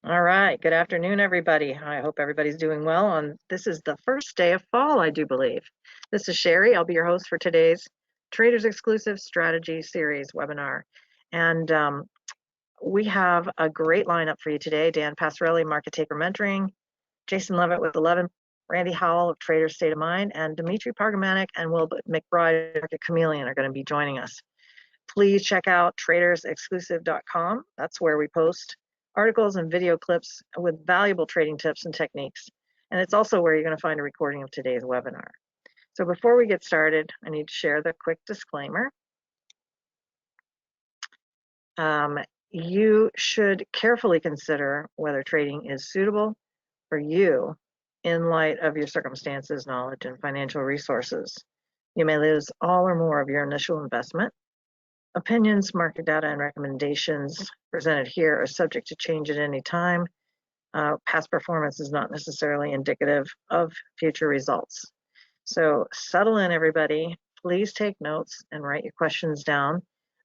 All right. Good afternoon, everybody. I hope everybody's doing well. This is the first day of fall, I do believe. This is Sherry. I'll be your host for today's Traders Exclusive Strategy Series webinar. And we have a great lineup for you today. Dan Passarelli, Market Taker Mentoring, Jason Levitt with 11, Randy Howell of Traders State of Mind, and Dmitry Pargamanik and Will McBride, Market Chameleon, are going to be joining us. Please check out tradersexclusive.com. That's where we post articles and video clips with valuable trading tips and techniques. And it's also where you're going to find a recording of today's webinar. So before we get started, I need to share the quick disclaimer. You should carefully consider whether trading is suitable for you in light of your circumstances, knowledge, and financial resources. You may lose all or more of your initial investment. Opinions, market data, and recommendations presented here are subject to change at any time. Past performance is not necessarily indicative of future results. So settle in, everybody. Please take notes and write your questions down.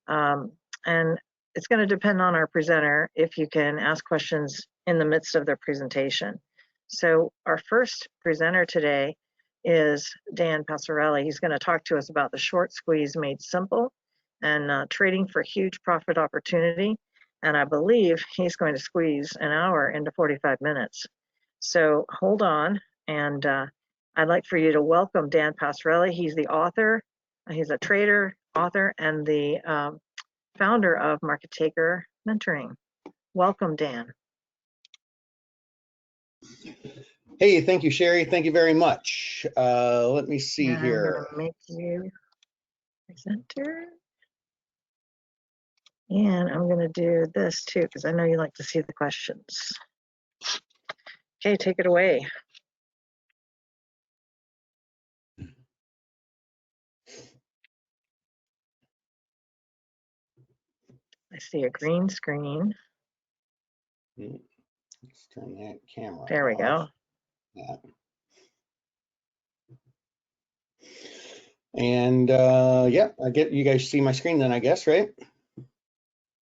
And it's going to depend on our presenter if you can ask questions in the midst of their presentation. So our first presenter today is Dan Passarelli. He's going to talk to us about the short squeeze made simple and trading for huge profit opportunity. And I believe he's going to squeeze an hour into 45 minutes. So hold on, and I'd like for you to welcome Dan Passarelli. He's the author, he's a trader, author, and the founder of Market Taker Mentoring. Welcome, Dan. Hey, thank you, Sherry. Thank you very much. Let me see here. I'm going to make you presenter. And I'm going to do this too, because I know you like to see the questions. Okay, take it away. I see a green screen. Let's turn that camera off. There we go. Yeah. And yeah, I get you guys see my screen then, I guess, right?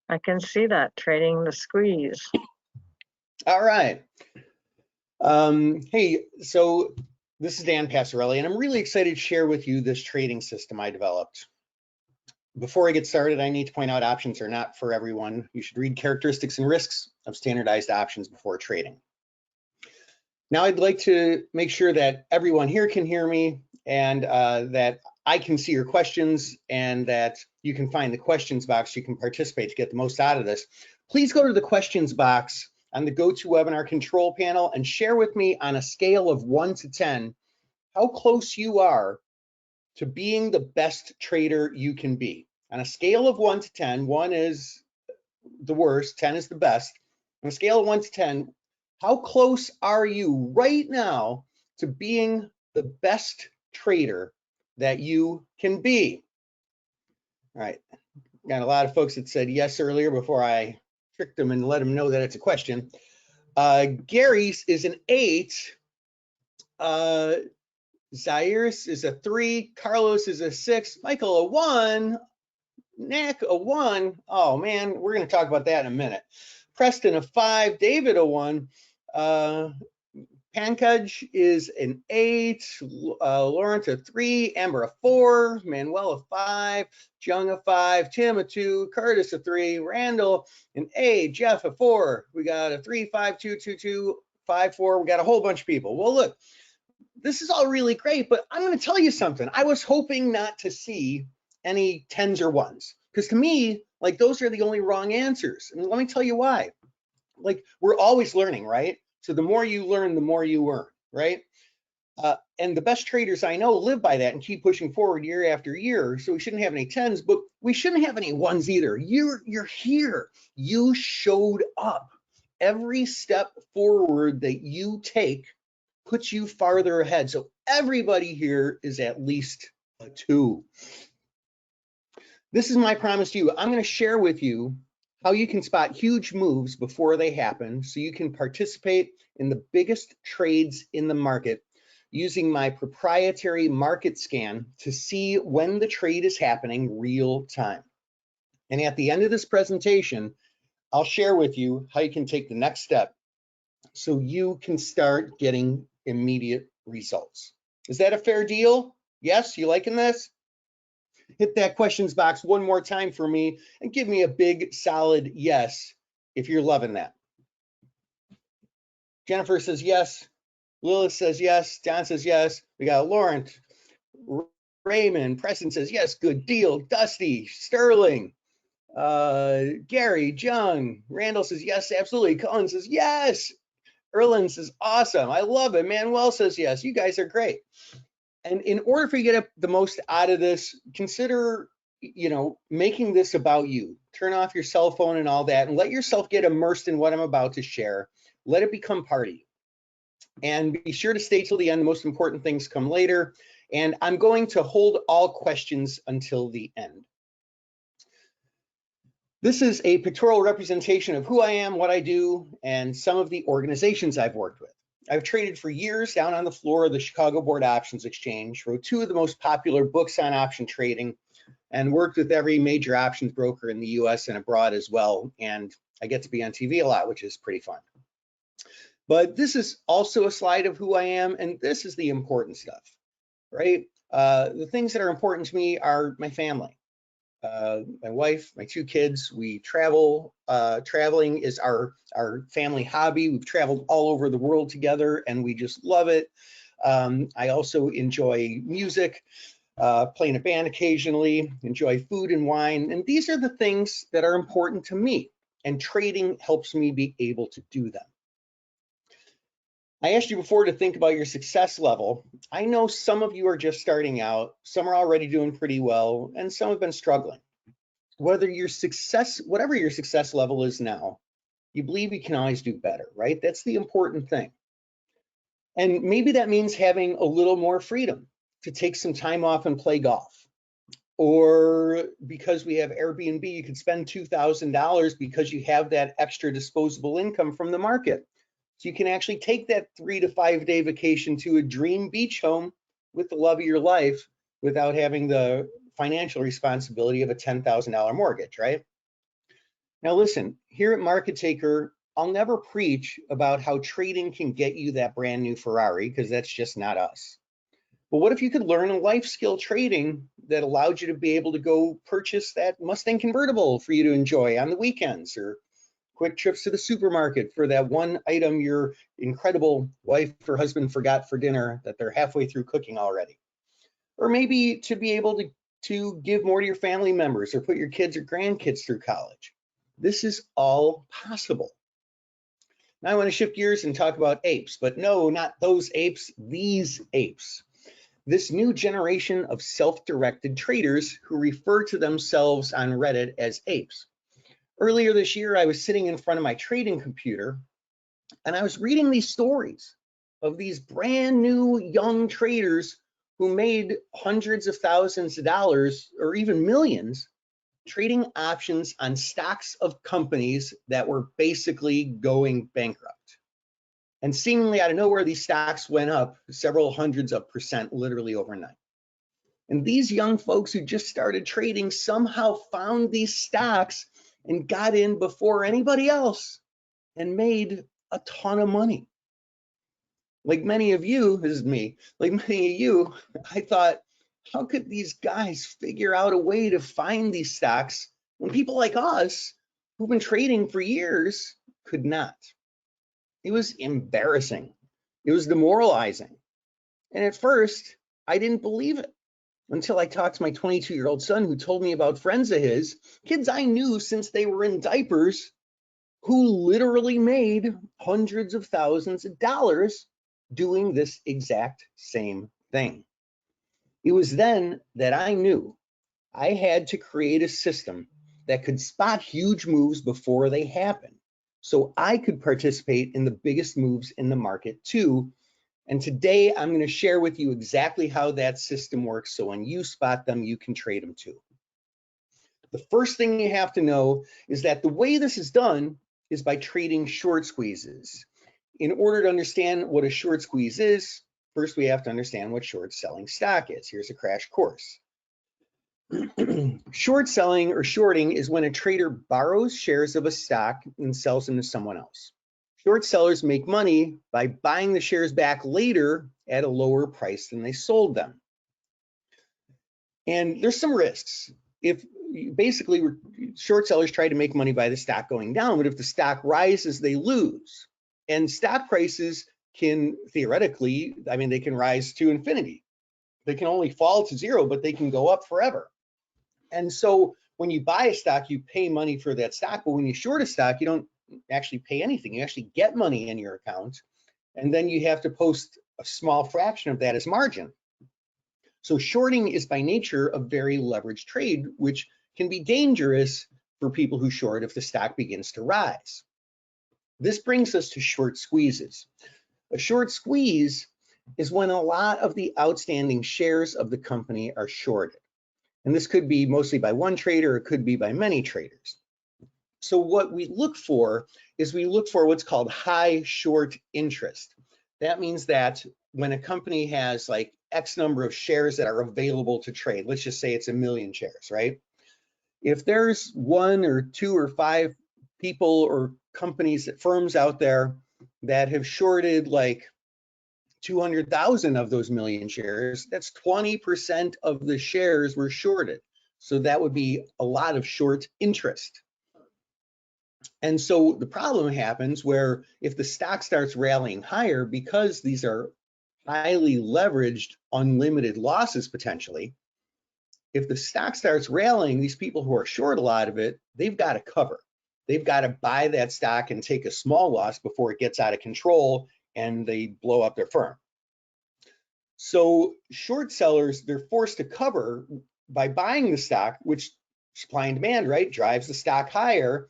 I can see that, trading the squeeze. All right. Hey, so this is Dan Passarelli, and I'm really excited to share with you this trading system I developed. Before I get started, I need to point out options are not for everyone. You should read characteristics and risks of standardized options before trading. Now I'd like to make sure that everyone here can hear me and that I can see your questions and that you can find the questions box you can participate to get the most out of this. Please go to the questions box on the GoToWebinar control panel and share with me on a scale of 1 to 10 how close you are to being the best trader you can be. On a scale of 1 to 10, 1 is the worst, 10 is the best. On a scale of 1 to 10, how close are you right now to being the best trader that you can be? All right, got a lot of folks that said yes earlier before I tricked them and let them know that it's a question. Gary's is an 8. Zaires is a 3. Carlos is a 6. Michael a 1. Nick a 1. Oh man, we're going to talk about that in a minute. Preston a 5. David a 1. Pankaj is an 8, Lawrence a 3, Amber a 4, Manuel a 5, Jung a 5, Tim a 2, Curtis a 3, Randall an 8, Jeff a 4. We got a 3, 5, 2, 2, 2, 5, 4. We got a whole bunch of people. Well, look, this is all really great, but I'm going to tell you something. I was hoping not to see any 10s or 1s, because to me, like, those are the only wrong answers. And let me tell you why. Like, we're always learning, right? So the more you learn, the more you earn, right? And the best traders I know live by that and keep pushing forward year after year. So we shouldn't have any 10s, but we shouldn't have any 1s either. You're here. You showed up. Every step forward that you take puts you farther ahead. So everybody here is at least a 2. This is my promise to you. I'm going to share with you how you can spot huge moves before they happen so you can participate in the biggest trades in the market using my proprietary market scan to see when the trade is happening real time. And at the end of this presentation, I'll share with you how you can take the next step so you can start getting immediate results. Is that a fair deal? Yes, you liking this? Hit that questions box one more time for me and give me a big solid yes if you're loving that. Jennifer says yes. Lilith says yes. John says yes. We got Laurent, Raymond, Preston says yes, good deal. Dusty, Sterling, Gary, John, Randall says yes, absolutely. Cullen says yes. Erlin says awesome. I love it. Manuel says yes. You guys are great. And in order for you to get the most out of this, consider, making this about you. Turn off your cell phone and all that and let yourself get immersed in what I'm about to share. Let it become part of you. And be sure to stay till the end. The most important things come later. And I'm going to hold all questions until the end. This is a pictorial representation of who I am, what I do, and some of the organizations I've worked with. I've traded for years down on the floor of the Chicago Board Options Exchange, wrote 2 of the most popular books on option trading, and worked with every major options broker in the US and abroad as well. And I get to be on TV a lot, which is pretty fun. But this is also a slide of who I am, and this is the important stuff, right? The things that are important to me are my family. My wife, my 2 kids, we travel. Traveling is our family hobby. We've traveled all over the world together and we just love it. I also enjoy music, playing a band occasionally, enjoy food and wine. And these are the things that are important to me, and trading helps me be able to do them. I asked you before to think about your success level. I know some of you are just starting out, some are already doing pretty well, and some have been struggling. Whatever your success level is now, you believe you can always do better, right? That's the important thing. And maybe that means having a little more freedom to take some time off and play golf. Or because we have Airbnb, you could spend $2,000 because you have that extra disposable income from the market. So you can actually take that 3 to 5 day vacation to a dream beach home with the love of your life without having the financial responsibility of a $10,000 mortgage, right? Now listen, here at Market Taker, I'll never preach about how trading can get you that brand new Ferrari, because that's just not us. But what if you could learn a life skill trading that allowed you to be able to go purchase that Mustang convertible for you to enjoy on the weekends, or quick trips to the supermarket for that one item your incredible wife or husband forgot for dinner that they're halfway through cooking already. Or maybe to be able to give more to your family members or put your kids or grandkids through college. This is all possible. Now I want to shift gears and talk about apes, but no, not those apes, these apes. This new generation of self-directed traders who refer to themselves on Reddit as apes. Earlier this year, I was sitting in front of my trading computer and I was reading these stories of these brand new young traders who made hundreds of thousands of dollars or even millions trading options on stocks of companies that were basically going bankrupt. And seemingly out of nowhere, these stocks went up several hundreds of percent literally overnight. And these young folks who just started trading somehow found these stocks and got in before anybody else and made a ton of money. Like many of you, this is me, like many of you, I thought, how could these guys figure out a way to find these stocks when people like us who've been trading for years could not? It was embarrassing. It was demoralizing. And at first, I didn't believe it until I talked to my 22-year-old son, who told me about friends of his, kids I knew since they were in diapers, who literally made hundreds of thousands of dollars doing this exact same thing. It was then that I knew I had to create a system that could spot huge moves before they happen, so I could participate in the biggest moves in the market too. And today I'm going to share with you exactly how that system works, so when you spot them, you can trade them too. The first thing you have to know is that the way this is done is by trading short squeezes. In order to understand what a short squeeze is, first we have to understand what short selling stock is. Here's a crash course. Short selling or shorting is when a trader borrows shares of a stock and sells them to someone else. Short sellers make money by buying the shares back later at a lower price than they sold them. And there's some risks. If basically short sellers try to make money by the stock going down, but if the stock rises, they lose. And stock prices can theoretically, I mean, they can rise to infinity. They can only fall to zero, but they can go up forever. And so when you buy a stock, you pay money for that stock, but when you short a stock, you don't actually pay anything. You actually get money in your account, and then you have to post a small fraction of that as margin. So shorting is by nature a very leveraged trade, which can be dangerous for people who short if the stock begins to rise. This brings us to short squeezes. A short squeeze is when a lot of the outstanding shares of the company are shorted. And this could be mostly by one trader, or it could be by many traders. So what we look for is we look for what's called high short interest. That means that when a company has like X number of shares that are available to trade, let's just say it's 1 million shares, right? If there's 1 or 2 or 5 people or companies, firms out there that have shorted like 200,000 of those 1 million shares, that's 20% of the shares were shorted. So that would be a lot of short interest. And so the problem happens where if the stock starts rallying higher, because these are highly leveraged, unlimited losses potentially, if the stock starts rallying, these people who are short a lot of it, they've got to cover. They've got to buy that stock and take a small loss before it gets out of control and they blow up their firm. So short sellers, they're forced to cover by buying the stock, which supply and demand, right, drives the stock higher,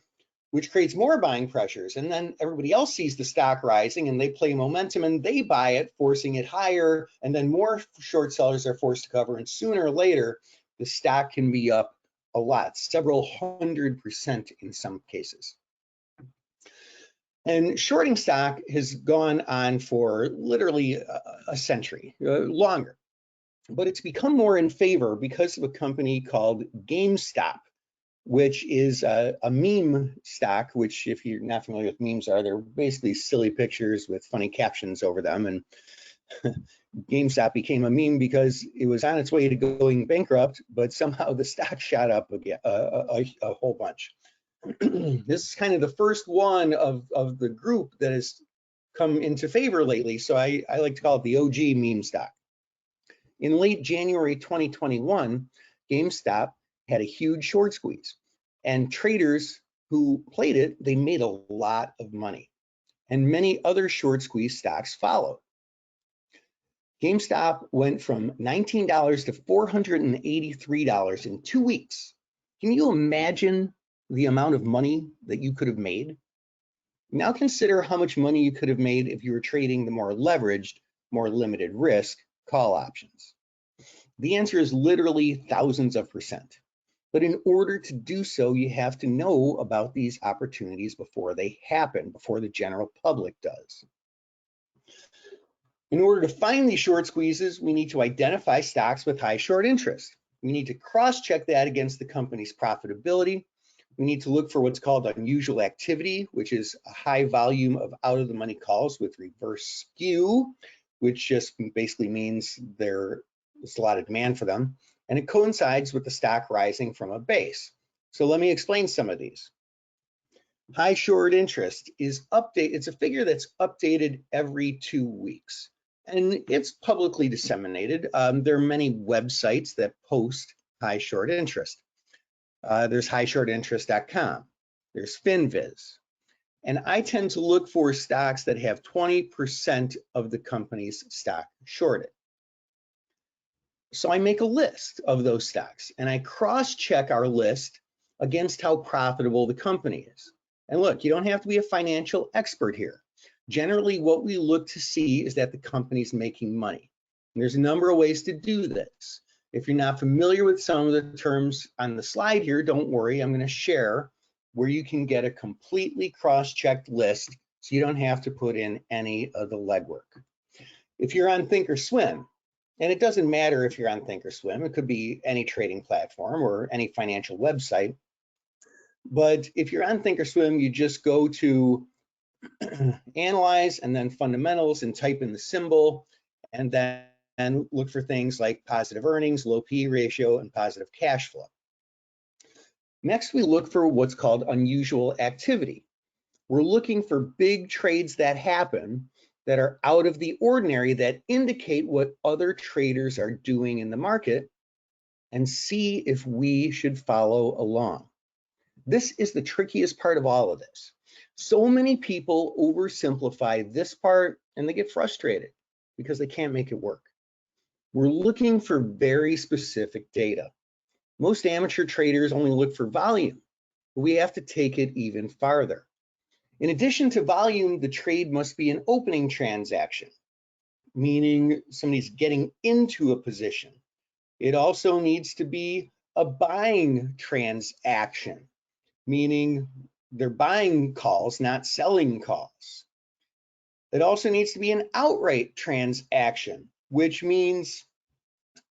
which creates more buying pressures. And then everybody else sees the stock rising and they play momentum and they buy it, forcing it higher. And then more short sellers are forced to cover. And sooner or later, the stock can be up a lot, several 100% in some cases. And shorting stock has gone on for literally a century, longer. But it's become more in favor because of a company called GameStop, which is a meme stock, which if you're not familiar with memes they're basically silly pictures with funny captions over them. And GameStop became a meme because it was on its way to going bankrupt, but somehow the stock shot up again, a whole bunch. This is kind of the first one of the group that has come into favor lately. So I like to call it the OG meme stock. In late January 2021, GameStop had a huge short squeeze, and traders who played it, they made a lot of money, and many other short squeeze stocks followed. GameStop went from $19 to $483 in 2 weeks. Can you imagine the amount of money that you could have made? Now consider how much money you could have made if you were trading the more leveraged, more limited risk call options. The answer is literally thousands of percent. But in order to do so, you have to know about these opportunities before they happen, before the general public does. In order to find these short squeezes, we need to identify stocks with high short interest. We need to cross-check that against the company's profitability. We need to look for what's called unusual activity, which is a high volume of out-of-the-money calls with reverse skew, which just basically means there's a lot of demand for them. And it coincides with the stock rising from a base. So let me explain some of these. High short interest is it's a figure that's updated every 2 weeks. And it's publicly disseminated. There are many websites that post high short interest. There's highshortinterest.com. There's FinViz. And I tend to look for stocks that have 20% of the company's stock shorted. So I make a list of those stocks and I cross-check our list against how profitable the company is. And look, you don't have to be a financial expert here. Generally, what we look to see is that the company's making money. And there's a number of ways to do this. If you're not familiar with some of the terms on the slide here, don't worry, I'm going to share where you can get a completely cross-checked list so you don't have to put in any of the legwork. If you're on Thinkorswim, and it doesn't matter if you're on Thinkorswim, it could be any trading platform or any financial website. But if you're on Thinkorswim, you just go to analyze, and then fundamentals, and type in the symbol, and then look for things like positive earnings, low P ratio, and positive cash flow. Next, we look for what's called unusual activity. We're looking for big trades that happen that are out of the ordinary, that indicate what other traders are doing in the market, and see if we should follow along. This is the trickiest part of all of this. So many people oversimplify this part and they get frustrated because they can't make it work. We're looking for very specific data. Most amateur traders only look for volume, but we have to take it even farther. In addition to volume, the trade must be an opening transaction, meaning somebody's getting into a position. It also needs to be a buying transaction, meaning they're buying calls, not selling calls. It also needs to be an outright transaction, which means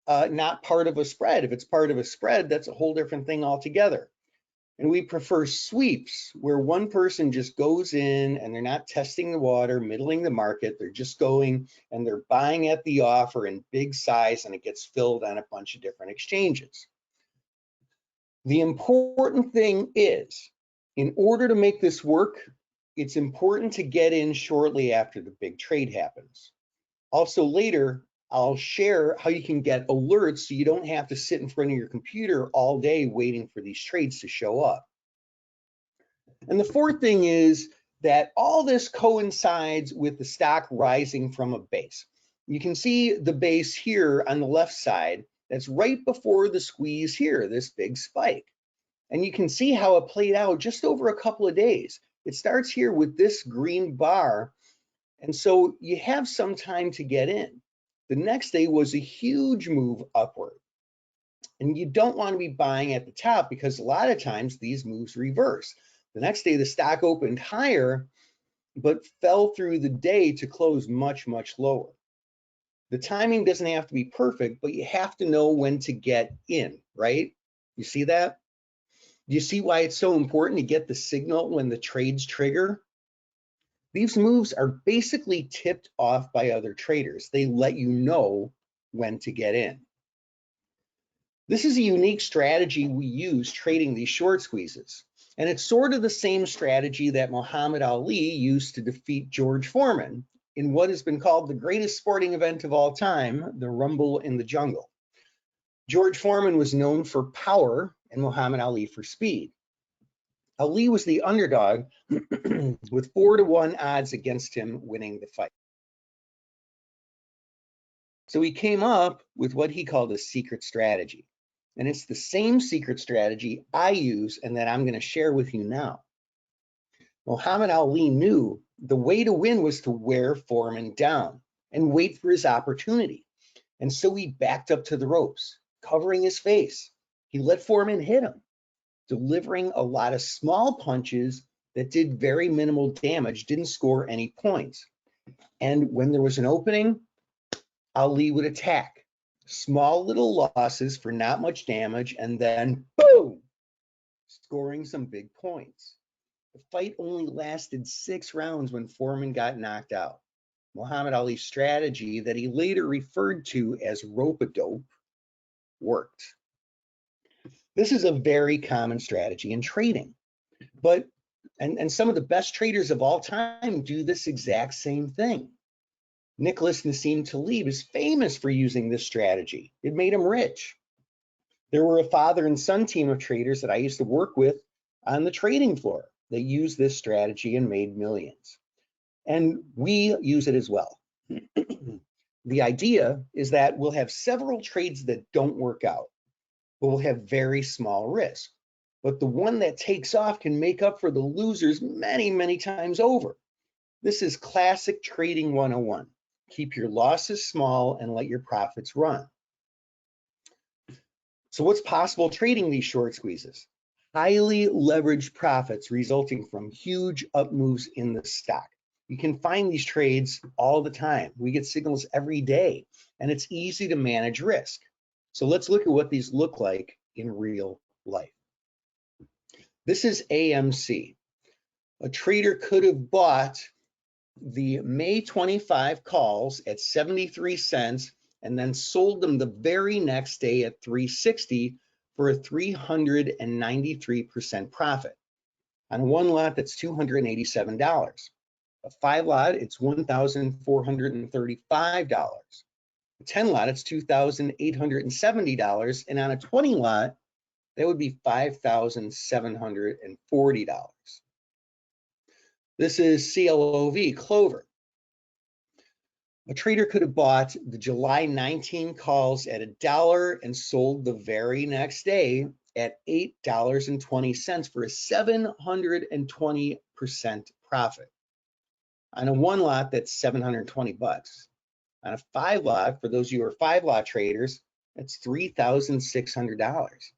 not part of a spread. If it's part of a spread, that's a whole different thing altogether. And we prefer sweeps, where one person just goes in and they're not testing the water, middling the market. They're just going and they're buying at the offer in big size, and it gets filled on a bunch of different exchanges. The important thing is, in order to make this work, it's important to get in shortly after the big trade happens. Also later, I'll share how you can get alerts so you don't have to sit in front of your computer all day waiting for these trades to show up. And the fourth thing is that all this coincides with the stock rising from a base. You can see the base here on the left side. That's right before the squeeze here, this big spike. And you can see how it played out just over a couple of days. It starts here with this green bar, and so you have some time to get in. The next day was a huge move upward. And you don't want to be buying at the top, because a lot of times these moves reverse. The next day the stock opened higher, but fell through the day to close much, much lower. The timing doesn't have to be perfect, but you have to know when to get in, right? You see that? Do you see why it's so important to get the signal when the trades trigger? These moves are basically tipped off by other traders. They let you know when to get in. This is a unique strategy we use trading these short squeezes. And it's sort of the same strategy that Muhammad Ali used to defeat George Foreman in what has been called the greatest sporting event of all time, the Rumble in the Jungle. George Foreman was known for power and Muhammad Ali for speed. Ali was the underdog with 4-to-1 odds against him winning the fight. So he came up with what he called a secret strategy. And it's the same secret strategy I use and that I'm going to share with you now. Muhammad Ali knew the way to win was to wear Foreman down and wait for his opportunity. And so he backed up to the ropes, covering his face. He let Foreman hit him, delivering a lot of small punches that did very minimal damage, didn't score any points. And when there was an opening, Ali would attack. Small little losses for not much damage, and then boom, scoring some big points. The fight only lasted 6 rounds when Foreman got knocked out. Muhammad Ali's strategy, that he later referred to as rope-a-dope, worked. This is a very common strategy in trading, but and some of the best traders of all time do this exact same thing. Nicholas Nassim Taleb is famous for using this strategy. It made him rich. There were a father and son team of traders that I used to work with on the trading floor that used this strategy and made millions. And we use it as well. The idea is that we'll have several trades that don't work out, but we'll have very small risk. But the one that takes off can make up for the losers many, many times over. This is classic trading 101. Keep your losses small and let your profits run. So what's possible trading these short squeezes? Highly leveraged profits resulting from huge up moves in the stock. You can find these trades all the time. We get signals every day, and it's easy to manage risk. So let's look at what these look like in real life. This is AMC. A trader could have bought the May 25 calls at 73 cents and then sold them the very next day at 360 for a 393% profit. On one lot, that's $287. A 5 lot, it's $1,435. A 10 lot, it's $2,870. And on a 20 lot, that would be $5,740. This is CLOV, Clover. A trader could have bought the July 19 calls at $1 and sold the very next day at $8.20 for a 720% profit. On a 1 lot, that's $720. On a 5 lot, for those of you who are 5 lot traders, that's $3,600.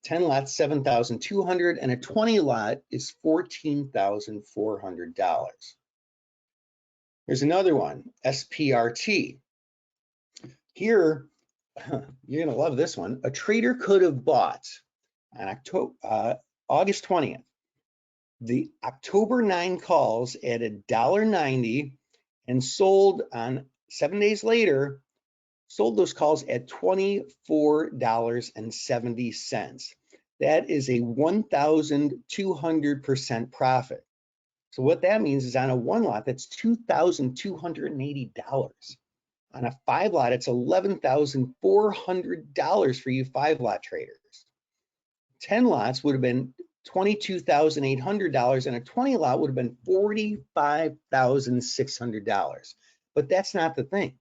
10 lots, $7,200, and a 20 lot is $14,400. Here's another one, SPRT. Here, you're gonna love this one. A trader could have bought on August 20th, the October 9 calls at $1.90 and sold on 7 days later, sold those calls at $24.70. That is a 1,200% profit. So what that means is on a 1 lot, that's $2,280. On a 5 lot, it's $11,400 for you 5 lot traders. 10 lots would have been $22,800, and a 20 lot would have been $45,600. But that's not the thing.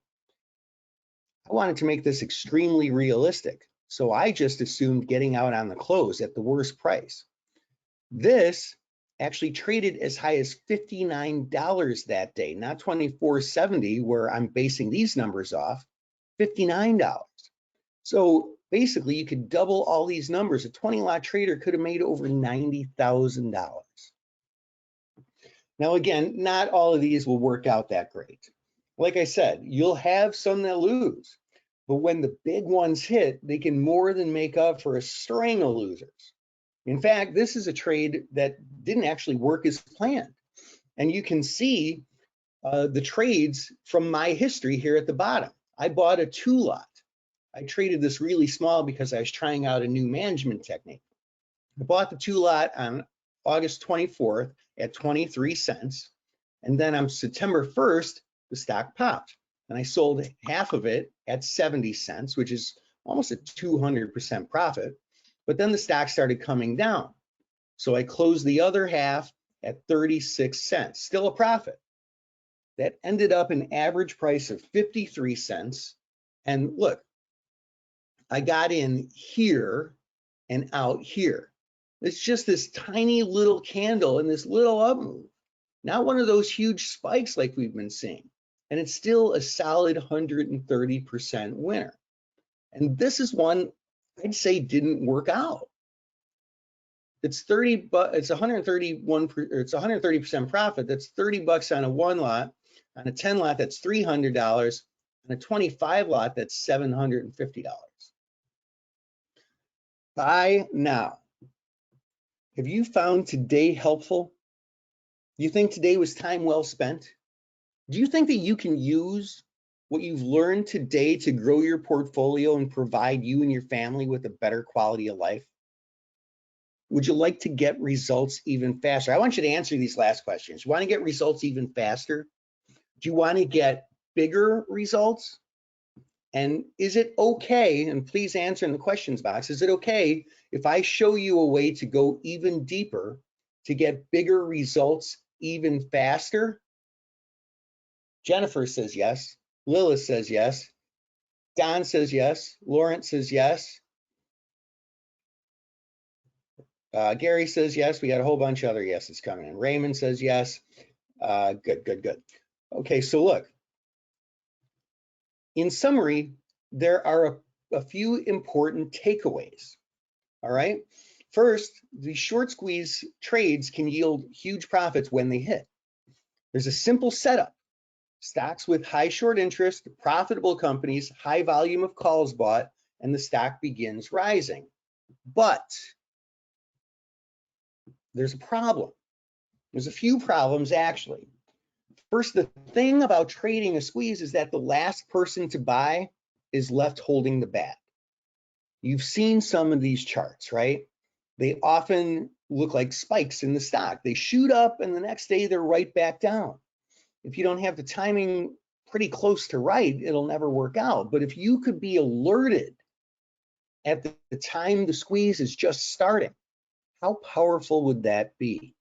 I wanted to make this extremely realistic, so I just assumed getting out on the close at the worst price. This actually traded as high as $59 that day, not $24.70 where I'm basing these numbers off, $59. So basically you could double all these numbers. A 20 lot trader could have made over $90,000. Now again, not all of these will work out that great. Like I said, you'll have some that lose, but when the big ones hit, they can more than make up for a string of losers. In fact, this is a trade that didn't actually work as planned. And you can see the trades from my history here at the bottom. I bought a 2 lot. I traded this really small because I was trying out a new management technique. I bought the 2 lot on August 24th at 23 cents. And then on September 1st, the stock popped. And I sold half of it at 70 cents, which is almost a 200% profit. But then the stock started coming down. So I closed the other half at 36 cents, still a profit. That ended up an average price of 53 cents. And look, I got in here and out here. It's just this tiny little candle and this little up move. Not one of those huge spikes like we've been seeing. And it's still a solid 130% winner. And this is one I'd say didn't work out. It's 30, but it's 131. It's 130% profit. That's $30 on a 1 lot. On a 10 lot, that's $300. On a 25 lot, that's $750. Buy now. Have you found today helpful? Do you think today was time well spent? Do you think that you can use what you've learned today to grow your portfolio and provide you and your family with a better quality of life? Would you like to get results even faster? I want you to answer these last questions. You want to get results even faster? Do you want to get bigger results? And is it okay, and please answer in the questions box, is it okay if I show you a way to go even deeper to get bigger results even faster? Jennifer says yes. Lilith says yes. Don says yes. Lawrence says yes. Gary says yes. We got a whole bunch of other yeses coming in. Raymond says yes. Good. Okay, so look. In summary, there are a few important takeaways. All right. First, the short squeeze trades can yield huge profits when they hit. There's a simple setup. Stocks with high short interest, profitable companies, high volume of calls bought, and the stock begins rising. But there's a problem. There's a few problems actually. First, the thing about trading a squeeze is that the last person to buy is left holding the bat. You've seen some of these charts, right? They often look like spikes in the stock. They shoot up and the next day they're right back down. If you don't have the timing pretty close to right, it'll never work out. But if you could be alerted at the time the squeeze is just starting, how powerful would that be?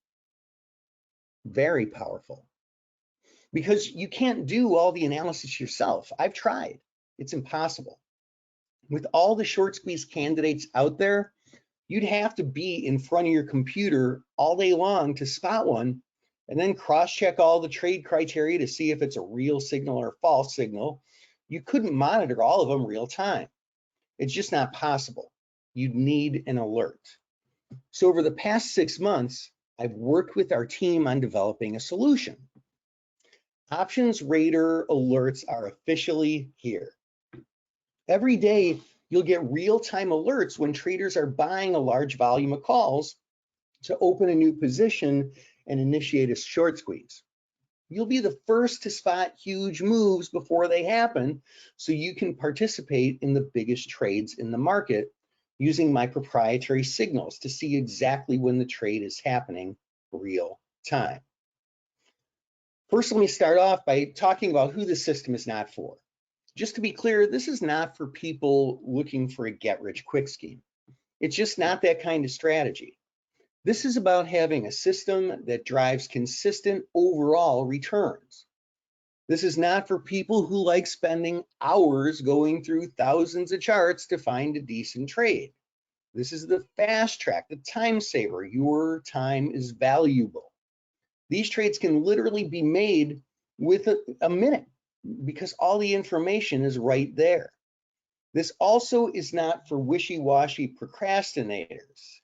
Very powerful. Because you can't do all the analysis yourself. I've tried. It's impossible. With all the short squeeze candidates out there, you'd have to be in front of your computer all day long to spot one and then cross-check all the trade criteria to see if it's a real signal or a false signal. You couldn't monitor all of them real time. It's just not possible. You'd need an alert. So over the past 6 months, I've worked with our team on developing a solution. Options Radar alerts are officially here. Every day, you'll get real-time alerts when traders are buying a large volume of calls to open a new position and initiate a short squeeze. You'll be the first to spot huge moves before they happen, so you can participate in the biggest trades in the market using my proprietary signals to see exactly when the trade is happening real time. First, let me start off by talking about who the system is not for. Just to be clear, this is not for people looking for a get-rich-quick scheme. It's just not that kind of strategy. This is about having a system that drives consistent overall returns. This is not for people who like spending hours going through thousands of charts to find a decent trade. This is the fast track, the time saver. Your time is valuable. These trades can literally be made with a minute because all the information is right there. This also is not for wishy-washy procrastinators,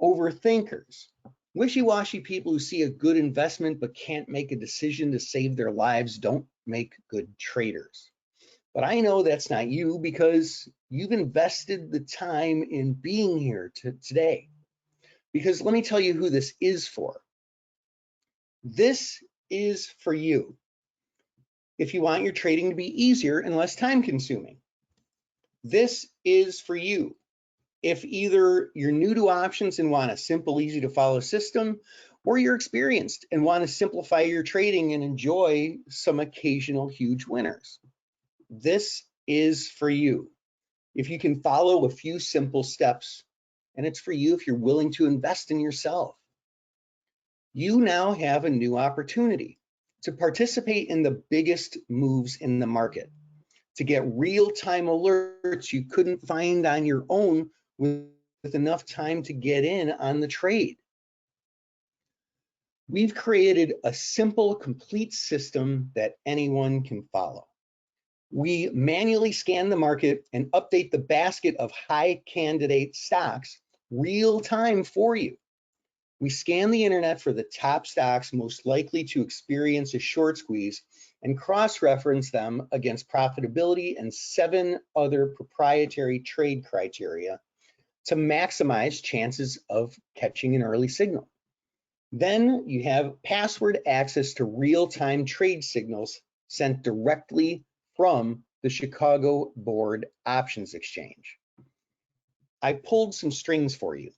overthinkers, wishy-washy people who see a good investment but can't make a decision to save their lives. Don't make good traders. But I know that's not you because you've invested the time in being here today. Because let me tell you who this is for. This is for you. If you want your trading to be easier and less time consuming. This is for you. If either you're new to options and want a simple, easy to follow system, or you're experienced and want to simplify your trading and enjoy some occasional huge winners. This is for you. If you can follow a few simple steps, and it's for you if you're willing to invest in yourself. You now have a new opportunity to participate in the biggest moves in the market, to get real-time alerts you couldn't find on your own with enough time to get in on the trade. We've created a simple, complete system that anyone can follow. We manually scan the market and update the basket of high candidate stocks real time for you. We scan the internet for the top stocks most likely to experience a short squeeze and cross-reference them against profitability and 7 other proprietary trade criteria to maximize chances of catching an early signal. Then you have password access to real-time trade signals sent directly from the Chicago Board Options Exchange. I pulled some strings for you.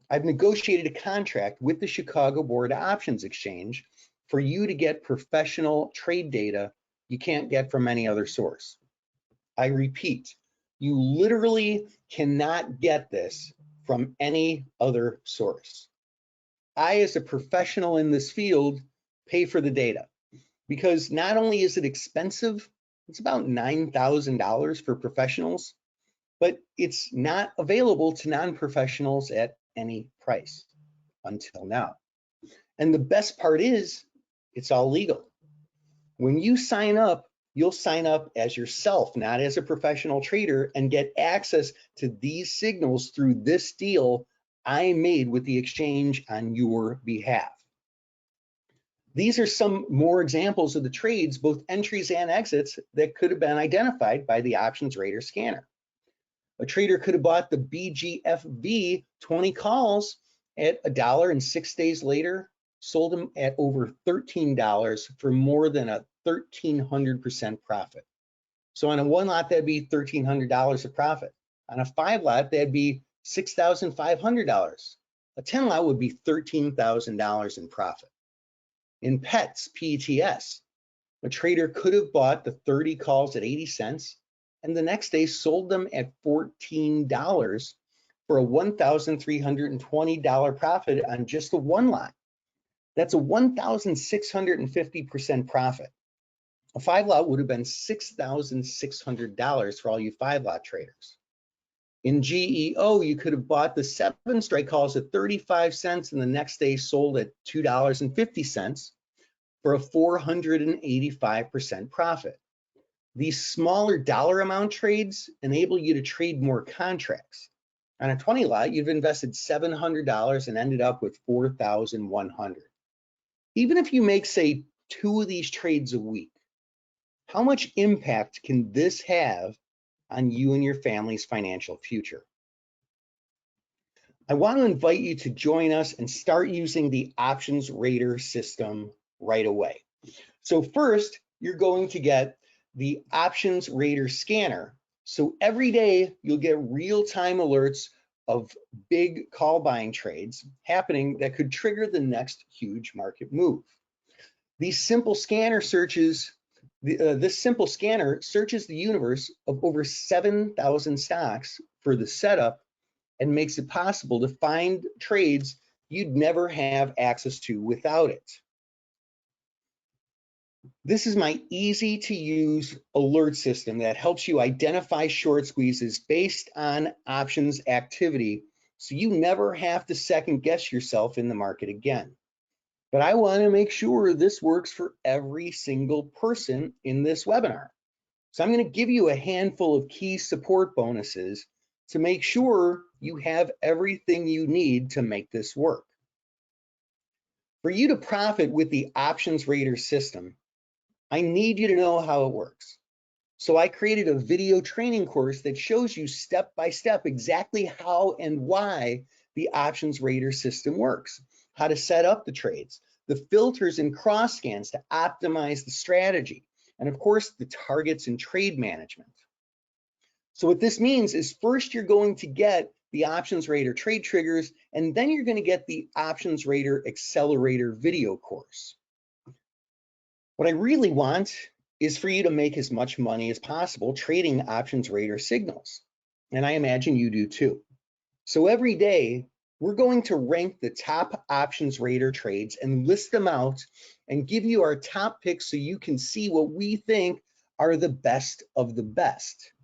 I've negotiated a contract with the Chicago Board Options Exchange for you to get professional trade data you can't get from any other source. I repeat, you literally cannot get this from any other source. I, as a professional in this field, pay for the data because not only is it expensive, it's about $9,000 for professionals, but it's not available to non-professionals at any price until now. And the best part is, it's all legal. When you sign up, you'll sign up as yourself, not as a professional trader, and get access to these signals through this deal I made with the exchange on your behalf. These are some more examples of the trades, both entries and exits, that could have been identified by the Options Radar scanner. A trader could have bought the BGFV 20 calls at $1 and 6 days later sold them at over $13 for more than a 1,300% profit. So on a 1 lot, that'd be $1,300 of profit. On a 5 lot, that'd be $6,500. A 10 lot would be $13,000 in profit. In PETS, PETS, a trader could have bought the 30 calls at 80 cents and the next day sold them at $14 for a $1,320 profit on just the 1 lot. That's a 1,650% profit. A 5 lot would have been $6,600 for all you 5 lot traders. In GEO, you could have bought the 7 strike calls at 35 cents and the next day sold at $2.50 for a 485% profit. These smaller dollar amount trades enable you to trade more contracts. On a 20 lot, you've invested $700 and ended up with $4,100. Even if you make, say, 2 of these trades a week, how much impact can this have on you and your family's financial future? I want to invite you to join us and start using the options rater system right away. So first, you're going to get the options rater scanner. So every day you'll get real-time alerts of big call buying trades happening that could trigger the next huge market move. This simple scanner searches the universe of over 7,000 stocks for the setup and makes it possible to find trades you'd never have access to without it. This is my easy to use alert system that helps you identify short squeezes based on options activity, so you never have to second guess yourself in the market again. But I want to make sure this works for every single person in this webinar. So I'm going to give you a handful of key support bonuses to make sure you have everything you need to make this work. For you to profit with the options rater system, I need you to know how it works. So I created a video training course that shows you step by step exactly how and why the options rater system works, how to set up the trades, the filters and cross scans to optimize the strategy, and of course the targets and trade management. So what this means is first you're going to get the options rater trade triggers, and then you're going to get the options rater accelerator video course. What I really want is for you to make as much money as possible trading options rater signals. And I imagine you do too. So every day, we're going to rank the top options rater trades and list them out and give you our top picks so you can see what we think are the best of the best.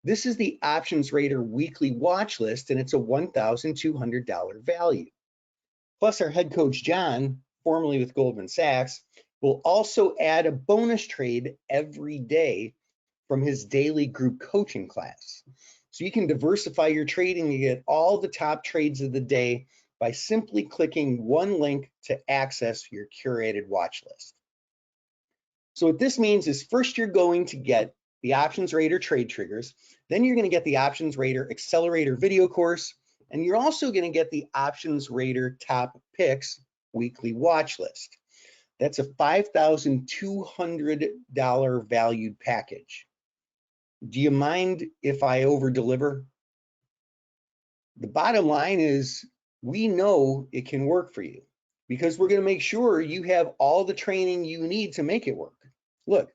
This is the options rater weekly watch list, and it's a $1,200 value. Plus our head coach, John, formerly with Goldman Sachs, will also add a bonus trade every day from his daily group coaching class. So you can diversify your trading and get all the top trades of the day by simply clicking one link to access your curated watch list. So what this means is first you're going to get the options rater trade triggers, then you're going to get the options rater accelerator video course, and you're also going to get the options rater top picks weekly watch list. That's a $5,200 valued package. Do you mind if I over deliver? The bottom line is we know it can work for you because we're going to make sure you have all the training you need to make it work. Look,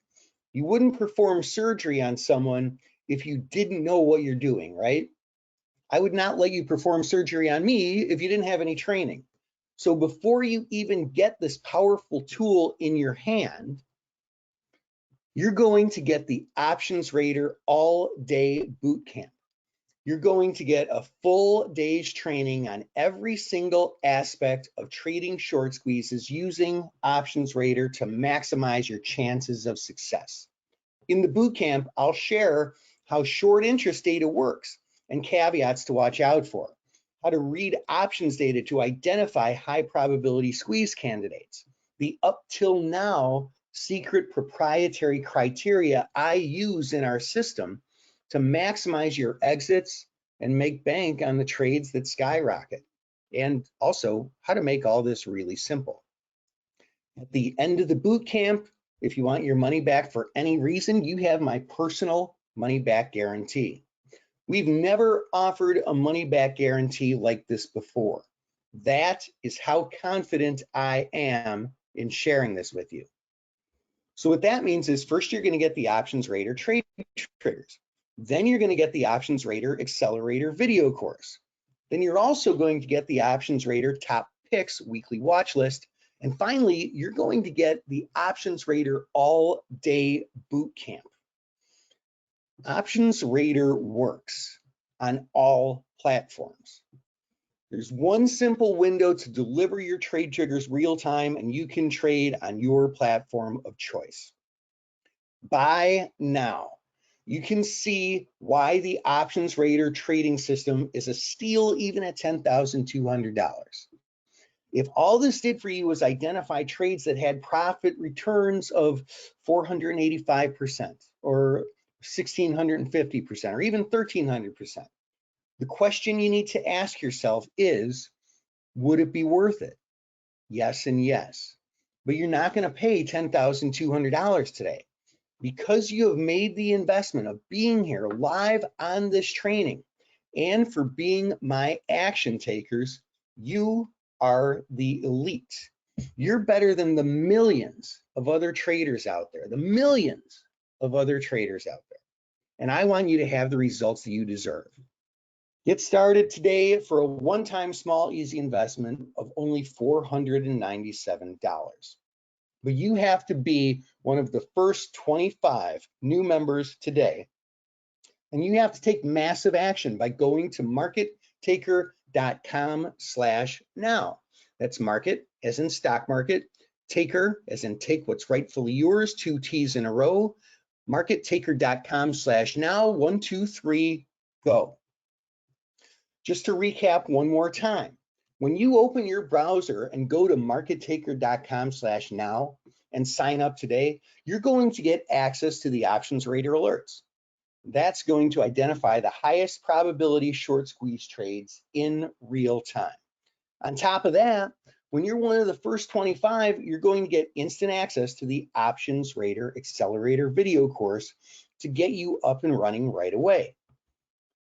you wouldn't perform surgery on someone if you didn't know what you're doing, right? I would not let you perform surgery on me if you didn't have any training. So before you even get this powerful tool in your hand, you're going to get the Options Rater all-day boot camp. You're going to get a full day's training on every single aspect of trading short squeezes using Options Rater to maximize your chances of success. In the boot camp, I'll share how short interest data works and caveats to watch out for, how to read options data to identify high probability squeeze candidates, the up till now secret proprietary criteria I use in our system to maximize your exits and make bank on the trades that skyrocket, and also how to make all this really simple. At the end of the boot camp, if you want your money back for any reason, you have my personal money back guarantee. We've never offered a money back guarantee like this before. That is how confident I am in sharing this with you. So what that means is first you're going to get the Options Rater trade triggers. Then you're going to get the Options Rater Accelerator video course. Then you're also going to get the Options Rater Top Picks weekly watch list. And finally, you're going to get the Options Rater All Day Boot Camp. Options Rater works on all platforms. There's one simple window to deliver your trade triggers real time, and you can trade on your platform of choice. Buy now. You can see why the Options Rater trading system is a steal even at $10,200. If all this did for you was identify trades that had profit returns of 485% or 1,650% or even 1,300%, the question you need to ask yourself is, would it be worth it? Yes and yes. But you're not going to pay $10,200 today. Because you have made the investment of being here live on this training and for being my action takers, you are the elite. You're better than the millions of other traders out there, the millions of other traders out there. And I want you to have the results that you deserve. Get started today for a one-time small, easy investment of only $497. But you have to be one of the first 25 new members today. And you have to take massive action by going to markettaker.com/now. That's market as in stock market, taker as in take what's rightfully yours, 2 T's in a row, markettaker.com/now, 1, 2, 3, go. Just to recap one more time. When you open your browser and go to markettaker.com/now and sign up today, you're going to get access to the Options Rater alerts. That's going to identify the highest probability short squeeze trades in real time. On top of that, when you're one of the first 25, you're going to get instant access to the Options Rater Accelerator video course to get you up and running right away.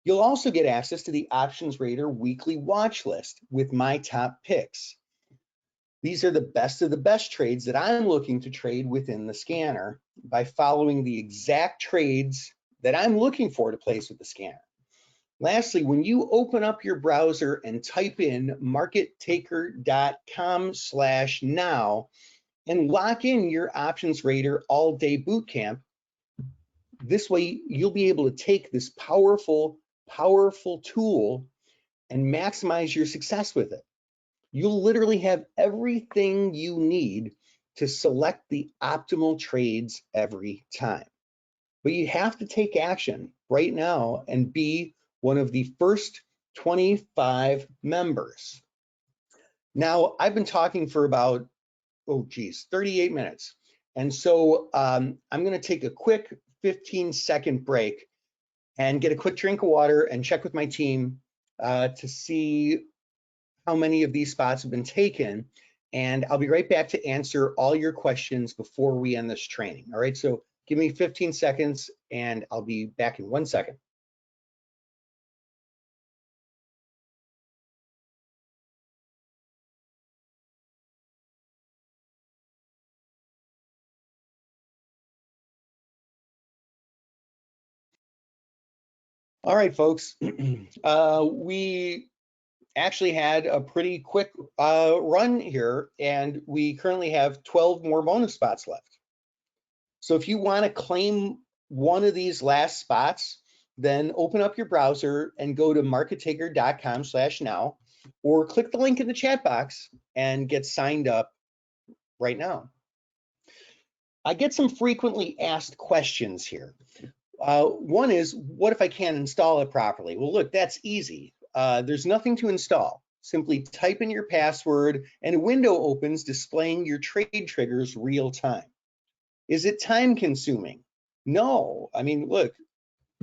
You'll also get access to the Options Rater weekly watch list with my top picks. These are the best of the best trades that I'm looking to trade within the scanner by following the exact trades that I'm looking for to place with the scanner. Lastly, when you open up your browser and type in markettaker.com/now and lock in your Options Rater All Day Boot Camp, this way you'll be able to take this powerful tool and maximize your success with it. You'll literally have everything you need to select the optimal trades every time. But you have to take action right now and be one of the first 25 members. Now, I've been talking for about, 38 minutes. And so I'm going to take a quick 15-second break and get a quick drink of water and check with my team to see how many of these spots have been taken. And I'll be right back to answer all your questions before we end this training. All right, so give me 15 seconds and I'll be back in 1 second. All right, folks, we actually had a pretty quick run here, and we currently have 12 more bonus spots left. So if you want to claim one of these last spots, then open up your browser and go to markettaker.com/now, or click the link in the chat box and get signed up right now. I get some frequently asked questions here. One is, what if I can't install it properly? Well, look, that's easy. There's nothing to install. Simply type in your password and a window opens displaying your trade triggers real time. Is it time consuming? No. I mean, look,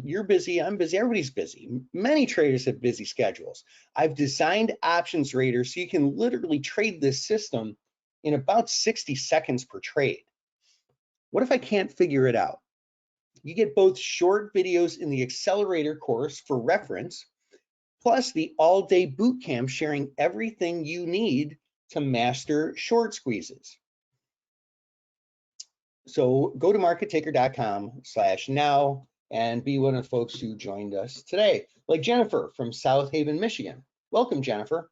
you're busy, I'm busy, everybody's busy. Many traders have busy schedules. I've designed Options Rater so you can literally trade this system in about 60 seconds per trade. What if I can't figure it out? You get both short videos in the accelerator course for reference, plus the all-day boot camp sharing everything you need to master short squeezes. So go to markettaker.com/now and be one of the folks who joined us today. Like Jennifer from South Haven, Michigan. Welcome, Jennifer.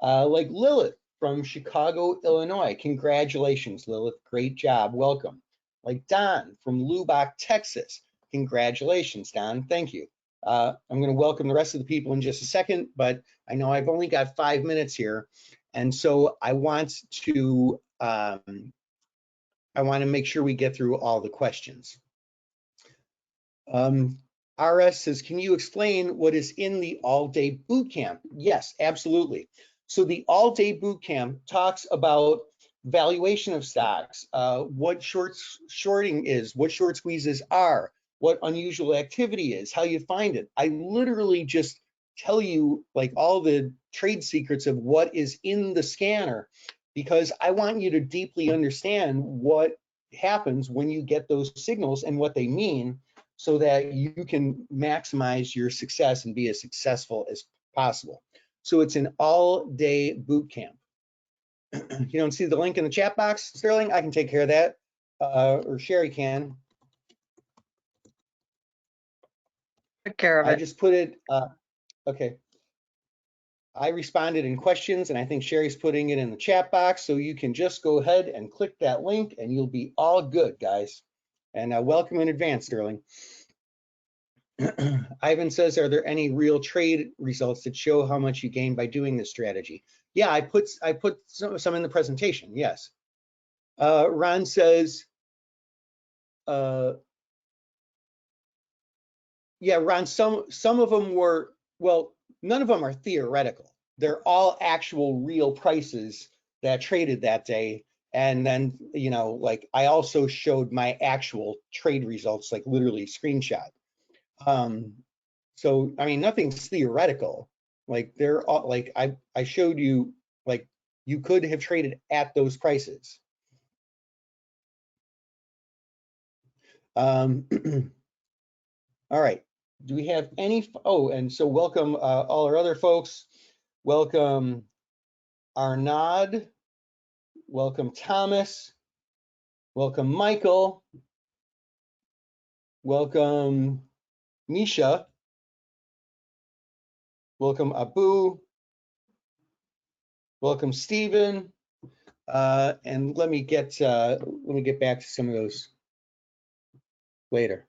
Like Lilith from Chicago, Illinois. Congratulations, Lilith. Great job. Welcome. Like Don from Lubbock, Texas. Congratulations, Don. Thank you. I'm going to welcome the rest of the people in just a second, but I know I've only got 5 minutes here, and so I want to make sure we get through all the questions. RS says, can you explain what is in the all-day boot camp? Yes, absolutely. So the all-day boot camp talks about valuation of stocks, what shorting is, what short squeezes are, what unusual activity is, how you find it. I literally just tell you like all the trade secrets of what is in the scanner, because I want you to deeply understand what happens when you get those signals and what they mean, so that you can maximize your success and be as successful as possible. So it's an all-day boot camp. You don't see the link in the chat box, Sterling? I can take care of that, or Sherry can. Take care of it. I just put it, okay. I responded in questions, and I think Sherry's putting it in the chat box, so you can just go ahead and click that link and you'll be all good, guys. And welcome in advance, Sterling. Ivan says, are there any real trade results that show how much you gain by doing this strategy? Yeah, I put some in the presentation, yes. Ron says, yeah, Ron, some of them were, well, none of them are theoretical. They're all actual real prices that traded that day. And then, you know, like I also showed my actual trade results, like literally screenshot. So, I mean, nothing's theoretical. Like they're all, like I showed you, like you could have traded at those prices. All right. Do we have any? Oh, and so welcome all our other folks. Welcome Arnaud. Welcome Thomas. Welcome Michael. Welcome Misha. Welcome Abu. Welcome Stephen. And let me get back to some of those later.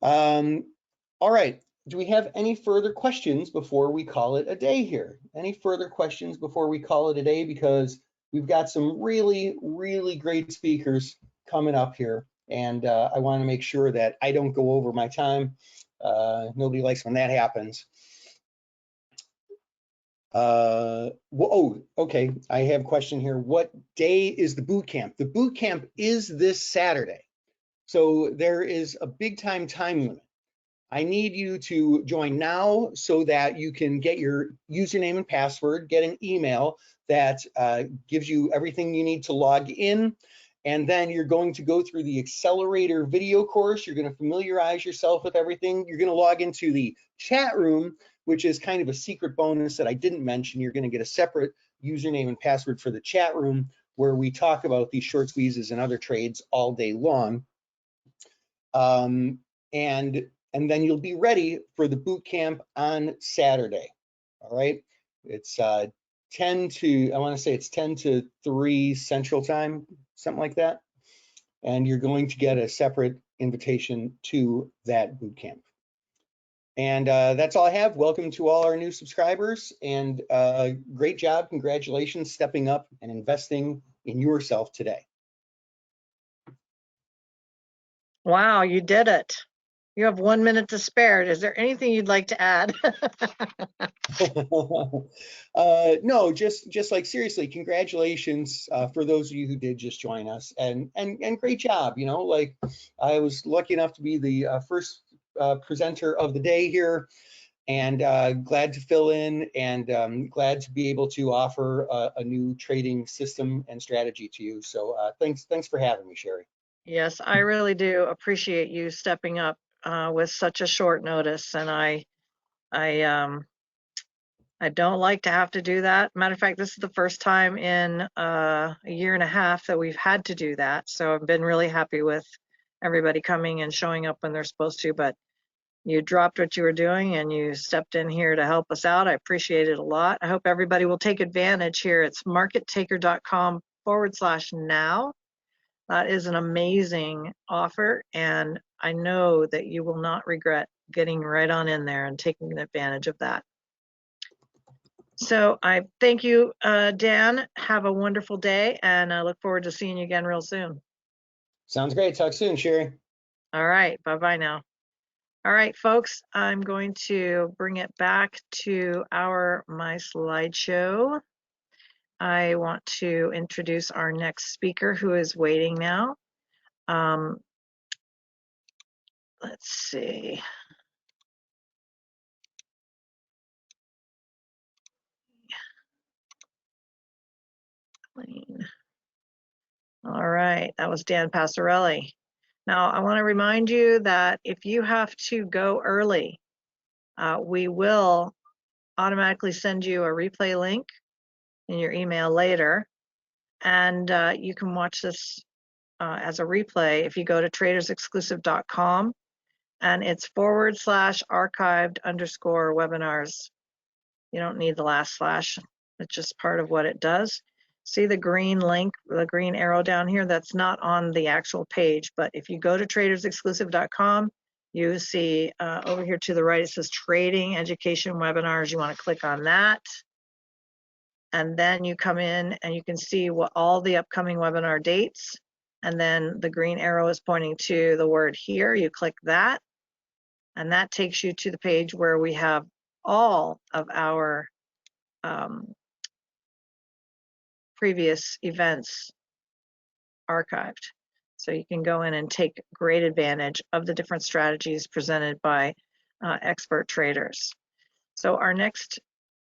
All right. Do we have any further questions before we call it a day here? Any further questions before we call it a day? Because we've got some really, really great speakers coming up here, and I want to make sure that I don't go over my time. Nobody likes when that happens. Well, oh, okay. I have a question here. What day is the boot camp? The boot camp is this Saturday. So there is a big time limit. I need you to join now so that you can get your username and password, get an email that gives you everything you need to log in. And then you're going to go through the accelerator video course. You're going to familiarize yourself with everything. You're going to log into the chat room, which is kind of a secret bonus that I didn't mention. You're going to get a separate username and password for the chat room where we talk about these short squeezes and other trades all day long. And then you'll be ready for the boot camp on Saturday. All right, it's 10 to, I want to say it's 10 to 3 Central Time, something like that. And you're going to get a separate invitation to that boot camp. And that's all I have. Welcome to all our new subscribers, and great job. Congratulations stepping up and investing in yourself today. Wow, you did it. You have 1 minute to spare. Is there anything you'd like to add? No, just like seriously, congratulations for those of you who did just join us, and great job. You know, like I was lucky enough to be the first presenter of the day here, and glad to fill in, and glad to be able to offer a new trading system and strategy to you. So thanks for having me, Sherry. Yes, I really do appreciate you stepping up with such a short notice, and I don't like to have to do that. Matter of fact, this is the first time in a year and a half that we've had to do that. So I've been really happy with everybody coming and showing up when they're supposed to, but you dropped what you were doing and you stepped in here to help us out. I appreciate it a lot. I hope everybody will take advantage here. It's markettaker.com/now. That is an amazing offer, and I know that you will not regret getting right on in there and taking advantage of that. So I thank you, Dan. Have a wonderful day, and I look forward to seeing you again real soon. Sounds great. Talk soon, Sherry. All right. Bye-bye now. All right, folks, I'm going to bring it back to my slideshow. I want to introduce our next speaker who is waiting now. Let's see. All right, that was Dan Passarelli. Now, I want to remind you that if you have to go early, we will automatically send you a replay link in your email later, and you can watch this as a replay if you go to tradersexclusive.com, and it's /archived_webinars. You don't need the last slash. It's just part of what it does. See the green link, the green arrow down here? That's not on the actual page, but if you go to tradersexclusive.com, you see over here to the right, it says Trading Education Webinars. You want to click on that. And then you come in and you can see what all the upcoming webinar dates. And then the green arrow is pointing to the word here. You click that, and that takes you to the page where we have all of our previous events archived. So you can go in and take great advantage of the different strategies presented by expert traders. So our next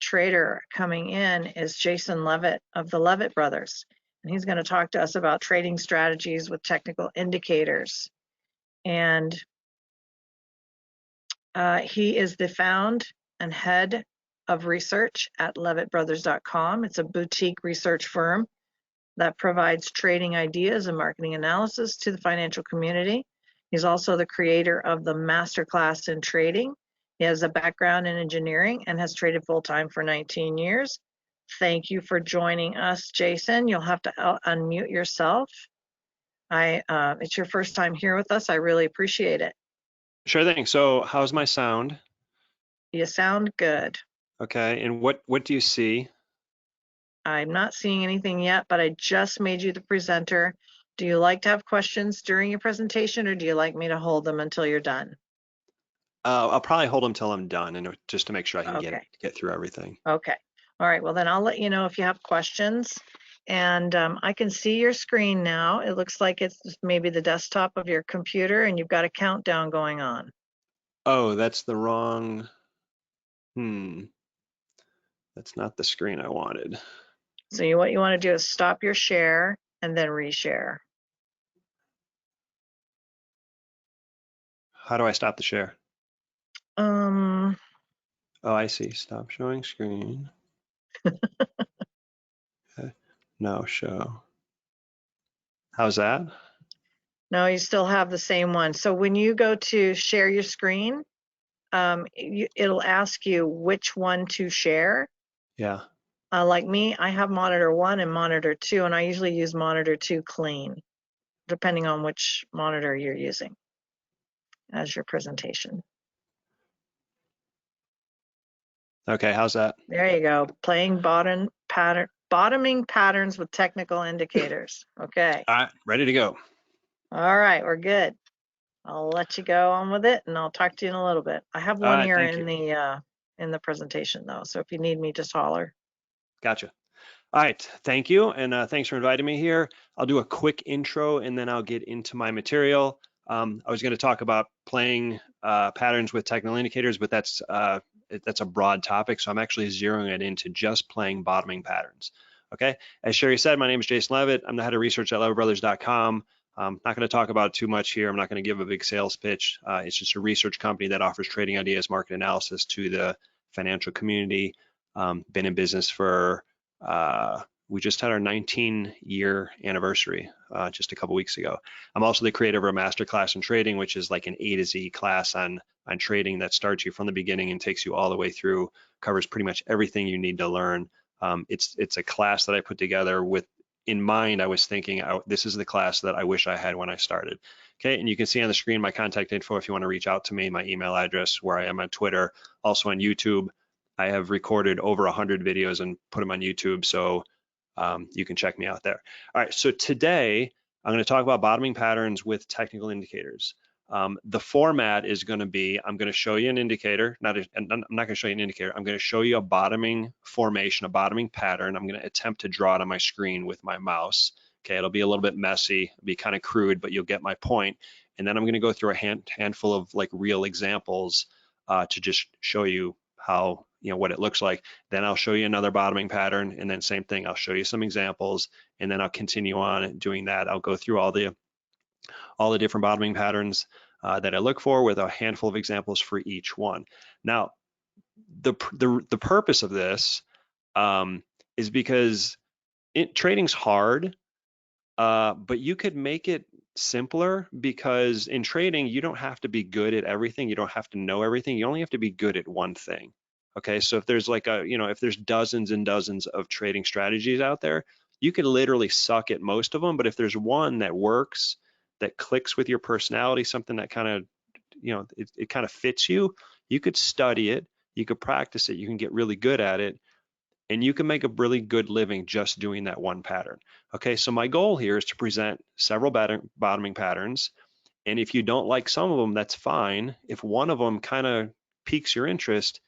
trader coming in is Jason Levitt of the Levitt brothers. And he's going to talk to us about trading strategies with technical indicators. And he is the founder and head of research at levittbrothers.com. It's a boutique research firm that provides trading ideas and marketing analysis to the financial community. He's also the creator of the Masterclass in Trading. He has a background in engineering and has traded full-time for 19 years. Thank you for joining us, Jason. You'll have to unmute yourself. It's your first time here with us. I really appreciate it. Sure thing. So how's my sound? You sound good. Okay, and what do you see? I'm not seeing anything yet, but I just made you the presenter. Do you like to have questions during your presentation, or do you like me to hold them until you're done? I'll probably hold them till I'm done, and just to make sure I can Okay. get through everything. Okay. All right. Well, then I'll let you know if you have questions. And I can see your screen now. It looks like it's maybe the desktop of your computer, and you've got a countdown going on. Oh, that's the wrong. That's not the screen I wanted. So what you want to do is stop your share and then reshare. How do I stop the share? Oh, I see. Stop showing screen. Okay. No show. How's that? No, you still have the same one. So when you go to share your screen, it'll ask you which one to share. Yeah. Like me, I have monitor 1 and monitor 2, and I usually use monitor 2 clean, depending on which monitor you're using as your presentation. Okay, how's that? There you go. Playing bottoming patterns with technical indicators. Okay. All right, ready to go. All right, we're good. I'll let you go on with it, and I'll talk to you in a little bit. I have one right, ear in the presentation though, so if you need me, just holler. Gotcha. All right, thank you, and thanks for inviting me here. I'll do a quick intro, and then I'll get into my material. I was going to talk about playing patterns with technical indicators, but that's that's a broad topic. So I'm actually zeroing it into just playing bottoming patterns. Okay. As Sherry said, my name is Jason Levitt. I'm the head of research at levittbrothers.com. I'm not going to talk about too much here. I'm not going to give a big sales pitch. It's just a research company that offers trading ideas, market analysis to the financial community. Been in business for, we just had our 19-year anniversary just a couple weeks ago. I'm also the creator of a masterclass in trading, which is like an A to Z class on trading that starts you from the beginning and takes you all the way through, covers pretty much everything you need to learn. It's a class that I put together with, in mind, I was thinking, this is the class that I wish I had when I started. Okay, and you can see on the screen my contact info if you want to reach out to me, my email address, where I am on Twitter, also on YouTube. I have recorded over 100 videos and put them on YouTube, so you can check me out there. All right, so today I'm going to talk about bottoming patterns with technical indicators. The format is going to be, I'm going to show you an indicator, I'm not going to show you an indicator, I'm going to show you a bottoming formation, a bottoming pattern. I'm going to attempt to draw it on my screen with my mouse. Okay, it'll be a little bit messy, it'll be kind of crude, but you'll get my point. And then I'm going to go through a handful of like real examples to just show you how, what it looks like. Then I'll show you another bottoming pattern, and then same thing, I'll show you some examples, and then I'll continue on doing that. I'll go through all the different bottoming patterns that I look for with a handful of examples for each one. Now, the purpose of this is because trading's hard, but you could make it simpler, because in trading, you don't have to be good at everything. You don't have to know everything. You only have to be good at one thing. Okay, so if there's like if there's dozens and dozens of trading strategies out there, you could literally suck at most of them. But if there's one that works, that clicks with your personality, something that kind of, it kind of fits you, you could study it, you could practice it, you can get really good at it, and you can make a really good living just doing that one pattern. Okay, so my goal here is to present several bottoming patterns. And if you don't like some of them, that's fine. If one of them kind of piques your interest,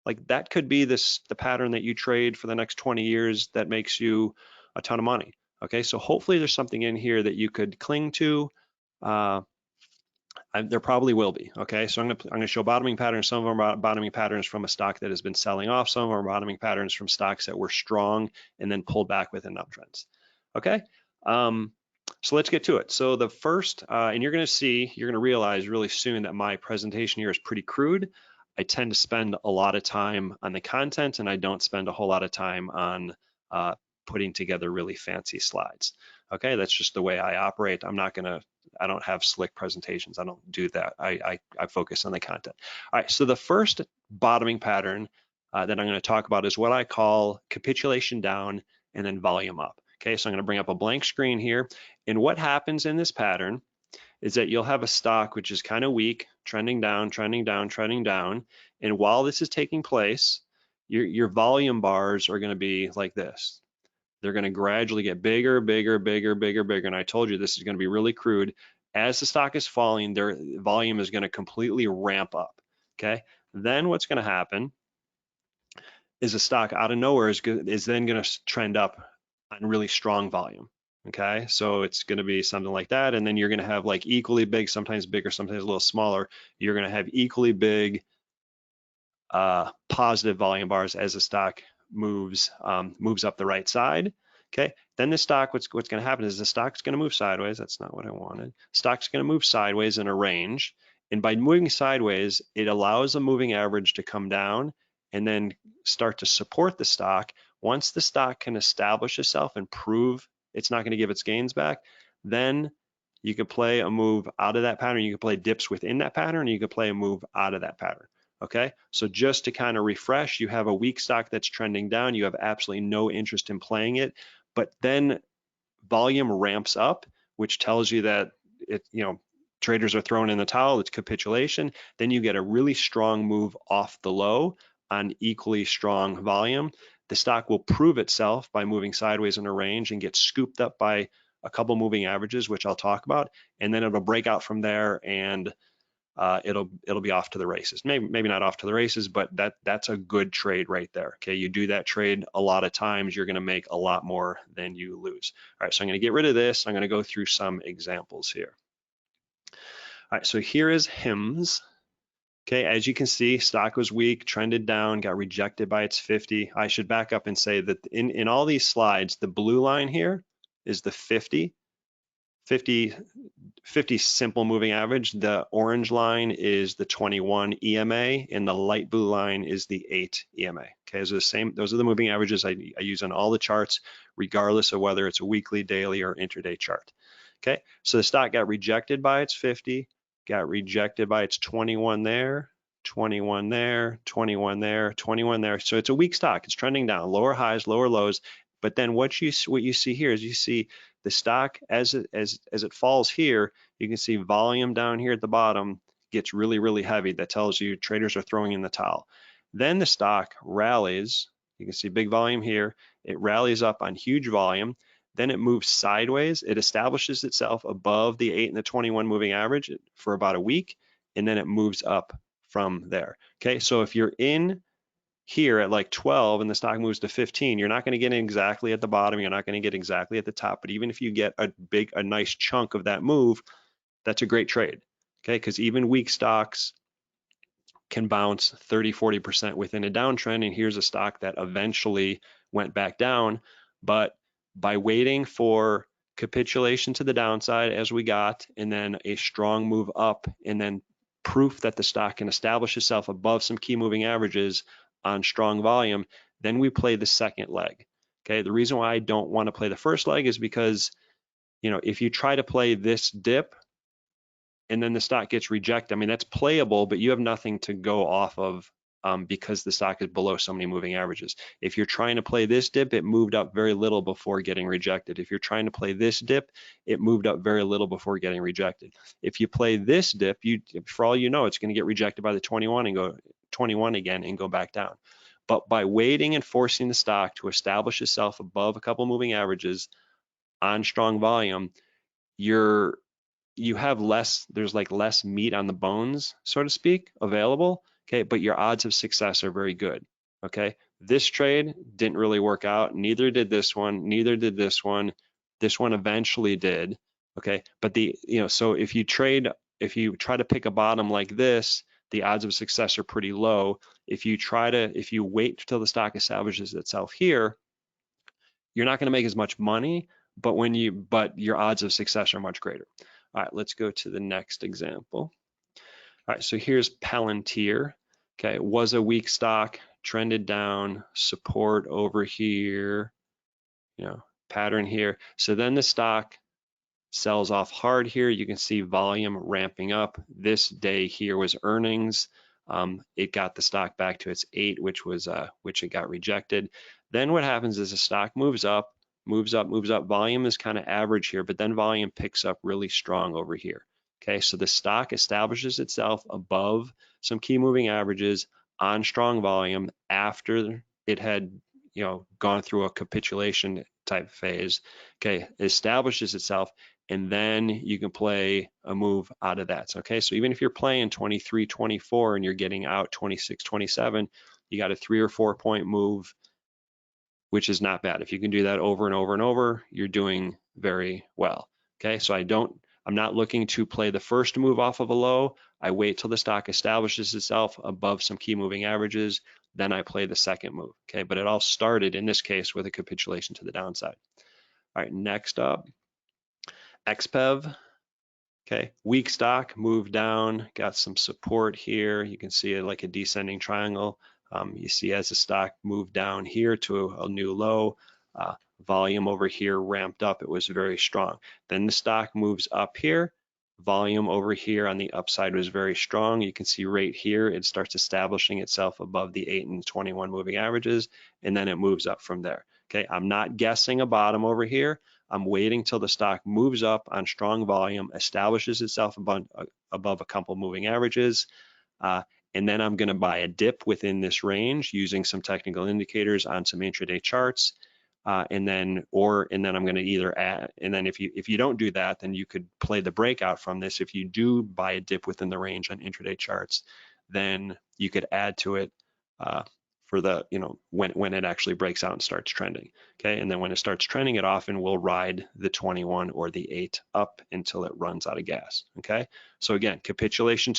like that could be the pattern that you trade for the next 20 years that makes you a ton of money. Okay, so hopefully there's something in here that you could cling to. There probably will be. Okay, so I'm gonna show bottoming patterns. Some of them are bottoming patterns from a stock that has been selling off. Some of them are bottoming patterns from stocks that were strong and then pulled back within uptrends. Okay, so let's get to it. So the first, and you're gonna realize really soon that my presentation here is pretty crude. I tend to spend a lot of time on the content, and I don't spend a whole lot of time on putting together really fancy slides. Okay, that's just the way I operate. I don't have slick presentations. I don't do that. I focus on the content. All right, so the first bottoming pattern that I'm going to talk about is what I call capitulation down and then volume up. Okay, so I'm going to bring up a blank screen here. And what happens in this pattern is that you'll have a stock which is kind of weak, trending down, trending down, trending down. And while this is taking place, your volume bars are going to be like this. They're going to gradually get bigger, bigger, bigger, bigger, bigger. And I told you this is going to be really crude. As the stock is falling, their volume is going to completely ramp up. Okay. Then what's going to happen is the stock out of nowhere is then going to trend up on really strong volume. Okay. So it's going to be something like that. And then you're going to have like equally big, sometimes bigger, sometimes a little smaller. You're going to have equally big positive volume bars as the stock moves up the right side. Okay, then the stock, what's going to happen is the stock's going to move sideways. That's not what I wanted. Stock's going to move sideways in a range, and by moving sideways, it allows the moving average to come down and then start to support the stock. Once the stock can establish itself and prove it's not going to give its gains back, then you could play a move out of that pattern. You could play dips within that pattern. You could play a move out of that pattern. Okay, so just to kind of refresh, you have a weak stock that's trending down. You have absolutely no interest in playing it, but then volume ramps up, which tells you that traders are throwing in the towel. It's capitulation. Then you get a really strong move off the low on equally strong volume. The stock will prove itself by moving sideways in a range and get scooped up by a couple moving averages, which I'll talk about, and then it'll break out from there and it'll be off to the races. Maybe not off to the races, but that's a good trade right there. Okay, you do that trade a lot of times, you're going to make a lot more than you lose. All right, so I'm going to get rid of this. I'm going to go through some examples here. All right, so here is HIMS. Okay, as you can see, stock was weak, trended down, got rejected by its 50. I should back up and say that in all these slides, the blue line here is the 50 simple moving average. The orange line is the 21 EMA, and the light blue line is the 8 EMA. Okay, those are the moving averages I use on all the charts, regardless of whether it's a weekly, daily, or intraday chart. Okay, so the stock got rejected by its 50, got rejected by its 21 there, 21 there, 21 there, 21 there. So it's a weak stock. It's trending down, lower highs, lower lows. But then what you see here is you see the stock as it falls here, you can see volume down here at the bottom gets really, really heavy. That tells you traders are throwing in the towel. Then the stock rallies. You can see big volume here. It rallies up on huge volume. Then it moves sideways. It establishes itself above the 8 and the 21 moving average for about a week, and then it moves up from there. Okay, so if you're in here at like 12 and the stock moves to 15, you're not going to get exactly at the bottom. You're not going to get exactly at the top. But even if you get a nice chunk of that move, that's a great trade. Okay, because even weak stocks can bounce 30, 40% within a downtrend. And here's a stock that eventually went back down. But by waiting for capitulation to the downside as we got, and then a strong move up, and then proof that the stock can establish itself above some key moving averages on strong volume, then we play the second leg. Okay, the reason why I don't want to play the first leg is because, if you try to play this dip and then the stock gets rejected, I mean, that's playable, but you have nothing to go off of because the stock is below so many moving averages. If you're trying to play this dip, it moved up very little before getting rejected. If you're trying to play this dip, it moved up very little before getting rejected. If you play this dip, for all you know, it's going to get rejected by the 21 and go 21 again and go back down. But by waiting and forcing the stock to establish itself above a couple moving averages on strong volume, you have there's like less meat on the bones, so to speak, available. Okay, but your odds of success are very good. Okay, this trade didn't really work out. Neither did this one. Neither did this one. This one eventually did. Okay, but so if you try to pick a bottom like this, the odds of success are pretty low. If you wait till the stock establishes itself here, you're not going to make as much money, but your odds of success are much greater. All right, let's go to the next example. All right, so here's Palantir. Okay, it was a weak stock, trended down, support over here, pattern here. So then the stock sells off hard here. You can see volume ramping up. This day here was earnings. It got the stock back to its 8, which it got rejected. Then what happens is the stock moves up. Volume is kind of average here, but then volume picks up really strong over here. Okay, so the stock establishes itself above some key moving averages on strong volume after it had, gone through a capitulation type phase. Okay, it establishes itself, and then you can play a move out of that. Okay, so even if you're playing 23, 24 and you're getting out 26, 27, you got a 3 or 4 point move, which is not bad. If you can do that over and over and over, you're doing very well. Okay, so I'm not looking to play the first move off of a low. I wait till the stock establishes itself above some key moving averages, then I play the second move. Okay, but it all started in this case with a capitulation to the downside. All right, next up, XPEV. Okay, weak stock, moved down, got some support here. You can see it like a descending triangle. You see as the stock moved down here to a new low, volume over here ramped up. It was very strong. Then the stock moves up here. Volume over here on the upside was very strong. You can see right here, it starts establishing itself above the 8 and 21 moving averages, and then it moves up from there. Okay, I'm not guessing a bottom over here. I'm waiting till the stock moves up on strong volume, establishes itself above a couple moving averages, and then I'm going to buy a dip within this range using some technical indicators on some intraday charts, and then I'm going to either add, and then if you don't do that, then you could play the breakout from this. If you do buy a dip within the range on intraday charts, then you could add to it for the, when it actually breaks out and starts trending. Okay, and then when it starts trending, it often will ride the 21 or the 8 up until it runs out of gas. Okay, so again, capitulation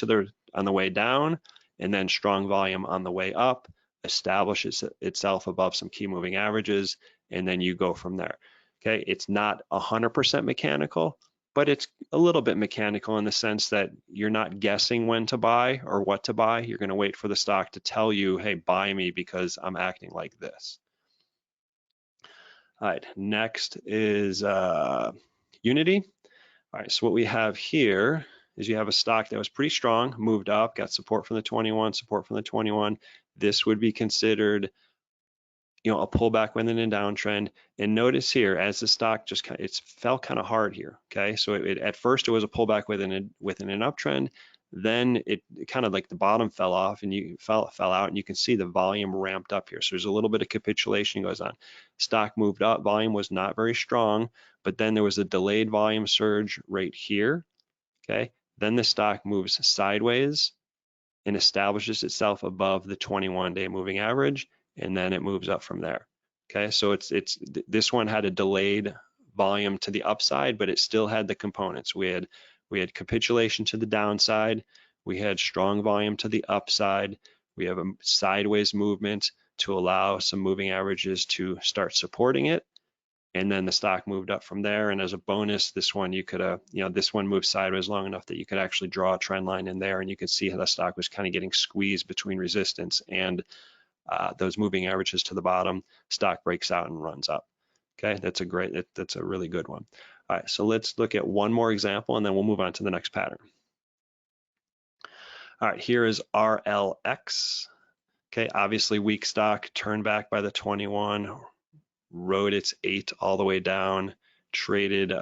on the way down, and then strong volume on the way up, establishes itself above some key moving averages, and then you go from there. Okay, it's not 100% mechanical, but it's a little bit mechanical in the sense that you're not guessing when to buy or what to buy. You're going to wait for the stock to tell you, hey, buy me because I'm acting like this. All right, next is Unity. All right, so what we have here is you have a stock that was pretty strong, moved up, got support from the 21, support from the 21. This would be considered, a pullback within a downtrend. And notice here, as the stock just it fell kind of hard here. Okay, so at first it was a pullback within an uptrend. Then it kind of like the bottom fell off and you fell out, and you can see the volume ramped up here. So there's a little bit of capitulation goes on. Stock moved up, volume was not very strong, but then there was a delayed volume surge right here. Okay, then the stock moves sideways and establishes itself above the 21-day moving average, and then it moves up from there. Okay, so this one had a delayed volume to the upside, but it still had the components. We had capitulation to the downside, we had strong volume to the upside, we have a sideways movement to allow some moving averages to start supporting it, and then the stock moved up from there. And as a bonus, this one you could this one moved sideways long enough that you could actually draw a trend line in there, and you could see how the stock was kind of getting squeezed between resistance and those moving averages to the bottom. Stock breaks out and runs up. Okay, that's a really good one. All right, so let's look at one more example and then we'll move on to the next pattern. All right, here is RLX. Okay, obviously weak stock, turned back by the 21, rode its 8 all the way down, traded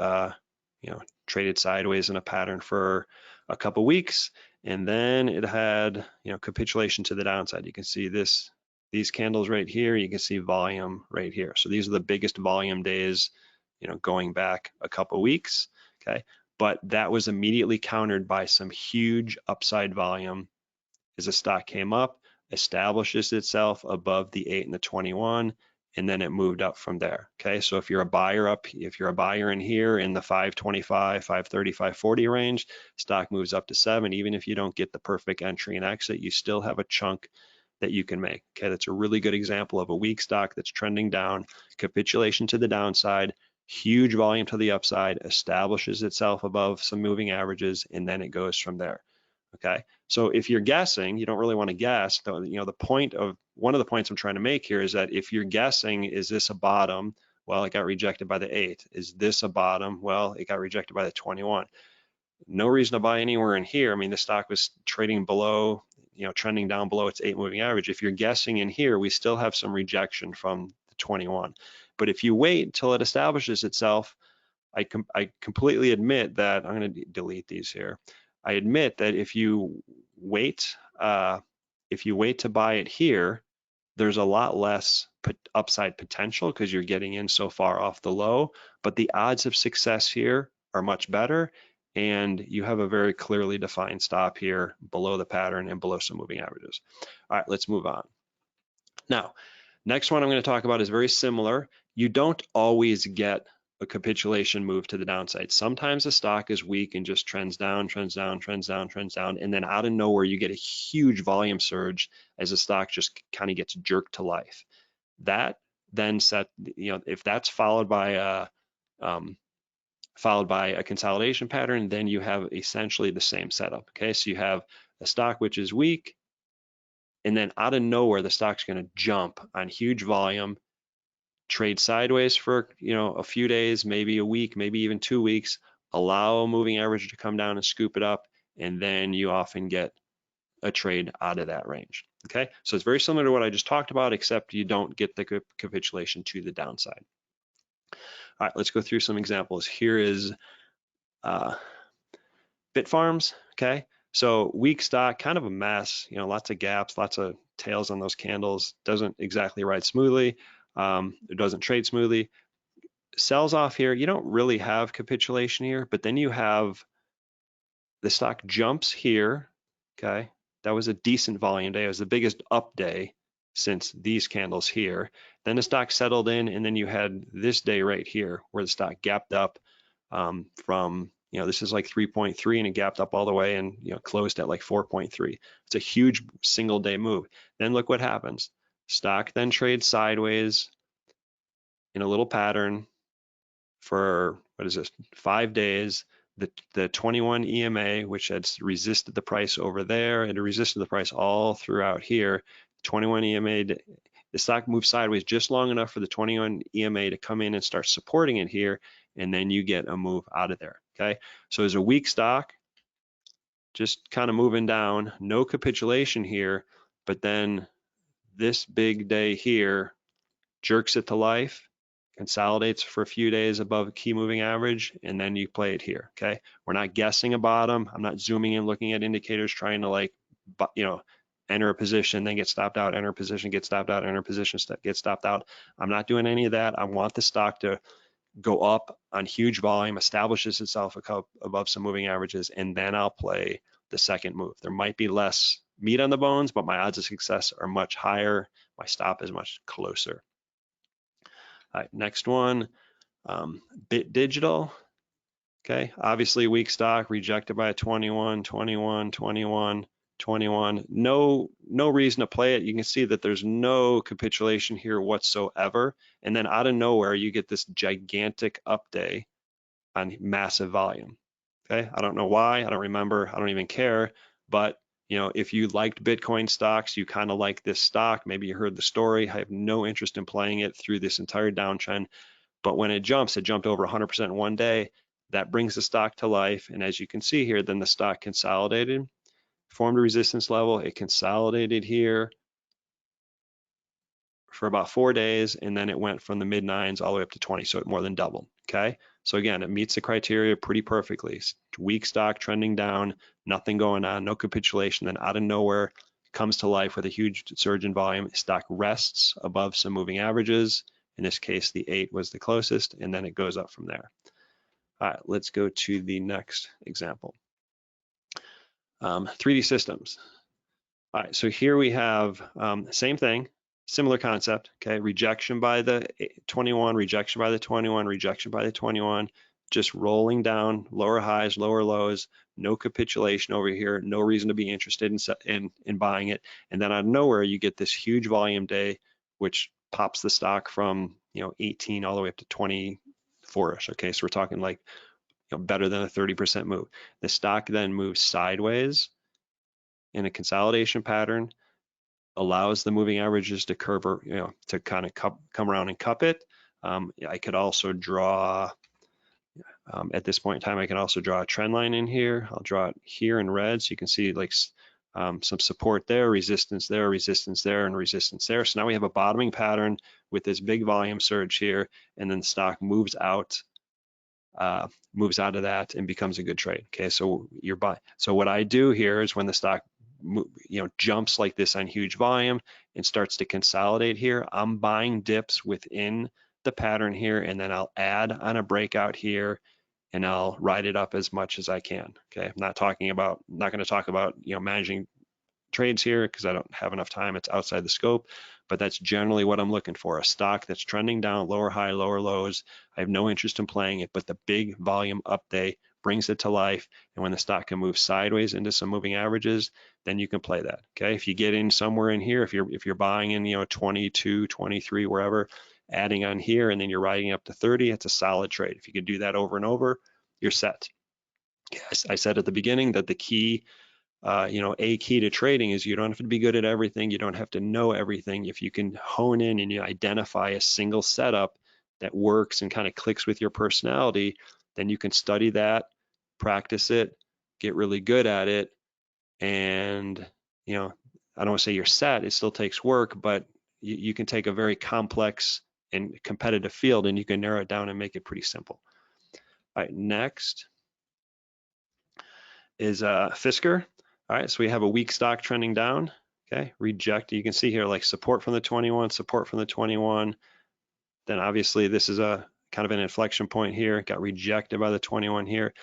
sideways in a pattern for a couple weeks, and then it had capitulation to the downside. You can see these candles right here, you can see volume right here. So these are the biggest volume days, going back a couple weeks. Okay, but that was immediately countered by some huge upside volume as the stock came up, establishes itself above the 8 and the 21, and then it moved up from there. Okay, so if you're a buyer in here in the 525, 530, 540 range, stock moves up to 7. Even if you don't get the perfect entry and exit, you still have a chunk that you can make. Okay, that's a really good example of a weak stock that's trending down, capitulation to the downside, huge volume to the upside, establishes itself above some moving averages, and then it goes from there. Okay, so if you're guessing, you don't really want to guess. One of the points I'm trying to make here is that if you're guessing, is this a bottom? Well, it got rejected by the 8. Is this a bottom? Well, it got rejected by the 21. No reason to buy anywhere in here. I mean, the stock was trading below, trending down below its 8 moving average. If you're guessing in here, we still have some rejection from the 21. But if you wait until it establishes itself, I completely admit that I'm going to delete these here. I admit that if you wait to buy it here, there's a lot less upside potential because you're getting in so far off the low, but the odds of success here are much better, and you have a very clearly defined stop here below the pattern and below some moving averages. All right, let's move on. Now, next one I'm going to talk about is very similar. You don't always get a capitulation move to the downside. Sometimes the stock is weak and just trends down, and then out of nowhere you get a huge volume surge as the stock just kind of gets jerked to life. That then if that's followed by a consolidation pattern, then you have essentially the same setup. Okay, so you have a stock which is weak, and then out of nowhere the stock's going to jump on huge volume, trade sideways for a few days, maybe a week, maybe even 2 weeks, allow a moving average to come down and scoop it up, and then you often get a trade out of that range. Okay, so it's very similar to what I just talked about, except you don't get the capitulation to the downside. All right, let's go through some examples. Here is Bitfarms. Okay, so weak stock, kind of a mess, lots of gaps, lots of tails on those candles, doesn't exactly ride smoothly. It doesn't trade smoothly, sells off here. You don't really have capitulation here, but then you have the stock jumps here. Okay, that was a decent volume day. It was the biggest up day, since these candles here. Then the stock settled in, and then you had this day right here where the stock gapped up from, this is like 3.3 and it gapped up all the way and, closed at like 4.3. It's a huge single day move. Then look what happens. Stock then trades sideways in a little pattern for, 5 days. The 21 EMA, which had resisted the price over there, and it resisted the price all throughout here. 21 EMA, the stock moved sideways just long enough for the 21 EMA to come in and start supporting it here, and then you get a move out of there, okay? So there's a weak stock, just kind of moving down, no capitulation here, but then this big day here jerks it to life, consolidates for a few days above a key moving average, and then you play it here, okay? We're not guessing a bottom. I'm not zooming in, looking at indicators, trying to enter a position, then get stopped out, enter a position, get stopped out, enter a position, get stopped out. I'm not doing any of that. I want the stock to go up on huge volume, establishes itself above some moving averages, and then I'll play the second move. There might be less meat on the bones, but my odds of success are much higher. My stop is much closer. All right, next one, Bit Digital. Okay, obviously weak stock, rejected by a 21, 21, 21, 21. No reason to play it. You can see that there's no capitulation here whatsoever. And then out of nowhere, you get this gigantic up day on massive volume. Okay, I don't know why, I don't remember, I don't even care. But if you liked Bitcoin stocks, you kind of like this stock, maybe you heard the story. I have no interest in playing it through this entire downtrend. But when it jumped over 100% in one day. That brings the stock to life. And as you can see here, then the stock consolidated, formed a resistance level. It consolidated here for about 4 days, and then it went from the mid 9s all the way up to 20, so it more than doubled, okay? So again, it meets the criteria pretty perfectly. Weak stock trending down, nothing going on, no capitulation, then out of nowhere, comes to life with a huge surge in volume. Stock rests above some moving averages. In this case, the 8 was the closest, and then it goes up from there. All right, let's go to the next example. 3D systems. All right, so here we have same thing, similar concept, okay? Rejection by the 21, rejection by the 21, rejection by the 21, just rolling down, lower highs, lower lows, no capitulation over here, no reason to be interested in buying it. And then out of nowhere, you get this huge volume day, which pops the stock from 18 all the way up to 24-ish, okay? So we're talking like better than a 30% move. The stock then moves sideways in a consolidation pattern, allows the moving averages to curve, to kind of come around and cup it. I could also draw, at this point in time, I can also draw a trend line in here. I'll draw it here in red, so you can see like some support there, resistance there, and resistance there. So now we have a bottoming pattern with this big volume surge here, and then the stock moves out of that and becomes a good trade. Okay, so you're buying. So what I do here is when the stock jumps like this on huge volume and starts to consolidate here, I'm buying dips within the pattern here, and then I'll add on a breakout here, and I'll ride it up as much as I can. Okay, I'm not going to talk about managing trades here because I don't have enough time. It's outside the scope, but that's generally what I'm looking for. A stock that's trending down, lower high, lower lows. I have no interest in playing it, but the big volume up day brings it to life. And when the stock can move sideways into some moving averages, then you can play that. Okay, if you get in somewhere in here, if you're buying in 22, 23, wherever, adding on here, and then you're riding up to 30, it's a solid trade. If you could do that over and over, you're set. Yes, I said at the beginning that the key a key to trading is you don't have to be good at everything. You don't have to know everything. If you can hone in and you identify a single setup that works and kind of clicks with your personality, then you can study that, practice it, get really good at it. And, I don't want to say you're set. It still takes work, but you can take a very complex and competitive field and you can narrow it down and make it pretty simple. All right, next is Fisker. All right, so we have a weak stock trending down, okay, reject. You can see here like support from the 21, support from the 21. Then obviously this is a kind of an inflection point here, got rejected by the 21 here.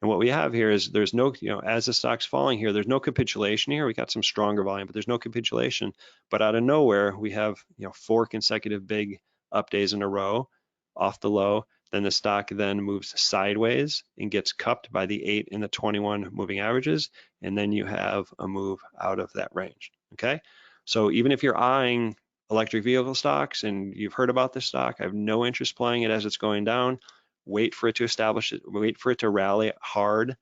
And what we have here is there's no, as the stock's falling here, there's no capitulation here. We got some stronger volume, but there's no capitulation. But out of nowhere, we have, 4 consecutive big up days in a row off the low. Then the stock then moves sideways and gets cupped by the 8 and the 21 moving averages. And then you have a move out of that range, okay? So even if you're eyeing electric vehicle stocks and you've heard about this stock, I have no interest playing it as it's going down. Wait for it to establish it, wait for it to rally hard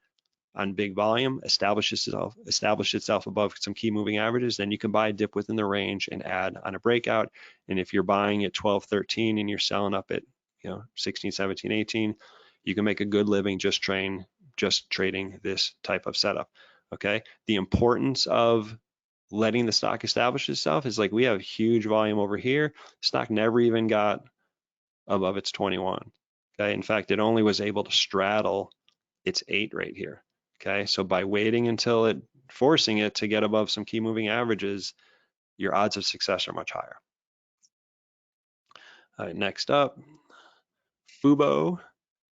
on big volume, establish itself above some key moving averages, then you can buy a dip within the range and add on a breakout. And if you're buying at 12, 13 and you're selling up at 16, 17, 18, you can make a good living just trading this type of setup. Okay. The importance of letting the stock establish itself is like we have huge volume over here. Stock never even got above its 21. Okay. In fact, it only was able to straddle its 8 right here. Okay. So by waiting until it, forcing it to get above some key moving averages, your odds of success are much higher. All right, next up, Fubo.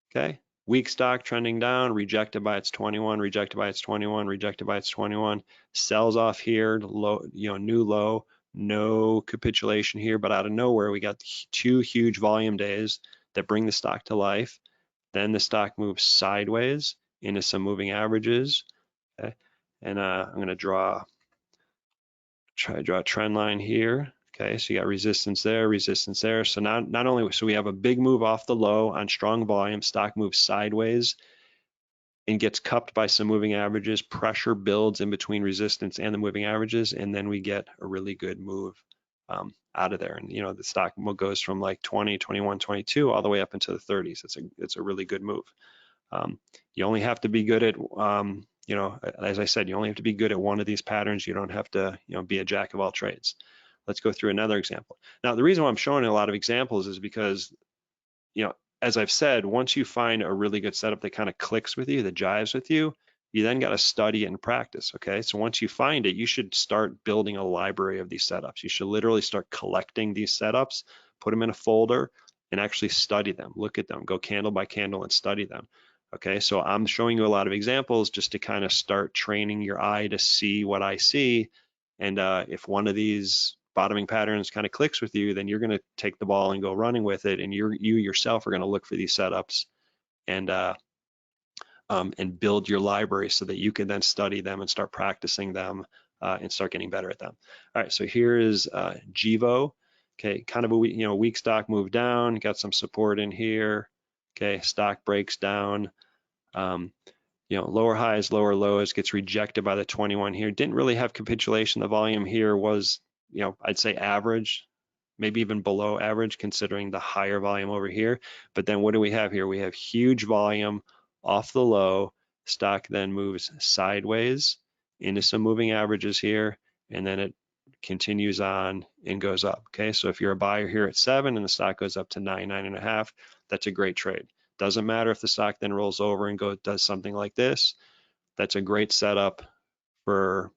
Okay. Weak stock trending down, rejected by its 21, rejected by its 21, rejected by its 21, sells off here, low, new low, no capitulation here, but out of nowhere, we got 2 huge volume days that bring the stock to life. Then the stock moves sideways into some moving averages. Okay. And I'm going to try to draw a trend line here. Okay, so you got resistance there, resistance there. So not only, so we have a big move off the low on strong volume, stock moves sideways and gets cupped by some moving averages, pressure builds in between resistance and the moving averages, and then we get a really good move out of there. And the stock goes from like 20, 21, 22 all the way up into the 30s. It's a really good move. You only have to be good at as I said, you only have to be good at one of these patterns. You don't have to be a jack of all trades. Let's go through another example. Now, the reason why I'm showing a lot of examples is because, as I've said, once you find a really good setup that kind of clicks with you, that jives with you, you then got to study it and practice, okay? So once you find it, you should start building a library of these setups. You should literally start collecting these setups, put them in a folder, and actually study them, look at them, go candle by candle and study them. Okay, so I'm showing you a lot of examples just to kind of start training your eye to see what I see. And if one of these bottoming patterns kind of clicks with you, then you're going to take the ball and go running with it. And you yourself are going to look for these setups and build your library so that you can then study them and start practicing them and start getting better at them. All right, so here is Givo. Okay, kind of a weak stock move down, got some support in here. Okay, stock breaks down. Lower highs, lower lows, gets rejected by the 21 here. Didn't really have capitulation. The volume here was, I'd say average, maybe even below average considering the higher volume over here. But then what do we have here? We have huge volume off the low. Stock then moves sideways into some moving averages here, and then it continues on and goes up. Okay, so if you're a buyer here at 7 and the stock goes up to 9, 9.5, that's a great trade. Doesn't matter if the stock then rolls over and does something like this. That's a great setup for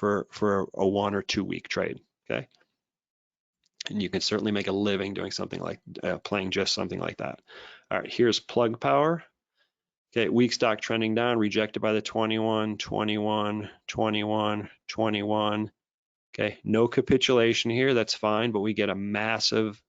a 1 or 2 week trade. Okay, and you can certainly make a living doing something like playing just something like that. All right, here's plug power. Okay, weak stock trending down, rejected by the 21, 21, 21, 21. Okay, no capitulation here, that's fine, but we get a massive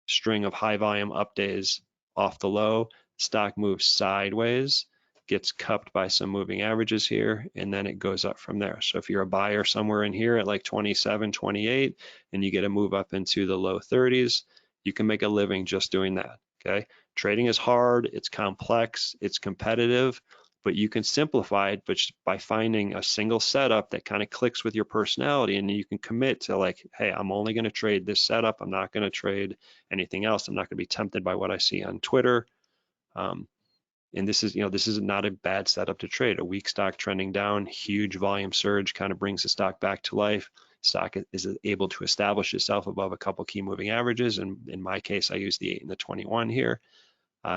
string of high volume up days off the low. Stock moves sideways, gets cupped by some moving averages here, and then it goes up from there. So if you're a buyer somewhere in here at like 27, 28, and you get a move up into the low 30s, you can make a living just doing that, okay? Trading is hard, it's complex, it's competitive, but you can simplify it by finding a single setup that kind of clicks with your personality, and you can commit to like, hey, I'm only going to trade this setup. I'm not going to trade anything else. I'm not going to be tempted by what I see on Twitter. And this is not a bad setup to trade. A weak stock trending down, huge volume surge kind of brings the stock back to life. Stock is able to establish itself above a couple key moving averages. And in my case, I use the 8 and the 21 here.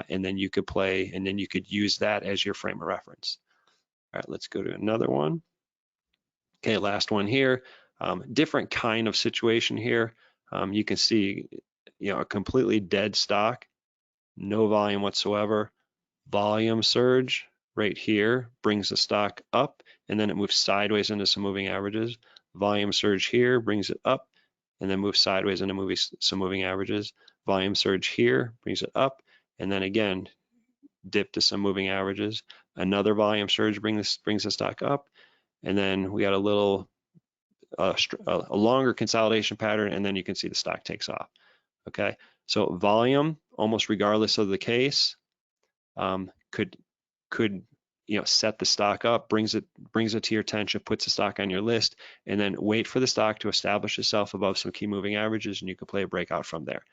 And then you could use that as your frame of reference. All right, let's go to another one. Okay, last one here. Different kind of situation here. You can see, a completely dead stock, no volume whatsoever, volume surge, right here brings the stock up, and then it moves sideways into some moving averages. Volume surge here brings it up, and then moves sideways into some moving averages. Volume surge here brings it up, and then again dip to some moving averages. Another volume surge brings the stock up, and then we got a little a longer consolidation pattern, and then you can see the stock takes off. Okay, so volume, almost regardless of the case, could set the stock up, brings it to your attention, puts the stock on your list, and then wait for the stock to establish itself above some key moving averages, and you can play a breakout from there.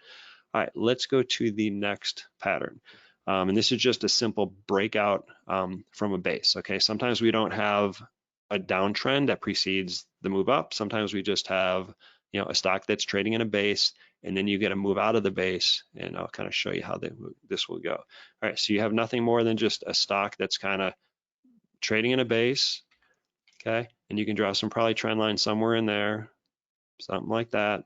All right, let's go to the next pattern. And this is just a simple breakout from a base. Okay, sometimes we don't have a downtrend that precedes the move up. Sometimes we just have a stock that's trading in a base, and then you get a move out of the base, and I'll kind of show you how this will go. All right, so you have nothing more than just a stock that's kind of trading in a base, okay? And you can draw some probably trend line somewhere in there, something like that.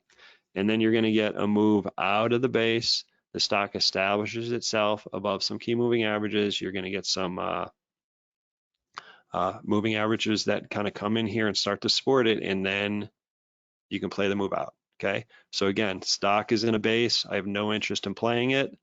And then you're gonna get a move out of the base. The stock establishes itself above some key moving averages. You're gonna get some moving averages that kind of come in here and start to support it, and then you can play the move out, okay? So again, stock is in a base. I have no interest in playing it,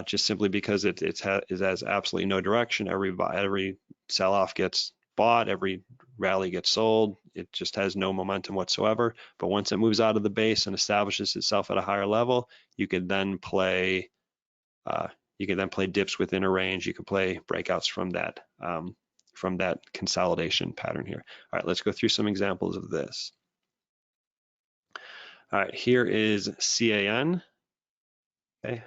just simply because it has absolutely no direction. Every sell-off gets bought, every rally gets sold. It just has no momentum whatsoever. But once it moves out of the base and establishes itself at a higher level, you can then play dips within a range. You can play breakouts from that consolidation pattern here. All right, let's go through some examples of this. All right, here is CAN. Okay.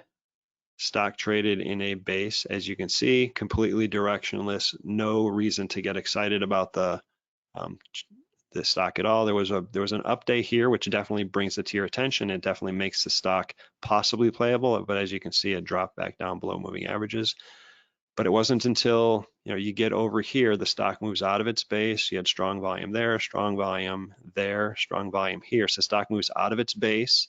Stock traded in a base, as you can see, completely directionless. No reason to get excited about the stock at all. There was an update here, which definitely brings it to your attention. It definitely makes the stock possibly playable, but as you can see, it dropped back down below moving averages. But it wasn't until you get over here, the stock moves out of its base. You had strong volume there, strong volume there, strong volume here. So stock moves out of its base.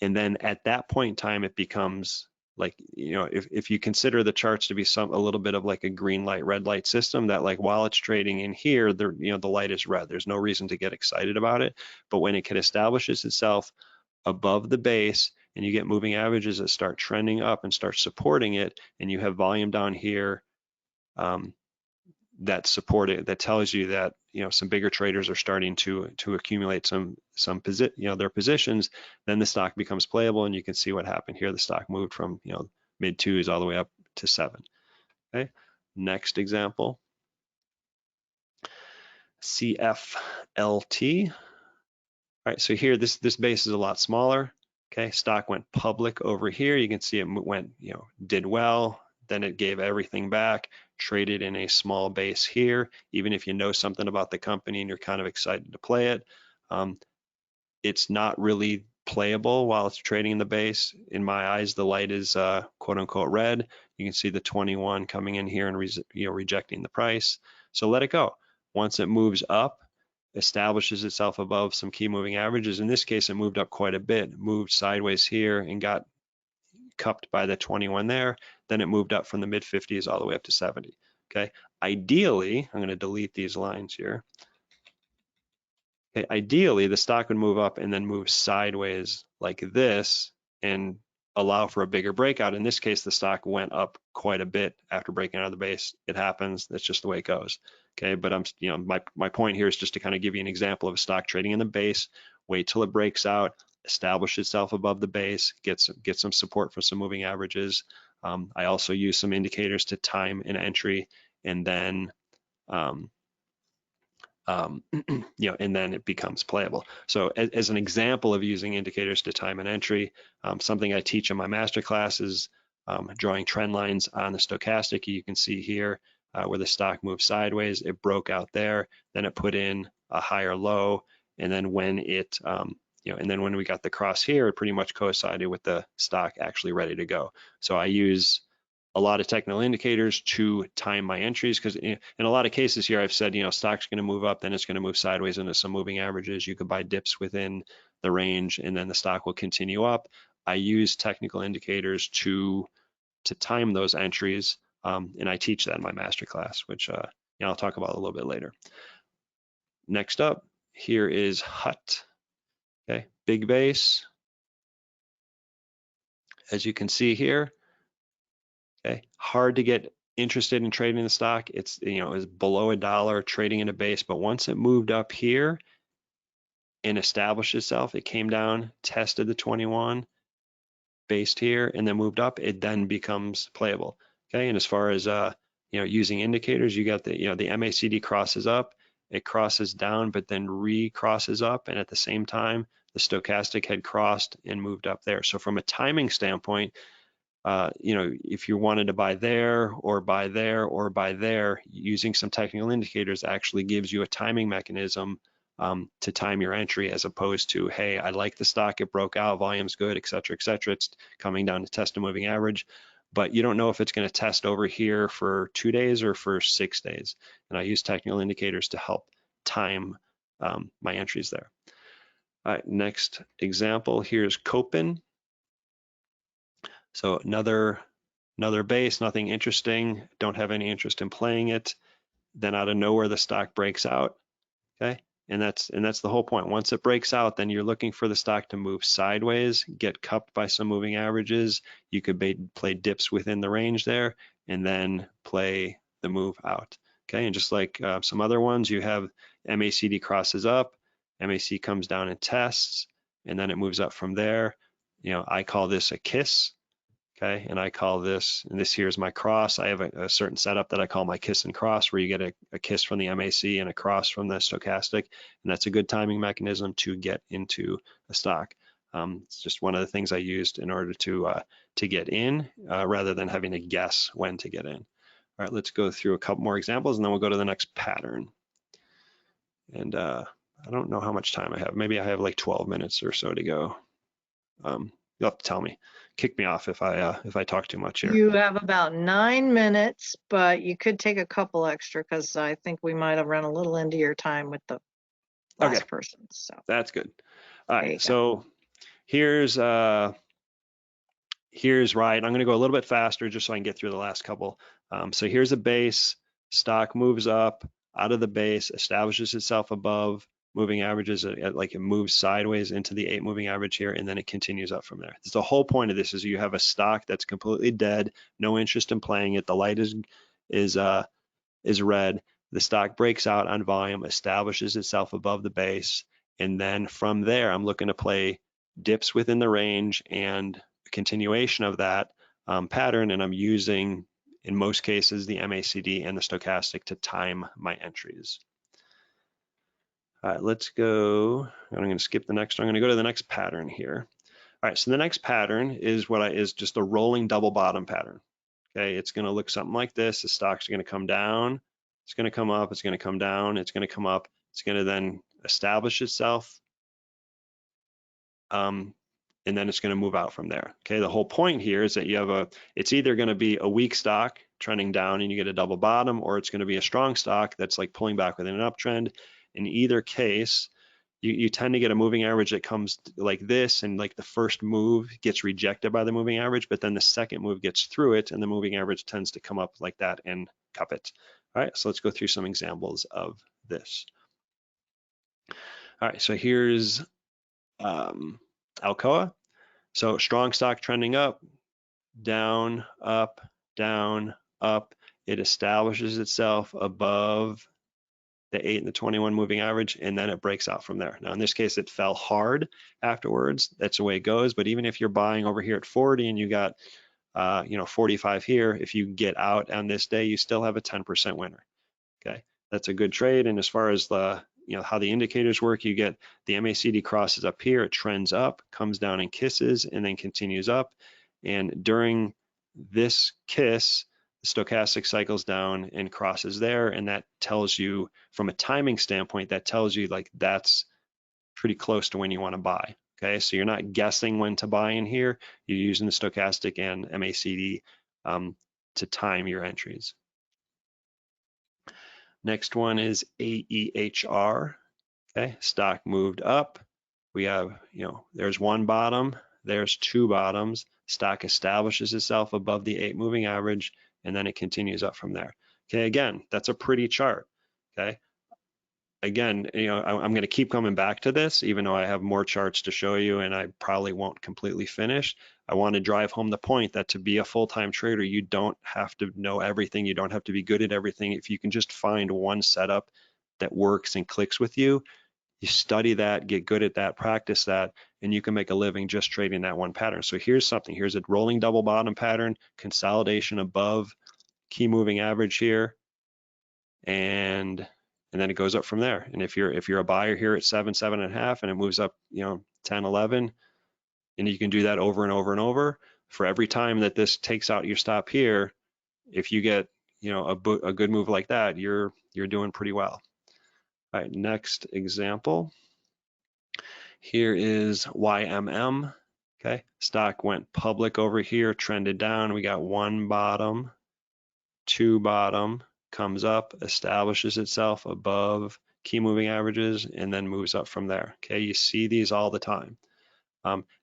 And then at that point in time, it becomes like, if you consider the charts to be a little bit of like a green light, red light system, that like while it's trading in here, the light is red. There's no reason to get excited about it. But when it can establishes itself above the base and you get moving averages that start trending up and start supporting it, and you have volume down here that support it, that tells you that some bigger traders are starting to accumulate their positions, then the stock becomes playable, and you can see what happened here. The stock moved from mid 2s all the way up to 7. Okay, next example, Cflt. All right, so here this base is a lot smaller. Okay, stock went public over here. You can see it went did well, then it gave everything back, traded in a small base here. Even if you know something about the company and you're kind of excited to play it, it's not really playable while it's trading in the base. In my eyes, the light is quote unquote red. You can see the 21 coming in here and rejecting the price. So let it go. Once it moves up, establishes itself above some key moving averages. In this case, it moved up quite a bit, moved sideways here and got cupped by the 21 there. Then it moved up from the mid 50s all the way up to 70. Okay, ideally, I'm going to delete these lines here. Okay, ideally, the stock would move up and then move sideways like this and allow for a bigger breakout. In this case, the stock went up quite a bit after breaking out of the base. It happens. That's just the way it goes. Okay, but my point here is just to kind of give you an example of a stock trading in the base. Wait till it breaks out, establish itself above the base, get some support for some moving averages. I also use some indicators to time an entry, and then and then it becomes playable. So as an example of using indicators to time an entry, something I teach in my master class is drawing trend lines on the stochastic. You can see here where the stock moved sideways, it broke out there, then it put in a higher low, and then when it and then when we got the cross here, it pretty much coincided with the stock actually ready to go. So I use a lot of technical indicators to time my entries, because in a lot of cases here I've said stock's going to move up, then it's going to move sideways into some moving averages. You could buy dips within the range and then the stock will continue up. I use technical indicators to time those entries And I teach that in my master class, which I'll talk about a little bit later. Next up, here is HUT. Okay, big base. As you can see here, okay, hard to get interested in trading the stock. It's, is below $1 trading in a base, but once it moved up here and established itself, it came down, tested the 21, based here, and then moved up, it then becomes playable. Okay, and as far as using indicators, you got the the MACD crosses up, it crosses down, but then recrosses up, and at the same time, the stochastic had crossed and moved up there. So from a timing standpoint, if you wanted to buy there or buy there or buy there, using some technical indicators actually gives you a timing mechanism to time your entry, as opposed to, hey, I like the stock, it broke out, volume's good, et cetera, et cetera. It's coming down to test a moving average, but you don't know if it's going to test over here for 2 days or for 6 days. And I use technical indicators to help time my entries there. All right, next example, here's Copen. So another base, nothing interesting, don't have any interest in playing it. Then out of nowhere, the stock breaks out, okay? And that's the whole point. Once it breaks out, then you're looking for the stock to move sideways, get cupped by some moving averages. You could play dips within the range there, and then play the move out, okay? And just like some other ones, you have MACD crosses up, MAC comes down and tests, and then it moves up from there. I call this a kiss. Okay, and I call this, and this here is my cross. I have a certain setup that I call my kiss and cross, where you get a kiss from the MAC and a cross from the stochastic, and that's a good timing mechanism to get into a stock. It's just one of the things I used in order to get in, rather than having to guess when to get in. All right, let's go through a couple more examples, and then we'll go to the next pattern. And I don't know how much time I have. Maybe I have like 12 minutes or so to go. You'll have to tell me. Kick me off if I talk too much here. You have about 9 minutes, but you could take a couple extra, because I think we might have run a little into your time with the last person. So that's good. All right, so here's right. I'm going to go a little bit faster just so I can get through the last couple. So here's a base. Stock moves up out of the base, establishes itself above moving averages, like it moves sideways into the 8 moving average here, and then it continues up from there. The whole point of this is you have a stock that's completely dead, no interest in playing it. The light is red. The stock breaks out on volume, establishes itself above the base, and then from there, I'm looking to play dips within the range and a continuation of that pattern, and I'm using, in most cases, the MACD and the stochastic to time my entries. All right, let's go. I'm going to skip the next one. I'm going to go to the next pattern here. All right, so the next pattern is is just a rolling double bottom pattern. Okay, it's going to look something like this. The stock's going to come down, it's going to come up, it's going to come down, it's going to come up, it's going to then establish itself, and then it's going to move out from there. Okay, the whole point here is that you have it's either going to be a weak stock trending down and you get a double bottom, or it's going to be a strong stock that's like pulling back within an uptrend. In either case, you tend to get a moving average that comes like this, and like the first move gets rejected by the moving average, but then the second move gets through it, and the moving average tends to come up like that and cup it. All right, so let's go through some examples of this. All right, so here's Alcoa. So strong stock trending up, down, up, down, up. It establishes itself above the 8 and the 21 moving average, and then it breaks out from there. Now, in this case, it fell hard afterwards. That's the way it goes. But even if you're buying over here at 40 and you got 45 here, if you get out on this day, you still have a 10% winner. Okay, that's a good trade. And as far as the how the indicators work, you get the MACD crosses up here, it trends up, comes down and kisses, and then continues up. And during this kiss, the stochastic cycles down and crosses there, and that tells you, from a timing standpoint, that tells you like that's pretty close to when you want to buy. Okay, so you're not guessing when to buy in here, you're using the stochastic and MACD to time your entries. Next one is AEHR. Okay, stock moved up. We have, there's one bottom, there's 2 bottoms. Stock establishes itself above the 8 moving average, and then it continues up from there. Okay, again, that's a pretty chart. Okay. Again, I'm going to keep coming back to this, even though I have more charts to show you and I probably won't completely finish. I want to drive home the point that to be a full-time trader, you don't have to know everything. You don't have to be good at everything. If you can just find one setup that works and clicks with you, you study that, get good at that, practice that, and you can make a living just trading that one pattern. So here's something. Here's a rolling double bottom pattern, consolidation above key moving average here, and then it goes up from there. And if you're a buyer here at 7, 7.5, and it moves up, 10, 11, and you can do that over and over and over. For every time that this takes out your stop here, if you get a good move like that, you're doing pretty well. All right, next example. Here is YMM. Okay, stock went public over here, trended down. We got 1 bottom, 2 bottom, comes up, establishes itself above key moving averages, and then moves up from there. Okay, you see these all the time.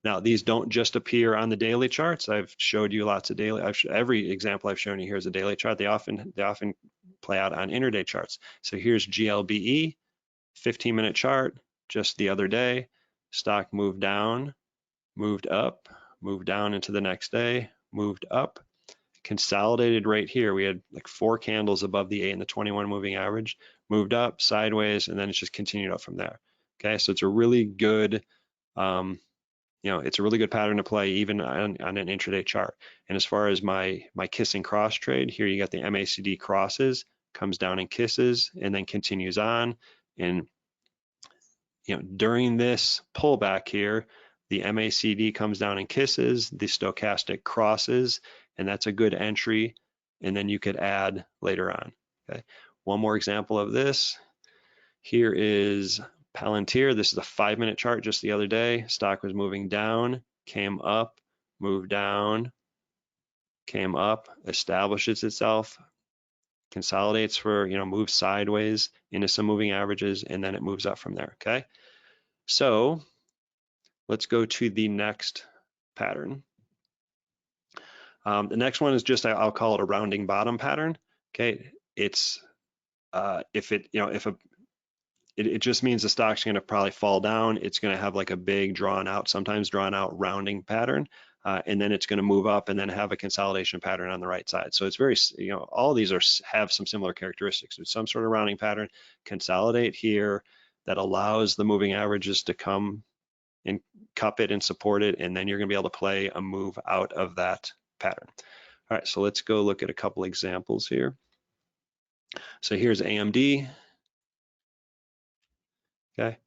Now, these don't just appear on the daily charts. I've showed you lots of daily. Every example I've shown you here is a daily chart. They often play out on intraday charts. So here's GLBE, 15-minute chart. Just the other day, stock moved down, moved up, moved down into the next day, moved up. Consolidated right here. We had like 4 candles above the 8 and the 21 moving average, moved up sideways, and then it's just continued up from there. Okay, so it's a really good, it's a really good pattern to play even on an intraday chart. And as far as my kissing cross trade, here you got the MACD crosses, comes down and kisses, and then continues on. And during this pullback here, the MACD comes down and kisses, the stochastic crosses, and that's a good entry. And then you could add later on. Okay, one more example of this. Here is Palantir. This is a 5-minute chart just the other day. Stock was moving down, came up, moved down, came up, establishes itself, consolidates for, moves sideways into some moving averages, and then it moves up from there. Okay, so let's go to the next pattern. The next one is just, I'll call it a rounding bottom pattern. Okay, it's it just means the stock's going to probably fall down. It's going to have like a big sometimes drawn out rounding pattern, and then it's going to move up and then have a consolidation pattern on the right side. So it's very, all of these have some similar characteristics. It's some sort of rounding pattern, consolidate here that allows the moving averages to come and cup it and support it, and then you're going to be able to play a move out of that pattern. All right, so let's go look at a couple examples here. So here's AMD. Okay,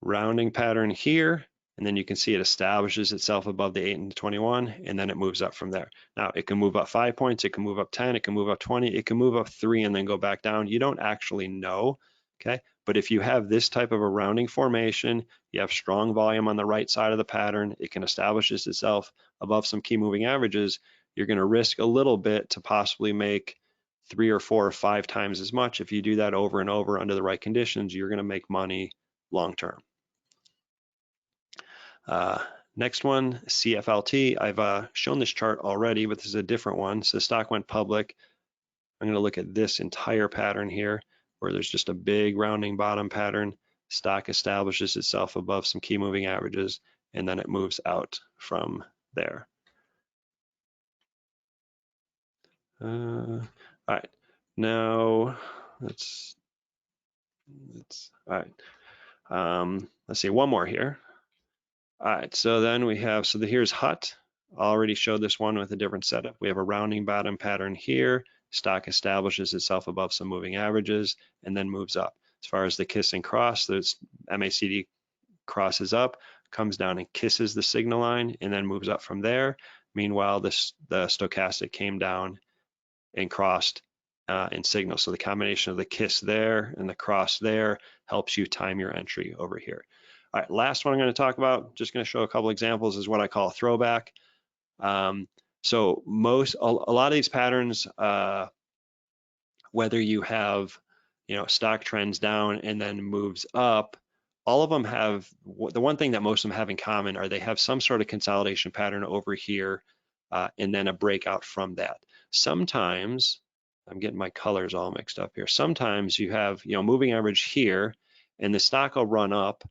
rounding pattern here, and then you can see it establishes itself above the 8 and the 21, and then it moves up from there. Now, it can move up 5 points, it can move up 10, it can move up 20, it can move up 3 and then go back down. You don't actually know, okay? But if you have this type of a rounding formation, you have strong volume on the right side of the pattern, it can establish itself above some key moving averages, you're going to risk a little bit to possibly make 3 or 4 or 5 times as much. If you do that over and over under the right conditions, you're going to make money long term. Next one, CFLT. I've shown this chart already, but this is a different one. So the stock went public. I'm going to look at this entire pattern here, where there's just a big rounding bottom pattern. Stock establishes itself above some key moving averages, and then it moves out from there. All right, now let's all right. Let's see, one more here. All right, so then we have, here's HUT. Already showed this one with a different setup. We have a rounding bottom pattern here. Stock establishes itself above some moving averages and then moves up. As far as the kiss and cross, there's MACD crosses up, comes down and kisses the signal line, and then moves up from there. Meanwhile, the stochastic came down and crossed in signal. So the combination of the kiss there and the cross there helps you time your entry over here. All right, last one I'm going to talk about, just going to show a couple examples, is what I call a throwback. So a lot of these patterns, whether you have, stock trends down and then moves up, all of them have, the one thing that most of them have in common are they have some sort of consolidation pattern over here and then a breakout from that. Sometimes, I'm getting my colors all mixed up here. Sometimes you have, moving average here, and the stock will run up,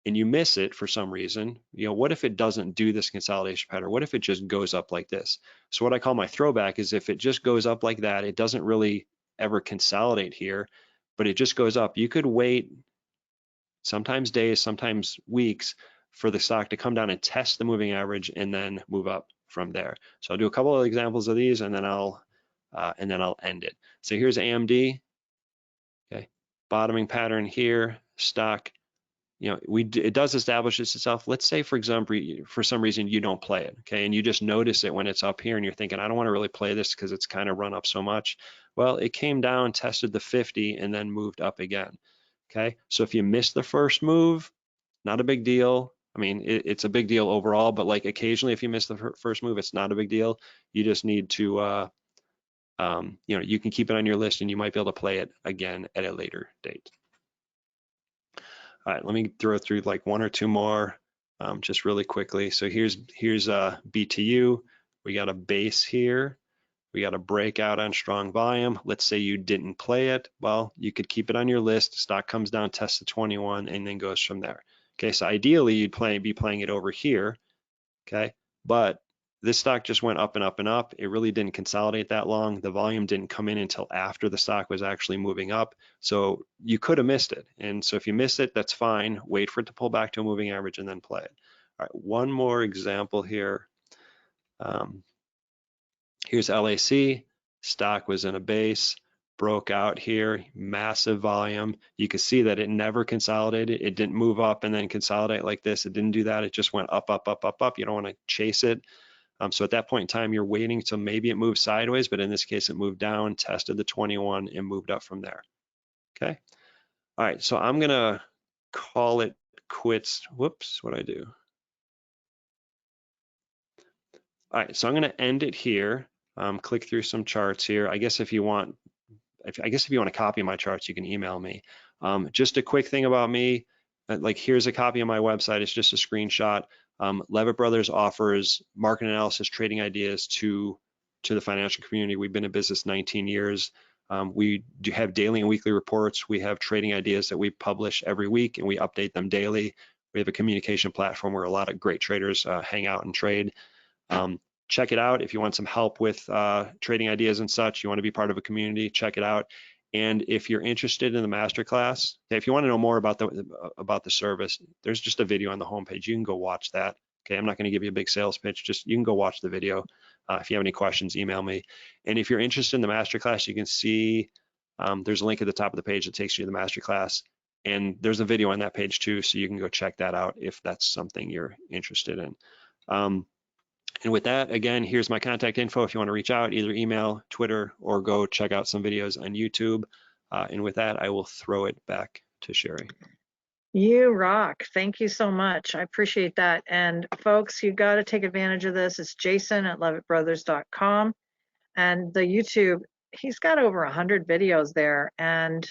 and you miss it for some reason. What if it doesn't do this consolidation pattern? What if it just goes up like this? So what I call my throwback is if it just goes up like that, it doesn't really ever consolidate here, but it just goes up. You could wait sometimes days, sometimes weeks for the stock to come down and test the moving average and then move up from there. So I'll do a couple of examples of these and then I'll end it. So here's AMD, okay, bottoming pattern here, stock, it does establish itself. Let's say, for example, for some reason you don't play it, okay, and you just notice it when it's up here and you're thinking, I don't want to really play this because it's kind of run up so much. Well, it came down, tested the 50 and then moved up again. Okay, so if you miss the first move, not a big deal. I mean, it's a big deal overall, but like occasionally if you miss the first move, it's not a big deal. You just need to, you can keep it on your list and you might be able to play it again at a later date. All right, let me throw through like one or two more just really quickly. So here's BTU. We got a base here. We got a breakout on strong volume. Let's say you didn't play it. Well, you could keep it on your list. Stock comes down, tests the 21, and then goes from there. Okay, so ideally you'd be playing it over here. Okay, but this stock just went up and up and up. It really didn't consolidate that long. The volume didn't come in until after the stock was actually moving up. So you could have missed it. And so if you miss it, that's fine. Wait for it to pull back to a moving average and then play it. All right, one more example here. Here's LAC, stock was in a base, broke out here, massive volume. You can see that it never consolidated. It didn't move up and then consolidate like this. It didn't do that. It just went up, up, up, up, up. You don't want to chase it. So at that point in time, you're waiting till maybe it moves sideways, but in this case, it moved down, tested the 21 and moved up from there. Okay. All right. So I'm going to call it quits. Whoops, what'd I do? All right. So I'm going to end it here. Click through some charts here. I guess if you want to copy my charts, you can email me. Just a quick thing about me, like here's a copy of my website. It's just a screenshot. Levitt Brothers offers market analysis, trading ideas to the financial community. We've been in business 19 years. We do have daily and weekly reports. We have trading ideas that we publish every week and we update them daily. We have a communication platform where a lot of great traders hang out and trade. Check it out if you want some help with trading ideas and such. You want to be part of a community, check it out. And if you're interested in the masterclass, if you want to know more about the service, there's just a video on the homepage. You can go watch that. Okay, I'm not going to give you a big sales pitch. Just you can go watch the video. If you have any questions, email me. And if you're interested in the masterclass, you can see there's a link at the top of the page that takes you to the masterclass. And there's a video on that page too, so you can go check that out if that's something you're interested in. And with that, again, here's my contact info if you want to reach out, either email, Twitter, or go check out some videos on YouTube. And with that, I will throw it back to Sherry. You rock. Thank you so much. I appreciate that. And folks, you got to take advantage of this. It's Jason at levittbrothers.com. And the YouTube, he's got over 100 videos there. And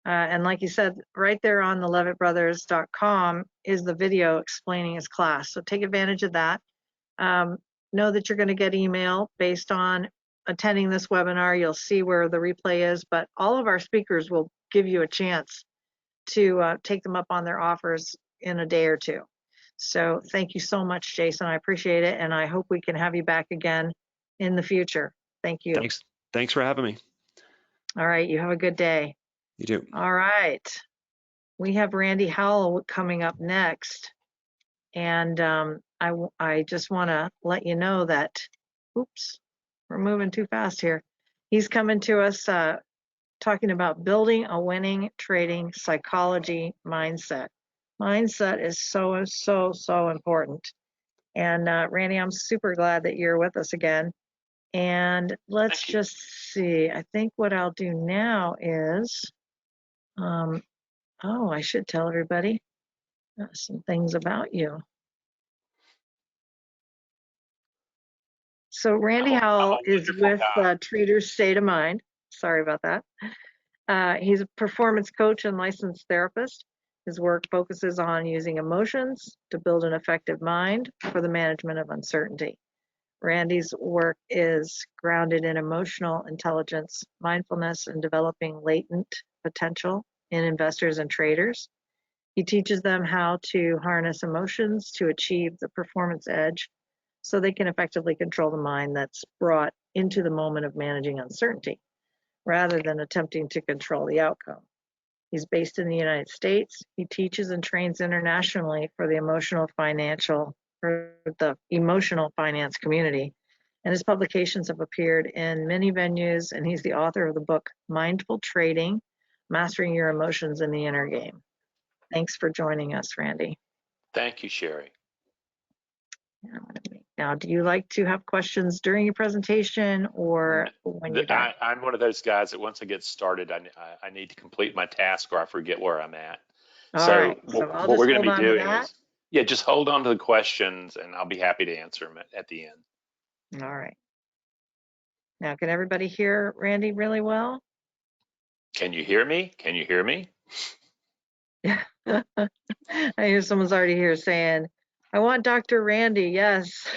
like you said, right there on the levittbrothers.com is the video explaining his class. So take advantage of that. Know that you're going to get email based on attending this webinar. You'll see where the replay is, but all of our speakers will give you a chance to take them up on their offers in a day or two. So thank you so much, Jason. I appreciate it, and I hope we can have you back again in the future. Thank you. Thanks for having me. All right, you have a good day. You too. All right. We have Randy Howell coming up next. And I just want to let you know that, oops, we're moving too fast here. He's coming to us talking about building a winning trading psychology mindset. Mindset is so, so, so important. And Randy, I'm super glad that you're with us again. And let's just see. I think what I'll do now is, I should tell everybody some things about you. So Randy Howell is with Trader's State of Mind. Sorry about that. He's a performance coach and licensed therapist. His work focuses on using emotions to build an effective mind for the management of uncertainty. Randy's work is grounded in emotional intelligence, mindfulness, and developing latent potential in investors and traders. He teaches them how to harness emotions to achieve the performance edge so they can effectively control the mind that's brought into the moment of managing uncertainty, rather than attempting to control the outcome. He's based in the United States. He teaches and trains internationally for the emotional finance community. And his publications have appeared in many venues, and he's the author of the book Mindful Trading: Mastering Your Emotions in the Inner Game. Thanks for joining us, Randy. Thank you, Sherry. Now, do you like to have questions during your presentation or when you're done? I'm one of those guys that once I get started, I need to complete my task or I forget where I'm at. All So right, so I'll what just we're going hold to on be to doing that. is, yeah, just hold on to the questions and I'll be happy to answer them at the end. All right. Now, can everybody hear Randy really well? Can you hear me? Can you hear me? I hear someone's already here saying, I want Dr. Randy, yes.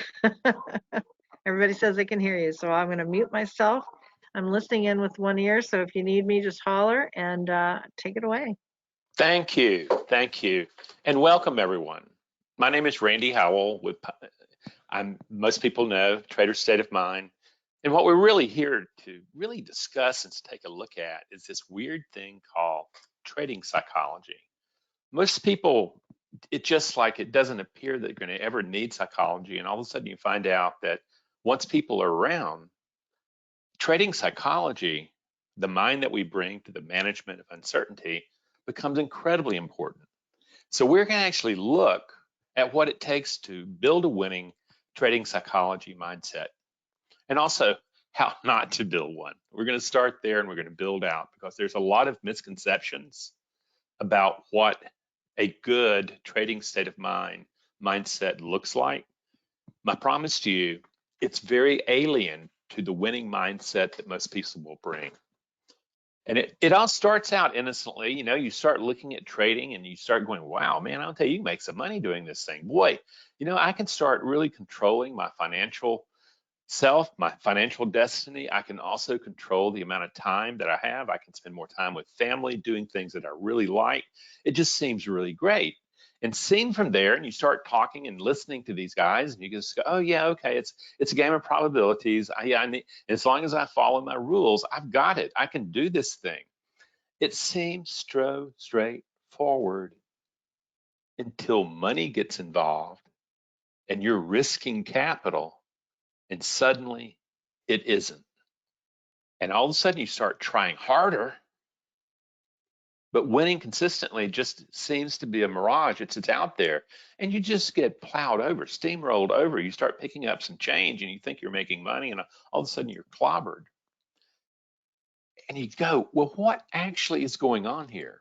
Everybody says they can hear you, so I'm going to mute myself. I'm listening in with one ear, so if you need me, just holler and take it away. Thank you. Thank you. And welcome, everyone. My name is Randy Howell. Most people know Trader's State of Mind. And what we're really here to really discuss and to take a look at is this weird thing called trading psychology. Most people, it doesn't appear that they're going to ever need psychology. And all of a sudden you find out that once people are around, trading psychology, the mind that we bring to the management of uncertainty, becomes incredibly important. So we're going to actually look at what it takes to build a winning trading psychology mindset, and also how not to build one. We're going to start there and we're going to build out, because there's a lot of misconceptions about what a good trading state of mindset looks like. My promise to you, it's very alien to the winning mindset that most people will bring. And it all starts out innocently. You start looking at trading and you start going, wow, man, I'll tell you, you can make some money doing this thing. Boy, I can start really controlling my financial self, my financial destiny. I can also control the amount of time that I have. I can spend more time with family doing things that I really like. It just seems really great. And seen from there, and you start talking and listening to these guys, and you just go, oh yeah, okay, it's a game of probabilities. As long as I follow my rules, I've got it. I can do this thing. It seems so straightforward until money gets involved and you're risking capital, and suddenly it isn't. And all of a sudden you start trying harder, but winning consistently just seems to be a mirage. It's out there, and you just get plowed over, steamrolled over. You start picking up some change and you think you're making money, and all of a sudden you're clobbered. And you go, well, what actually is going on here?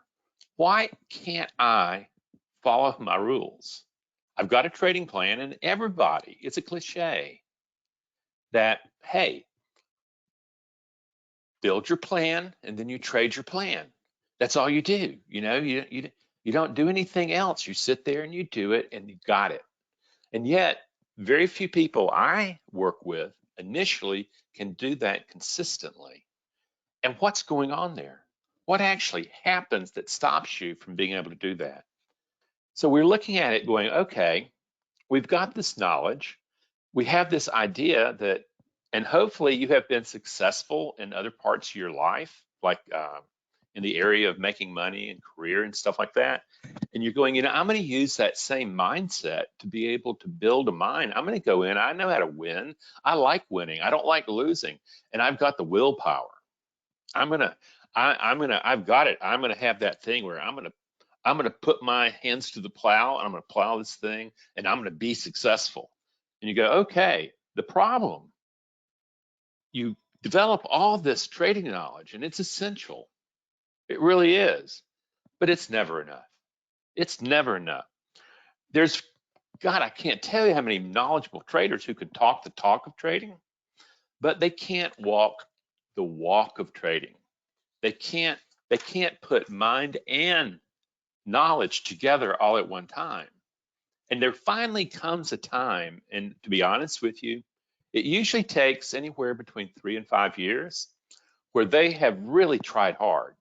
Why can't I follow my rules? I've got a trading plan, and everybody, it's a cliche that, hey, build your plan and then you trade your plan. That's all you do. You don't do anything else. You sit there and you do it and you got it. And yet very few people I work with initially can do that consistently. And what's going on there? What actually happens that stops you from being able to do that? So we're looking at it going, okay, we've got this knowledge. We have this idea that, and hopefully you have been successful in other parts of your life, like in the area of making money and career and stuff like that. And you're going, I'm going to use that same mindset to be able to build a mind. I'm going to go in. I know how to win. I like winning. I don't like losing. And I've got the willpower. I've got it. I'm going to have that thing where I'm going to put my hands to the plow and I'm going to plow this thing and I'm going to be successful. And you go, okay, the problem, you develop all this trading knowledge and it's essential. It really is, but it's never enough. It's never enough. God, I can't tell you how many knowledgeable traders who can talk the talk of trading, but they can't walk the walk of trading. They can't put mind and knowledge together all at one time. And there finally comes a time, and to be honest with you, It usually takes anywhere between 3 and 5 years where they have really tried hard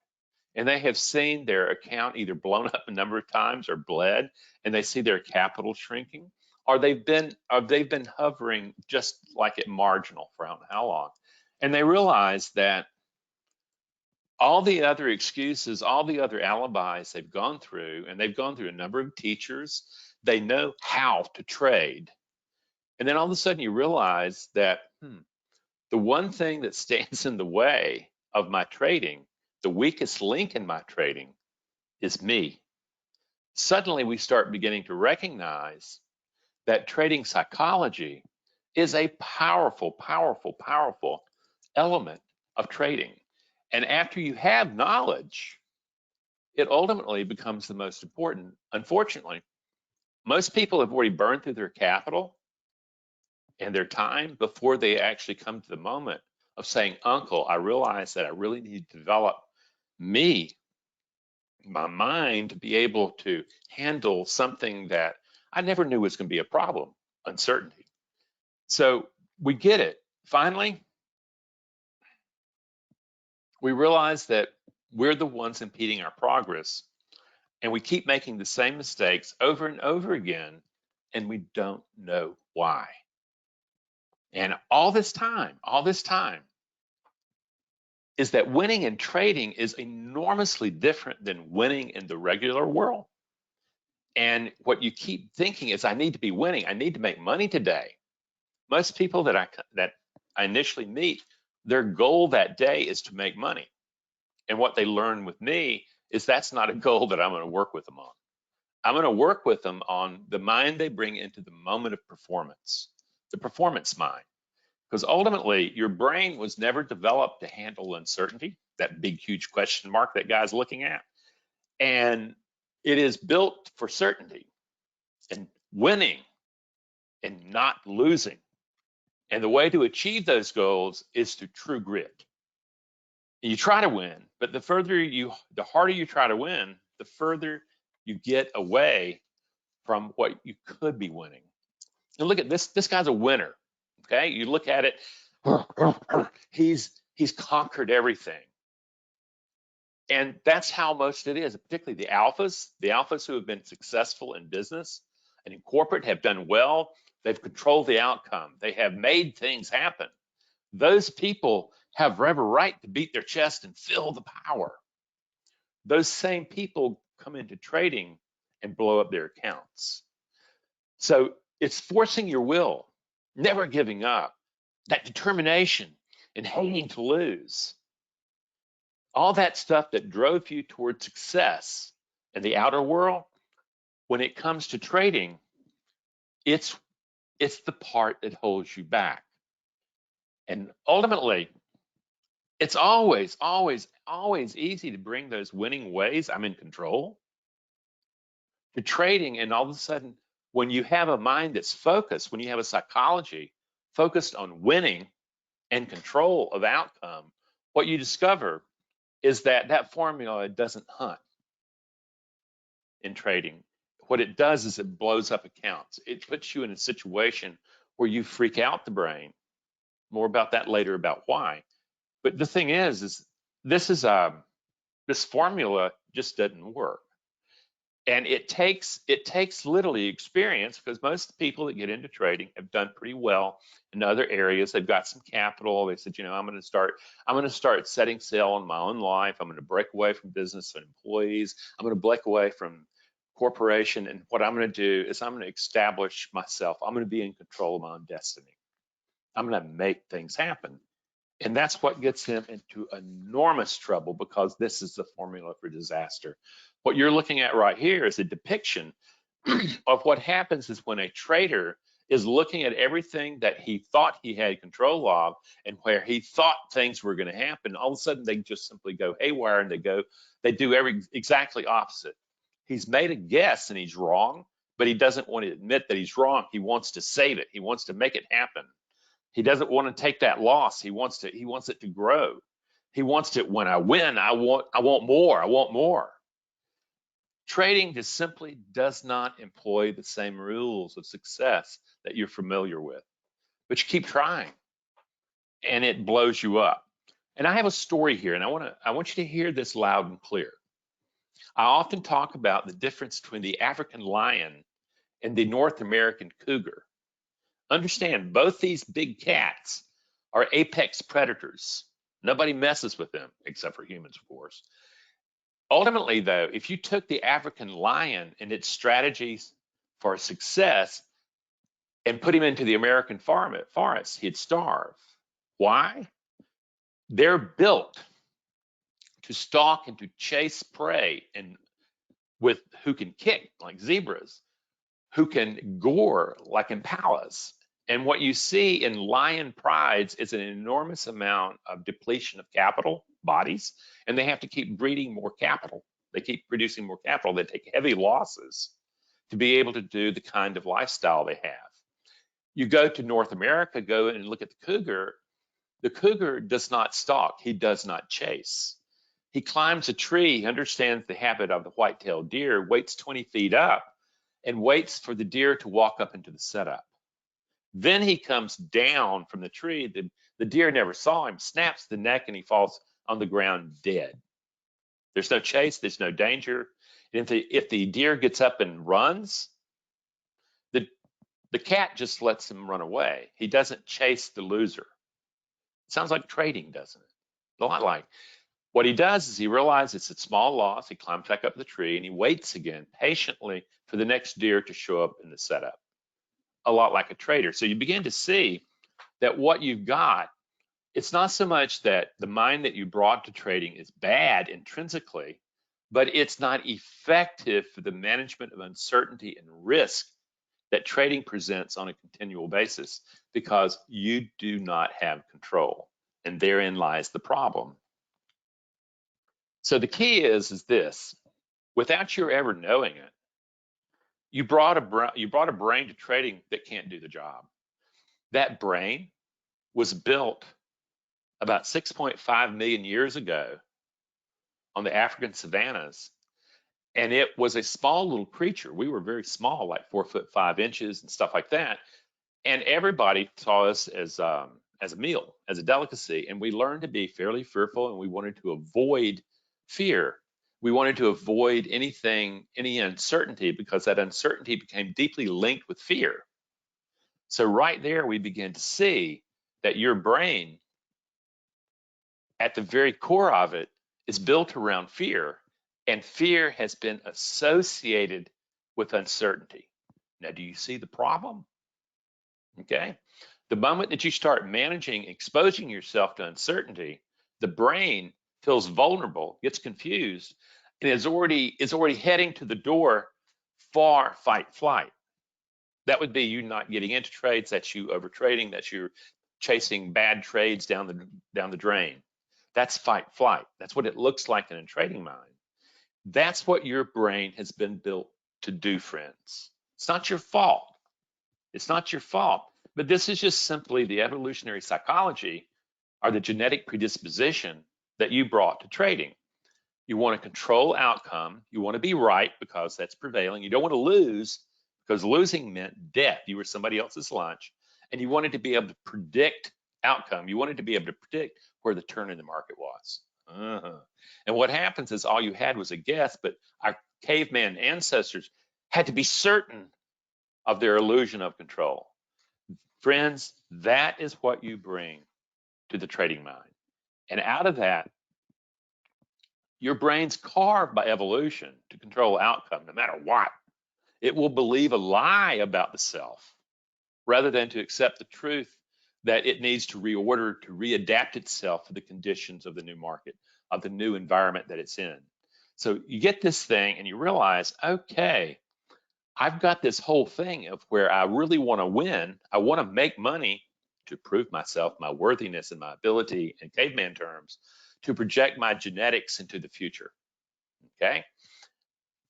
and they have seen their account either blown up a number of times or bled, and they see their capital shrinking, or they've been hovering just like at marginal for I don't know how long. And they realize that all the other excuses, all the other alibis they've gone through, and they've gone through a number of teachers, they know how to trade. And then all of a sudden you realize that the one thing that stands in the way of my trading, the weakest link in my trading, is me. Suddenly we start beginning to recognize that trading psychology is a powerful, powerful, powerful element of trading. And after you have knowledge, it ultimately becomes the most important. Unfortunately, most people have already burned through their capital and their time before they actually come to the moment of saying, Uncle, I realize that I really need to develop me, my mind, to be able to handle something that I never knew was going to be a problem, uncertainty. So we get it. Finally, we realize that we're the ones impeding our progress, and we keep making the same mistakes over and over again, and we don't know why. And all this time is that winning in trading is enormously different than winning in the regular world. And what you keep thinking is, I need to be winning. I need to make money today. Most people that I initially meet, their goal that day is to make money. And what they learn with me is that's not a goal that I'm going to work with them on. I'm going to work with them on the mind they bring into the moment of performance, the performance mind. Because ultimately, your brain was never developed to handle uncertainty, that big, huge question mark that guy's looking at. And it is built for certainty and winning and not losing. And the way to achieve those goals is through true grit. You try to win, but the harder you try to win, the further you get away from what you could be winning. And look at this guy's a winner. Okay, you look at it, he's conquered everything. And that's how most it is, particularly the alphas who have been successful in business and in corporate have done well. They've controlled the outcome. They have made things happen. Those people have every right to beat their chest and feel the power. Those same people come into trading and blow up their accounts. So it's forcing your will, never giving up, that determination and hating to lose. All that stuff that drove you toward success in the outer world, when it comes to trading, it's the part that holds you back. And ultimately, it's always, always, always easy to bring those winning ways, I'm in control, to trading. And all of a sudden, when you have a mind that's focused, when you have a psychology focused on winning and control of outcome, what you discover is that formula doesn't hunt in trading. What it does is it blows up accounts. It puts you in a situation where you freak out the brain. More about that later about why. But the thing is this formula just doesn't work. And it takes literally experience, because most people that get into trading have done pretty well in other areas. They've got some capital. They said, I'm going to start setting sail in my own life. I'm going to break away from business and employees. I'm going to break away from corporation. And what I'm going to do is I'm going to establish myself. I'm going to be in control of my own destiny. I'm going to make things happen. And that's what gets them into enormous trouble, because this is the formula for disaster. What you're looking at right here is a depiction of what happens is when a trader is looking at everything that he thought he had control of and where he thought things were going to happen, all of a sudden they just simply go haywire and they do exactly opposite. He's made a guess and he's wrong, but he doesn't want to admit that he's wrong. He wants to save it. He wants to make it happen. He doesn't want to take that loss. He wants it to grow. He wants to, when I win, I want more. I want more. Trading just simply does not employ the same rules of success that you're familiar with. but you keep trying and it blows you up. And I have a story here, and I want you to hear this loud and clear. I often talk about the difference between the African lion and the North American cougar. Understand, both these big cats are apex predators. Nobody messes with them except for humans, of course. Ultimately, though, if you took the African lion and its strategies for success and put him into the American forest, he'd starve. Why? They're built to stalk and to chase prey, and with who can kick like zebras, who can gore like impalas. And what you see in lion prides is an enormous amount of depletion of capital, bodies, and they have to keep breeding more capital. They keep producing more capital. They take heavy losses to be able to do the kind of lifestyle they have. You go to North America, go and look at the cougar. The cougar does not stalk. He does not chase. He climbs a tree, he understands the habit of the white-tailed deer, waits 20 feet up, and waits for the deer to walk up into the setup. Then he comes down from the tree. The deer never saw him, snaps the neck, and he falls on the ground dead. There's no chase, there's no danger. And if the deer gets up and runs, the cat just lets him run away. He doesn't chase the loser. Sounds like trading, doesn't it? A lot like. What he does is he realizes it's a small loss. He climbs back up the tree and he waits again patiently for the next deer to show up in the setup. A lot like a trader. So you begin to see that what you've got, it's not so much that the mind that you brought to trading is bad intrinsically, but it's not effective for the management of uncertainty and risk that trading presents on a continual basis because you do not have control. And therein lies the problem. So the key is this: without your ever knowing it, you brought a brain to trading that can't do the job. That brain was built about 6.5 million years ago on the African savannas, and it was a small little creature. We were very small, like 4 foot 5 inches and stuff like that. And everybody saw us as a meal, as a delicacy, and we learned to be fairly fearful, and we wanted to avoid fear. We wanted to avoid any uncertainty because that uncertainty became deeply linked with fear. So right there, we begin to see that your brain, at the very core of it, is built around fear, and fear has been associated with uncertainty. Now, do you see the problem? Okay. The moment that you start managing, exposing yourself to uncertainty, the brain feels vulnerable, gets confused, and is already heading to the door for fight, flight. That would be you not getting into trades, that's you over trading, that's you chasing bad trades down the drain. That's fight, flight. That's what it looks like in a trading mind. That's what your brain has been built to do, friends. It's not your fault. It's not your fault. But this is just simply the evolutionary psychology or the genetic predisposition that you brought to trading. You want to control outcome. You want to be right because that's prevailing. You don't want to lose because losing meant death. You were somebody else's lunch. And you wanted to be able to predict outcome. You wanted to be able to predict where the turn in the market was. And what happens is all you had was a guess, but our caveman ancestors had to be certain of their illusion of control. Friends, that is what you bring to the trading mind. And out of that, your brain's carved by evolution to control outcome no matter what. It will believe a lie about the self rather than to accept the truth that it needs to reorder, to readapt itself to the conditions of the new market, of the new environment that it's in. So you get this thing and you realize, okay, I've got this whole thing of where I really want to win. I want to make money to prove myself, my worthiness and my ability in caveman terms, to project my genetics into the future, okay?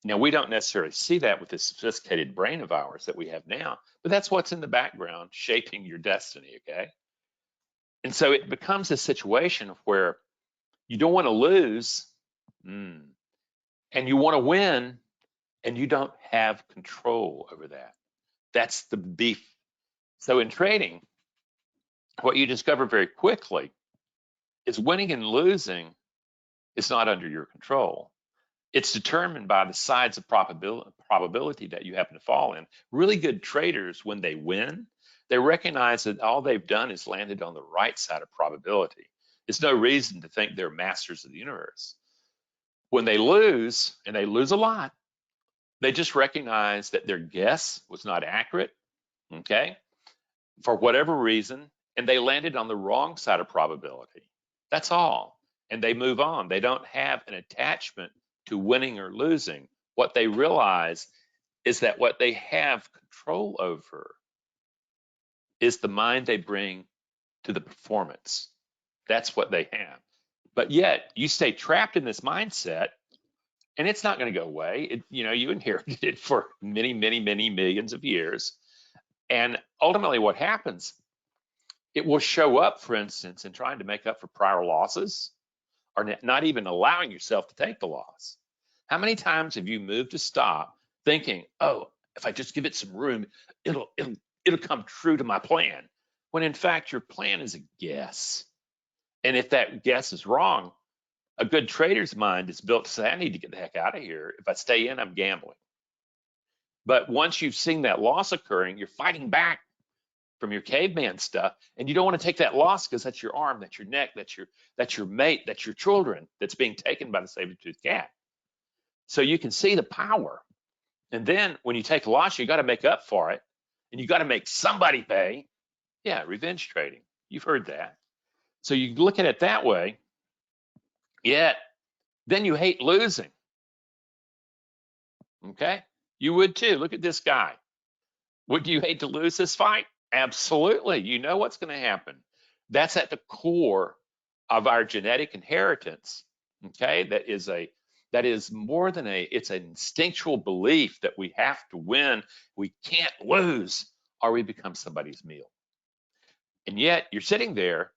Now, we don't necessarily see that with this sophisticated brain of ours that we have now, but that's what's in the background shaping your destiny, okay? And so it becomes a situation of where you don't want to lose, and you want to win, and you don't have control over that. That's the beef. So in trading, what you discover very quickly is winning and losing is not under your control. It's determined by the sides of probability that you happen to fall in. Really good traders, when they win, they recognize that all they've done is landed on the right side of probability. There's no reason to think they're masters of the universe. When they lose, and they lose a lot, they just recognize that their guess was not accurate, okay, for whatever reason, and they landed on the wrong side of probability. That's all. And they move on. They don't have an attachment to winning or losing. What they realize is that what they have control over is the mind they bring to the performance. That's what they have. But yet you stay trapped in this mindset, and it's not going to go away. You inherited it for many, many, many millions of years. And ultimately what happens, it will show up, for instance, in trying to make up for prior losses, or not even allowing yourself to take the loss. How many times have you moved to stop thinking, oh, if I just give it some room, it'll come true to my plan, when in fact your plan is a guess. And if that guess is wrong, a good trader's mind is built to say, I need to get the heck out of here. If I stay in, I'm gambling. But once you've seen that loss occurring, you're fighting back from your caveman stuff, and you don't want to take that loss because that's your arm, that's your neck, that's your mate, that's your children that's being taken by the saber-toothed cat. So you can see the power. And then when you take a loss, you got to make up for it, and you got to make somebody pay. Yeah, revenge trading. You've heard that. So you look at it that way. Yet then you hate losing. Okay, you would too. Look at this guy. Would you hate to lose this fight? Absolutely. You know what's going to happen. That's at the core of our genetic inheritance. Okay, that is more than it's an instinctual belief that we have to win. We can't lose, or we become somebody's meal. And yet you're sitting there.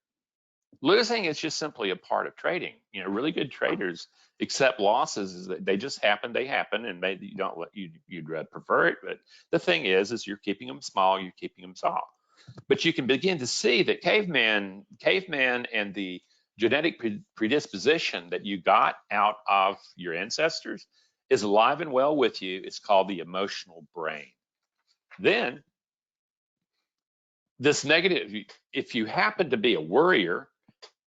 Losing is just simply a part of trading. Really good traders accept losses as they just happen. They happen, and maybe you don't you'd prefer it. But the thing is you're keeping them small. You're keeping them soft. But you can begin to see that caveman and the genetic predisposition that you got out of your ancestors is alive and well with you. It's called the emotional brain. Then this negative, if you happen to be a worrier,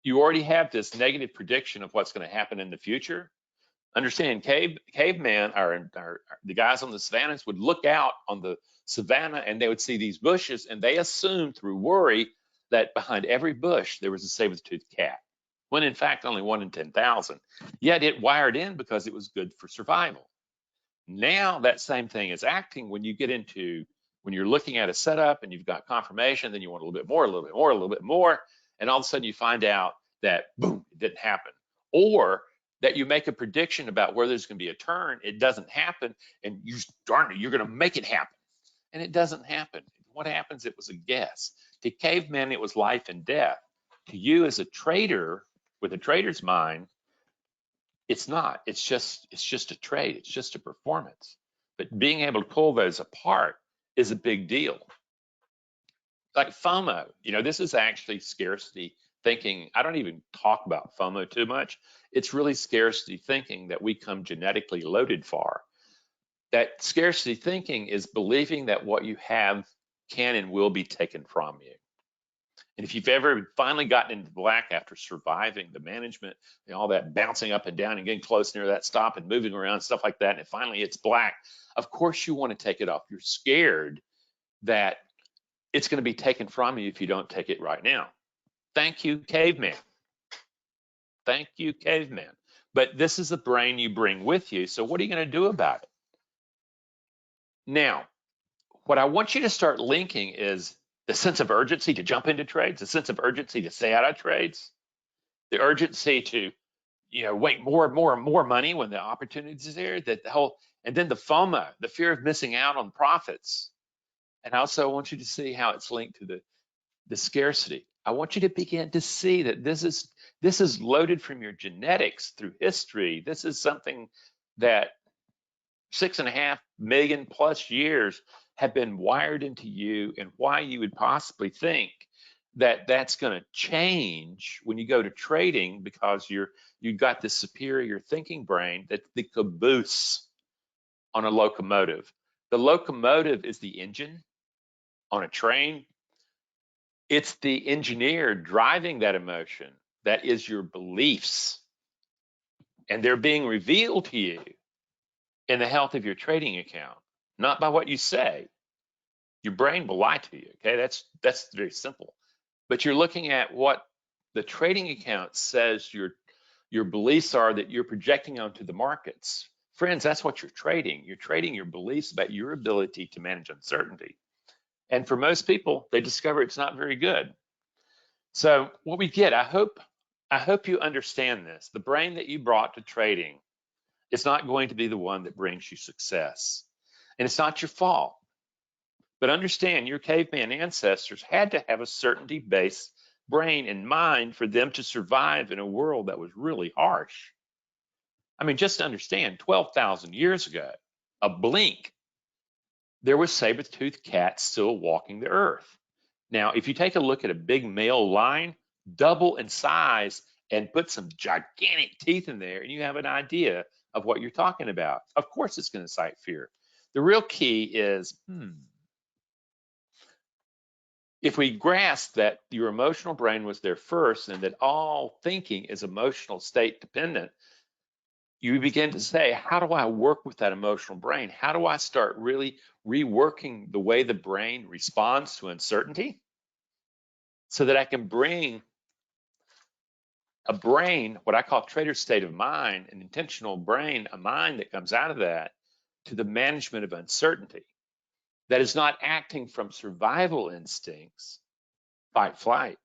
you already have this negative prediction of what's going to happen in the future. Understand, caveman, or the guys on the savannas would look out on the savanna and they would see these bushes, and they assumed through worry that behind every bush there was a saber-toothed cat, when in fact only 1 in 10,000. Yet it wired in because it was good for survival. Now that same thing is acting when you're looking at a setup and you've got confirmation, then you want a little bit more, a little bit more, a little bit more, and all of a sudden you find out that boom, it didn't happen. Or that you make a prediction about where there's going to be a turn, it doesn't happen, and darn it, you're going to make it happen, and it doesn't happen. What happens? It was a guess. To cavemen, it was life and death. To you as a trader with a trader's mind, it's not. It's just a trade. It's just a performance. But being able to pull those apart is a big deal. Like FOMO, this is actually scarcity thinking. I don't even talk about FOMO too much. It's really scarcity thinking that we come genetically loaded for. That scarcity thinking is believing that what you have can and will be taken from you. And if you've ever finally gotten into black after surviving the management, all that bouncing up and down and getting close near that stop and moving around, stuff like that, and finally it's black, of course you want to take it off. You're scared that it's going to be taken from you if you don't take it right now. Thank you, caveman. Thank you, caveman. But this is the brain you bring with you. So what are you going to do about it? Now, what I want you to start linking is the sense of urgency to jump into trades, the sense of urgency to stay out of trades, the urgency to, wait more and more and more money when the opportunity is there, and then the FOMO, the fear of missing out on profits. And also I want you to see how it's linked to the scarcity. I want you to begin to see that this is loaded from your genetics through history. This is something that 6.5 million plus years have been wired into you, and why you would possibly think that's going to change when you go to trading, because you've got this superior thinking brain that's the caboose on a locomotive. The locomotive is the engine on a train. It's the engineer driving that emotion. That is your beliefs. And they're being revealed to you in the health of your trading account, not by what you say. Your brain will lie to you, okay? That's very simple. But you're looking at what the trading account says your beliefs are that you're projecting onto the markets. Friends, that's what you're trading. You're trading your beliefs about your ability to manage uncertainty. And for most people, they discover it's not very good. So what we get, I hope you understand this. The brain that you brought to trading is not going to be the one that brings you success. And it's not your fault. But understand, your caveman ancestors had to have a certainty-based brain and mind for them to survive in a world that was really harsh. I mean, just understand, 12,000 years ago, a blink, there was saber-toothed cats still walking the earth. Now, if you take a look at a big male lion, double in size and put some gigantic teeth in there, and you have an idea of what you're talking about. Of course, it's going to incite fear. The real key is, if we grasp that your emotional brain was there first and that all thinking is emotional state dependent, you begin to say, how do I work with that emotional brain? How do I start really reworking the way the brain responds to uncertainty so that I can bring a brain, what I call trader state of mind, an intentional brain, a mind that comes out of that, to the management of uncertainty, that is not acting from survival instincts, fight, flight,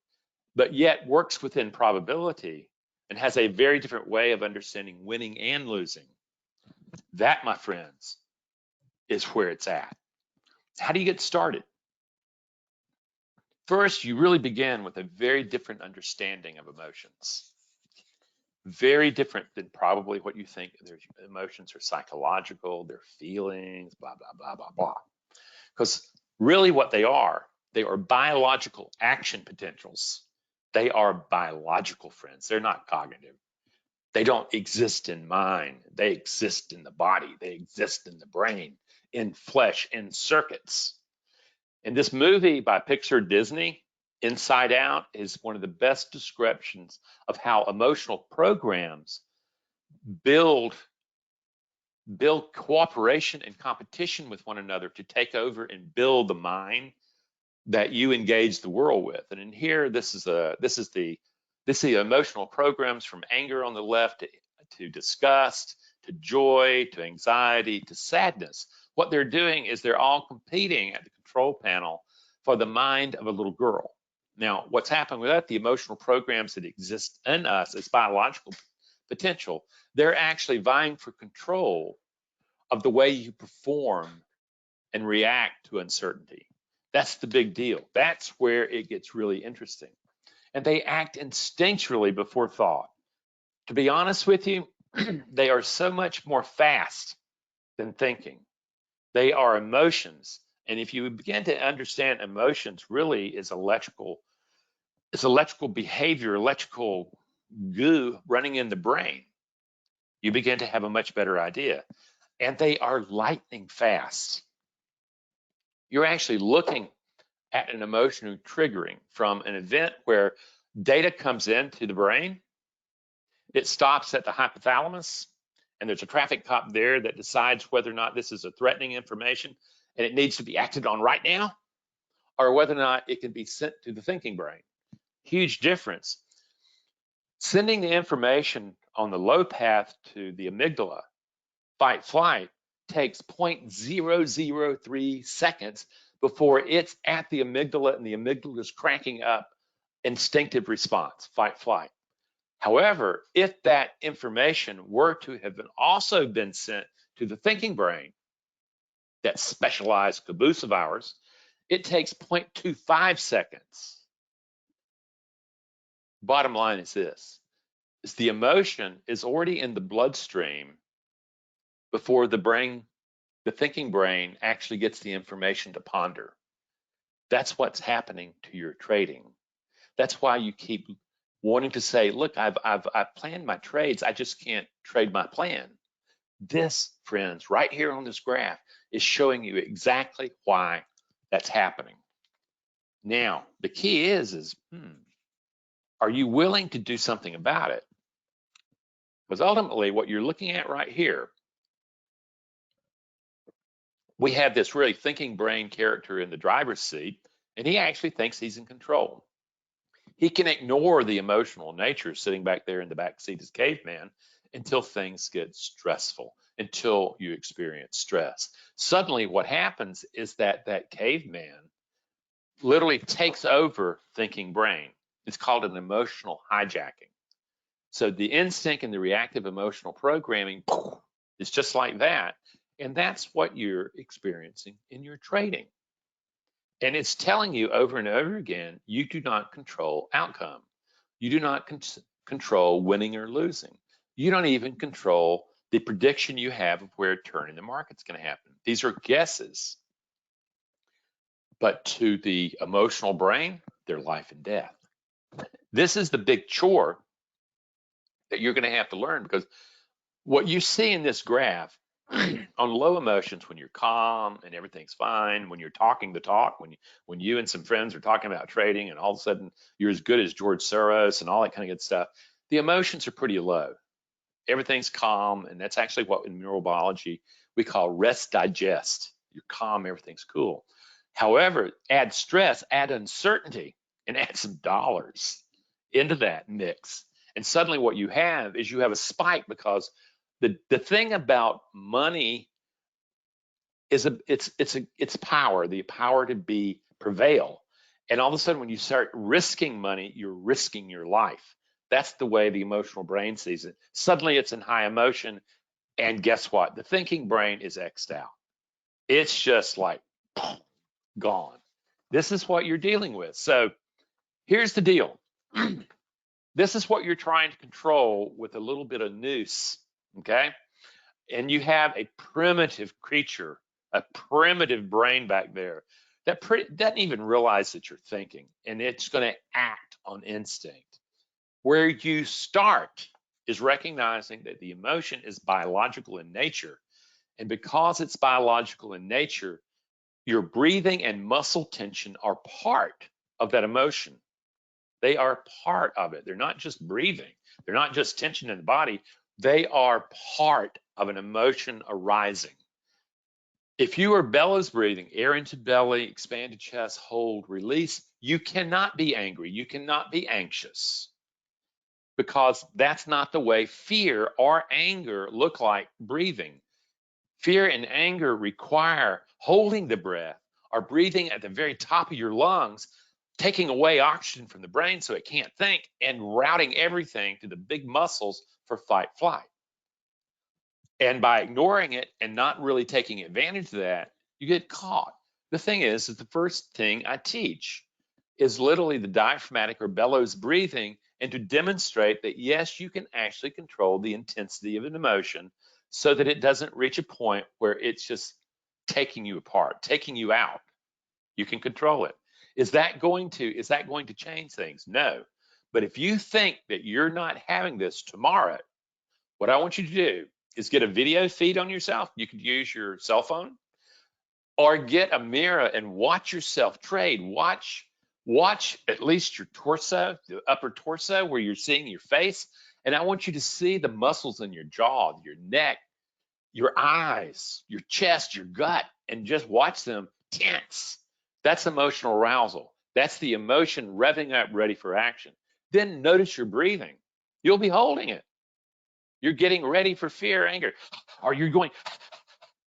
but yet works within probability and has a very different way of understanding winning and losing. That, my friends, is where it's at. How do you get started? First, you really begin with a very different understanding of emotions. Very different than probably what you think. Their emotions are psychological, they're feelings, blah, blah, blah, blah, blah. Because really what they are biological action potentials. They are biological, friends. They're not cognitive. They don't exist in mind. They exist in the body. They exist in the brain, in flesh, in circuits. And this movie by Pixar Disney, Inside Out, is one of the best descriptions of how emotional programs build cooperation and competition with one another to take over and build the mind that you engage the world with. And in here, this is the emotional programs from anger on the left to disgust, to joy, to anxiety, to sadness. What they're doing is they're all competing at the control panel for the mind of a little girl. Now, what's happening with that, the emotional programs that exist in us as biological potential, they're actually vying for control of the way you perform and react to uncertainty. That's the big deal. That's where it gets really interesting. And they act instinctually before thought. To be honest with you, they are so much more fast than thinking. They are emotions. And if you begin to understand emotions really is electrical behavior, electrical goo running in the brain, you begin to have a much better idea. And they are lightning fast. You're actually looking at an emotional triggering from an event where data comes into the brain. It stops at the hypothalamus, and there's a traffic cop there that decides whether or not this is a threatening information and it needs to be acted on right now, or whether or not it can be sent to the thinking brain. Huge difference. Sending the information on the low path to the amygdala, fight, flight, takes 0.003 seconds before it's at the amygdala and the amygdala is cranking up instinctive response, fight, flight. However, if that information were to have also been sent to the thinking brain, that specialized caboose of ours, it takes 0.25 seconds. Bottom line is this, is the emotion is already in the bloodstream before the thinking brain actually gets the information to ponder. That's what's happening to your trading. That's why you keep wanting to say, look, I've planned my trades. I just can't trade my plan. This, friends, right here on this graph is showing you exactly why that's happening. Now, the key is are you willing to do something about it? Because ultimately, what you're looking at right here, we have this really thinking brain character in the driver's seat, and he actually thinks he's in control. He can ignore the emotional nature sitting back there in the back seat as caveman until things get stressful, until you experience stress. Suddenly, what happens is that caveman literally takes over thinking brain. It's called an emotional hijacking. So the instinct and the reactive emotional programming is just like that. And that's what you're experiencing in your trading. And it's telling you over and over again, you do not control outcome. You do not control winning or losing. You don't even control the prediction you have of where a turn in the market's going to happen. These are guesses. But to the emotional brain, they're life and death. This is the big chore that you're going to have to learn, because what you see in this graph on low emotions, when you're calm and everything's fine, when you're talking the talk, when you and some friends are talking about trading and all of a sudden you're as good as George Soros and all that kind of good stuff, the emotions are pretty low. Everything's calm, and that's actually what in neurobiology we call rest digest. You're calm, everything's cool. However, add stress, add uncertainty, and add some dollars into that mix. And suddenly what you have is you have a spike, because the thing about money is it's power, the power to prevail. And all of a sudden when you start risking money, you're risking your life. That's the way the emotional brain sees it. Suddenly it's in high emotion, and guess what? The thinking brain is X'd out. It's just like gone. This is what you're dealing with. So here's the deal. This is what you're trying to control with a little bit of noose, okay? And you have a primitive creature, a primitive brain back there that doesn't even realize that you're thinking, and it's going to act on instinct. Where you start is recognizing that the emotion is biological in nature, and because it's biological in nature, your breathing and muscle tension are part of that emotion. They are part of it. They're not just breathing. They're not just tension in the body. They are part of an emotion arising. If you are bellows breathing, air into belly, expanded chest, hold, release, you cannot be angry. You cannot be anxious, because that's not the way fear or anger look like breathing. Fear and anger require holding the breath or breathing at the very top of your lungs, taking away oxygen from the brain so it can't think, and routing everything to the big muscles for fight flight. And by ignoring it and not really taking advantage of that, you get caught. The thing is that the first thing I teach is literally the diaphragmatic or bellows breathing, and to demonstrate that yes, you can actually control the intensity of an emotion so that it doesn't reach a point where it's just taking you apart, taking you out. You can control it. Is that going to change things? No. But if you think that you're not having this tomorrow, what I want you to do is get a video feed on yourself. You could use your cell phone, or get a mirror and watch yourself trade. Watch at least your torso, the upper torso, where you're seeing your face. And I want you to see the muscles in your jaw, your neck, your eyes, your chest, your gut, and just watch them tense. That's emotional arousal. That's the emotion revving up, ready for action. Then notice your breathing. You'll be holding it. You're getting ready for fear, anger, or you're going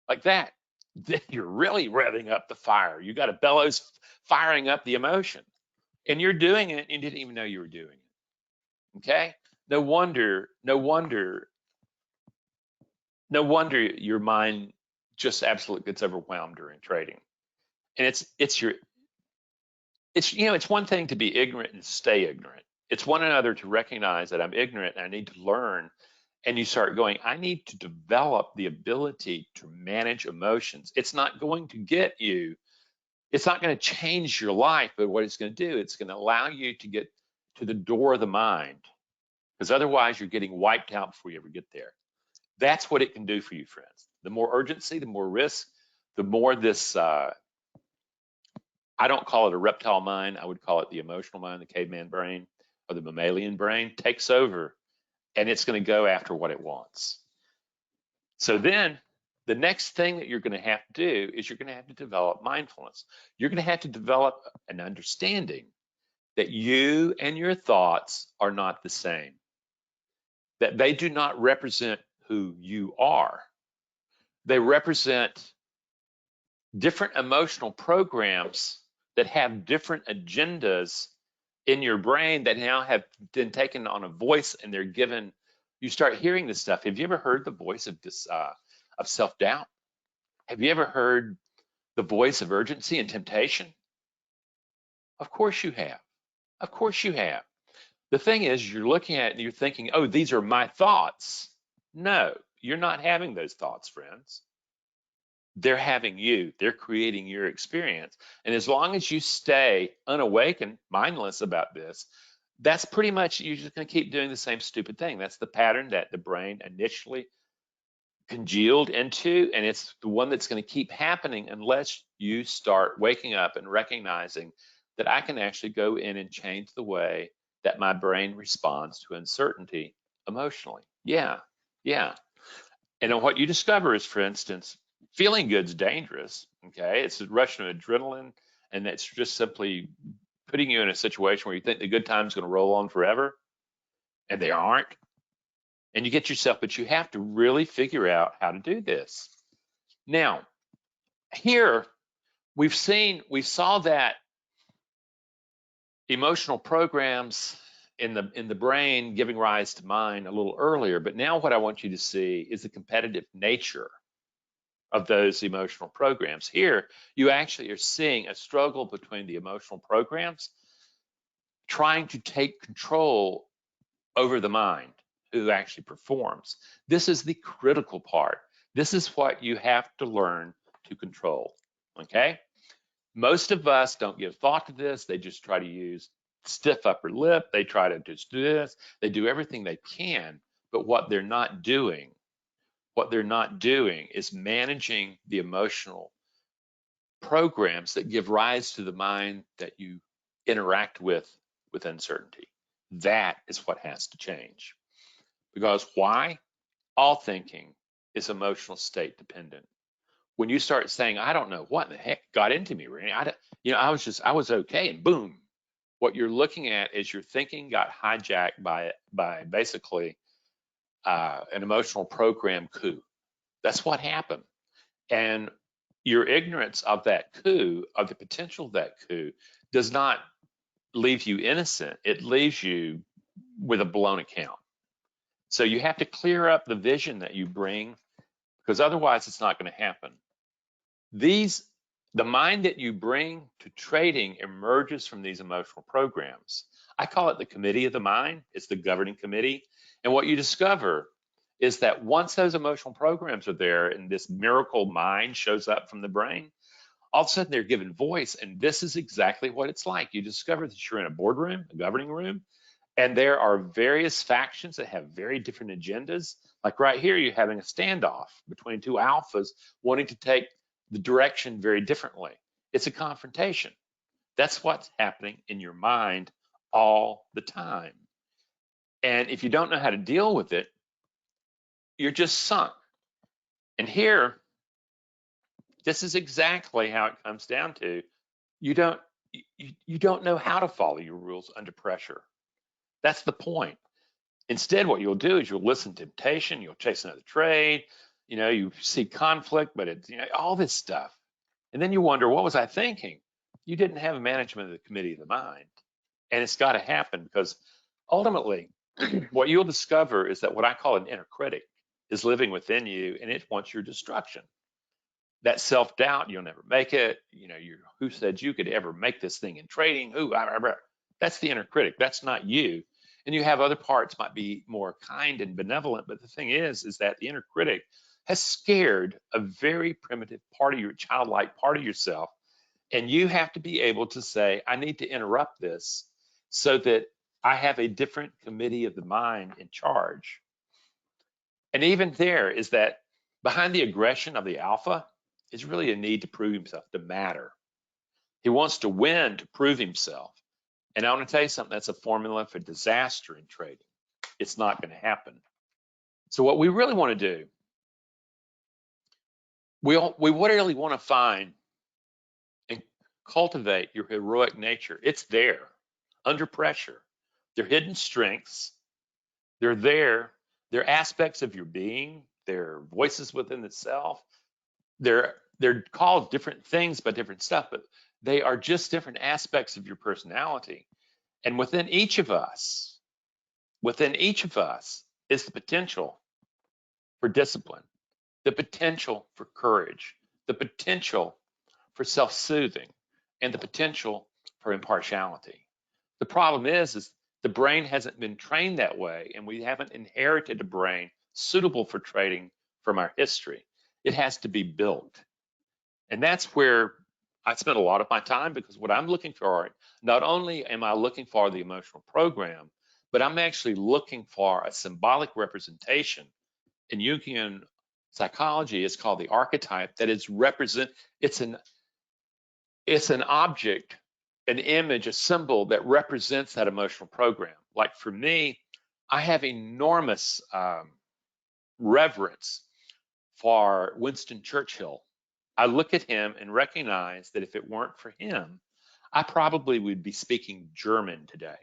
like that. Then you're really revving up the fire. You got a bellows firing up the emotion, and you're doing it and you didn't even know you were doing it. Okay? No wonder your mind just absolutely gets overwhelmed during trading. And it's one thing to be ignorant and stay ignorant. It's one another to recognize that I'm ignorant and I need to learn. And you start going, I need to develop the ability to manage emotions. It's not going to it's not going to change your life, but what it's going to do, it's going to allow you to get to the door of the mind, because otherwise you're getting wiped out before you ever get there. That's what it can do for you, friends. The more urgency, the more risk, the more this, I don't call it a reptile mind, I would call it the emotional mind, the caveman brain, or the mammalian brain takes over, and it's going to go after what it wants. So then the next thing that you're going to have to do is you're going to have to develop mindfulness. You're going to have to develop an understanding that you and your thoughts are not the same, that they do not represent who you are. They represent different emotional programs that have different agendas in your brain that now have been taken on a voice, and they're given, you start hearing this stuff. Have you ever heard the voice of this of self-doubt? Have you ever heard the voice of urgency and temptation? Of course you have. Of course you have. The thing is, you're looking at it and you're thinking, oh, these are my thoughts. No, you're not having those thoughts, friends. They're having you. They're creating your experience. And as long as you stay unawakened, mindless about this, that's pretty much, you're just going to keep doing the same stupid thing. That's the pattern that the brain initially congealed into, and it's the one that's going to keep happening unless you start waking up and recognizing that I can actually go in and change the way that my brain responds to uncertainty emotionally. Yeah. And what you discover is, for instance, feeling good's dangerous, okay? It's a rush of adrenaline, and it's just simply putting you in a situation where you think the good time's going to roll on forever, and they aren't. And you get yourself, but you have to really figure out how to do this. Now, here we saw that emotional programs in the brain giving rise to mind a little earlier, but now what I want you to see is the competitive nature of those emotional programs. Here, you actually are seeing a struggle between the emotional programs trying to take control over the mind, who actually performs. This is the critical part. This is what you have to learn to control, okay? Most of us don't give thought to this. They just try to use stiff upper lip. They try to just do this. They do everything they can, but what they're not doing is managing the emotional programs that give rise to the mind that you interact with uncertainty. That is what has to change. Because why? All thinking is emotional state dependent. When you start saying, I don't know what the heck got into me, Randy. I was okay, and boom. What you're looking at is your thinking got hijacked by basically an emotional program coup. That's what happened. And your ignorance of that coup, of the potential of that coup, does not leave you innocent. It leaves you with a blown account. So you have to clear up the vision that you bring, because otherwise it's not going to happen. The mind that you bring to trading emerges from these emotional programs. I call it the committee of the mind. It's the governing committee. And what you discover is that once those emotional programs are there and this miracle mind shows up from the brain, all of a sudden they're given voice. And this is exactly what it's like. You discover that you're in a boardroom, a governing room, and there are various factions that have very different agendas. Like right here, you're having a standoff between two alphas wanting to take the direction very differently. It's a confrontation. That's what's happening in your mind all the time. And if you don't know how to deal with it, you're just sunk. And here, this is exactly how it comes down to. You don't know how to follow your rules under pressure. That's the point. Instead, what you'll do is you'll listen to temptation, you'll chase another trade, you see conflict, but it's, all this stuff. And then you wonder, what was I thinking? You didn't have a management of the committee of the mind. And it's got to happen, because ultimately, what you'll discover is that what I call an inner critic is living within you, and it wants your destruction. That self-doubt, you'll never make it. Who said you could ever make this thing in trading? That's the inner critic. That's not you. And you have other parts might be more kind and benevolent, but the thing is that the inner critic has scared a very primitive part of your childlike part of yourself. And you have to be able to say, I need to interrupt this so that I have a different committee of the mind in charge. And even there is that behind the aggression of the alpha is really a need to prove himself, to matter. He wants to win to prove himself. And I want to tell you something, that's a formula for disaster in trading. It's not going to happen. So what we really want to do, we really want to find and cultivate your heroic nature. It's there, under pressure. They're hidden strengths. They're there. They're aspects of your being. They're voices within the self. They're called different things by different stuff, but they are just different aspects of your personality. And within each of us is the potential for discipline, the potential for courage, the potential for self-soothing, and the potential for impartiality. The problem is the brain hasn't been trained that way, and we haven't inherited a brain suitable for trading from our history. It has to be built. And that's where I spent a lot of my time, because what I'm looking for, not only am I looking for the emotional program, but I'm actually looking for a symbolic representation. In Jungian psychology, it's called the archetype, that is it's an object, an image, a symbol that represents that emotional program. Like for me, I have enormous reverence for Winston Churchill. I look at him and recognize that if it weren't for him, I probably would be speaking German today.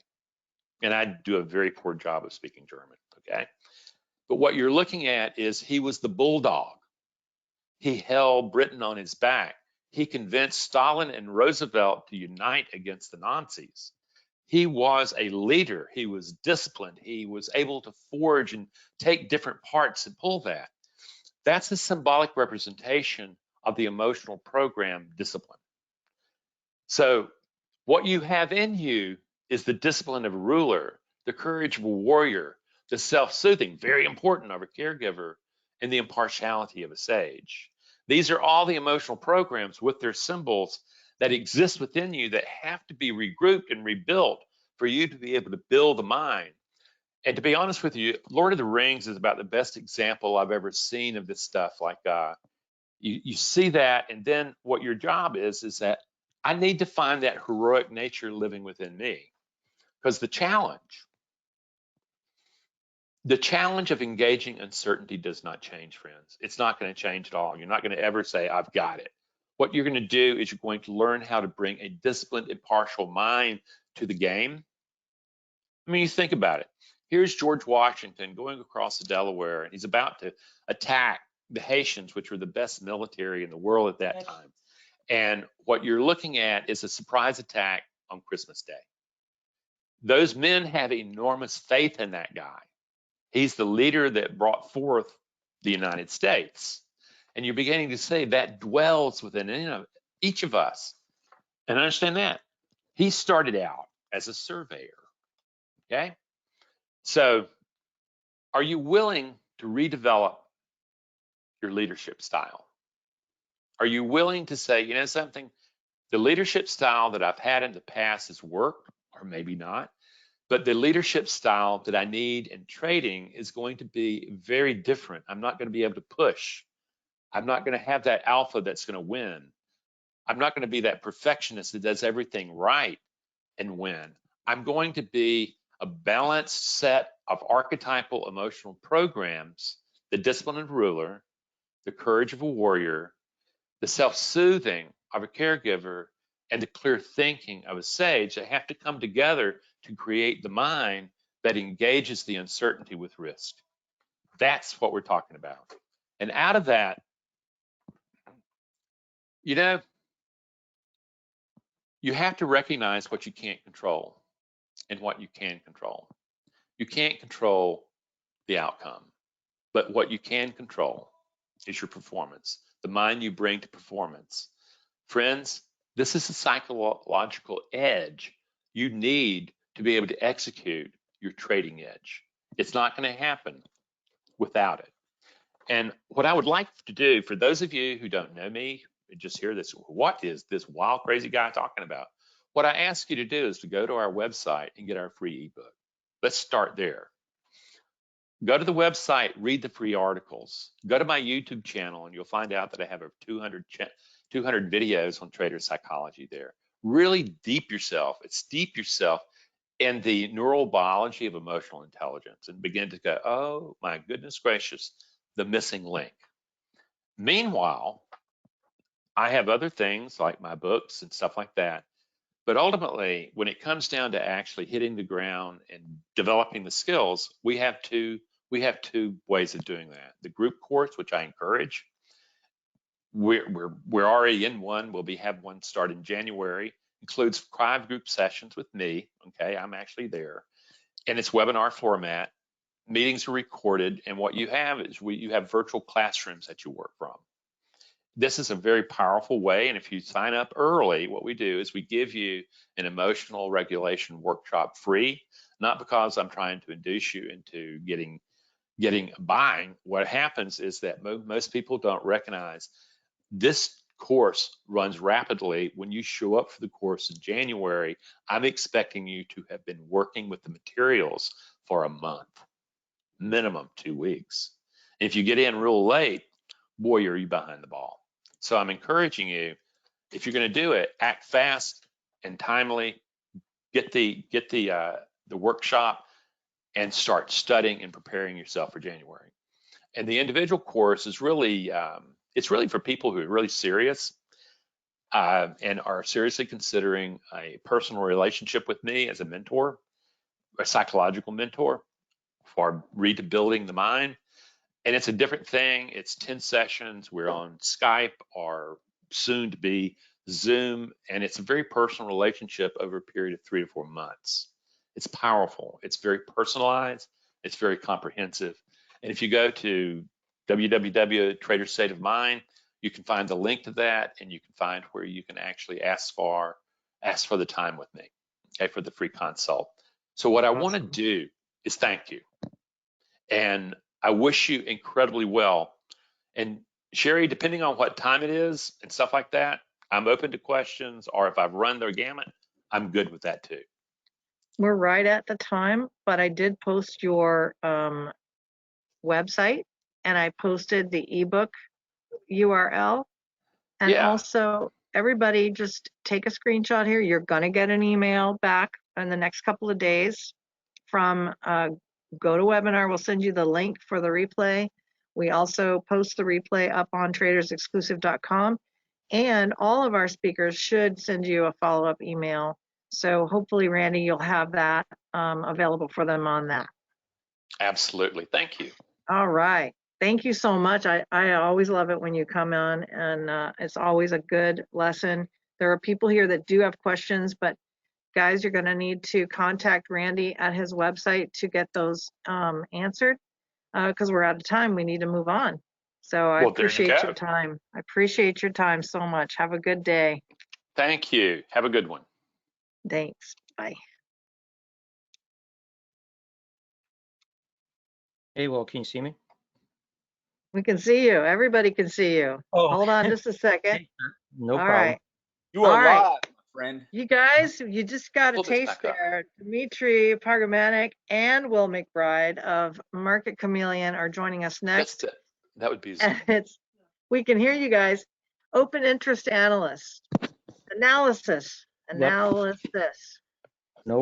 And I'd do a very poor job of speaking German, okay? But what you're looking at is he was the bulldog. He held Britain on his back. He convinced Stalin and Roosevelt to unite against the Nazis. He was a leader. He was disciplined. He was able to forge and take different parts and pull that. That's a symbolic representation of the emotional program discipline. So what you have in you is the discipline of a ruler, the courage of a warrior, the self-soothing, very important, of a caregiver, and the impartiality of a sage. These are all the emotional programs with their symbols that exist within you that have to be regrouped and rebuilt for you to be able to build the mind. And to be honest with you, Lord of the Rings is about the best example I've ever seen of this stuff. Like you see that, and then what your job is that I need to find that heroic nature living within me. Because the challenge of engaging uncertainty does not change, friends. It's not going to change at all. You're not going to ever say, I've got it. What you're going to do is you're going to learn how to bring a disciplined, impartial mind to the game. I mean, you think about it. Here's George Washington going across the Delaware, and he's about to attack the Haitians, which were the best military in the world at that time. And what you're looking at is a surprise attack on Christmas Day. Those men have enormous faith in that guy. He's the leader that brought forth the United States. And you're beginning to see that dwells within each of us. And understand that. He started out as a surveyor. Okay? So, are you willing to redevelop your leadership style? Are you willing to say, you know something, the leadership style that I've had in the past has worked, or maybe not, but the leadership style that I need in trading is going to be very different. I'm not going to be able to push. I'm not going to have that alpha that's going to win. I'm not going to be that perfectionist that does everything right and win. I'm going to be a balanced set of archetypal emotional programs, the discipline of a ruler, the courage of a warrior, the self-soothing of a caregiver, and the clear thinking of a sage that have to come together to create the mind that engages the uncertainty with risk. That's what we're talking about. And out of that, you know, you have to recognize what you can't control and what you can control. You can't control the outcome, but what you can control is your performance, the mind you bring to performance. Friends, this is a psychological edge you need to be able to execute your trading edge. It's not going to happen without it. And what I would like to do, for those of you who don't know me, just hear this, what is this wild, crazy guy talking about? What I ask you to do is to go to our website and get our free ebook. Let's start there. Go to the website, read the free articles. Go to my YouTube channel and you'll find out that I have 200 videos on trader psychology there. Really steep yourself in the neural biology of emotional intelligence and begin to go, oh my goodness gracious, the missing link. Meanwhile, I have other things like my books and stuff like that. But ultimately, when it comes down to actually hitting the ground and developing the skills, we have two ways of doing that. The group course, which I encourage, we're already in one. We'll have one start in January. Includes 5 group sessions with me. Okay, I'm actually there, and it's webinar format. Meetings are recorded, and what you have is you have virtual classrooms that you work from. This is a very powerful way, and if you sign up early, what we do is we give you an emotional regulation workshop free, not because I'm trying to induce you into buying. What happens is that most people don't recognize this course runs rapidly. When you show up for the course in January, I'm expecting you to have been working with the materials for a month, minimum 2 weeks. If you get in real late, boy, are you behind the ball. So I'm encouraging you, if you're going to do it, act fast and timely. Get the workshop and start studying and preparing yourself for January. And the individual course is really it's really for people who are really serious and are seriously considering a personal relationship with me as a mentor, a psychological mentor for rebuilding the mind. And it's a different thing. It's 10 sessions. We're on Skype or soon to be Zoom. And it's a very personal relationship over a period of 3 to 4 months. It's powerful. It's very personalized. It's very comprehensive. And if you go to www.Trader's State of Mind, you can find the link to that, and you can find where you can actually ask for the time with me, okay, for the free consult. So what I want to do is thank you. And I wish you incredibly well. And Sherry, depending on what time it is and stuff like that, I'm open to questions, or if I've run their gamut, I'm good with that too. We're right at the time, but I did post your website, and I posted the ebook URL. And Yeah. also, everybody just take a screenshot here. You're going to get an email back in the next couple of days from GoToWebinar. We'll send you the link for the replay. We also post the replay up on tradersexclusive.com, and all of our speakers should send you a follow-up email. So hopefully, Randy, you'll have that available for them on that. Absolutely. Thank you. All right. Thank you so much. I always love it when you come on, and it's always a good lesson. There are people here that do have questions, but guys, you're going to need to contact Randy at his website to get those answered because we're out of time. We need to move on. So I appreciate your time. I appreciate your time so much. Have a good day. Thank you. Have a good one. Thanks. Bye. Hey, Will, can you see me? We can see you. Everybody can see you. Oh, Hold on just a second. no All problem. right. You are All right. live, my friend. You guys, you just got a Pull this taste back up. there. Dmitry, Pargamanik, and Will McBride of Market Chameleon are joining us next. That would be And we can hear you guys. Open interest analyst. Analysis. No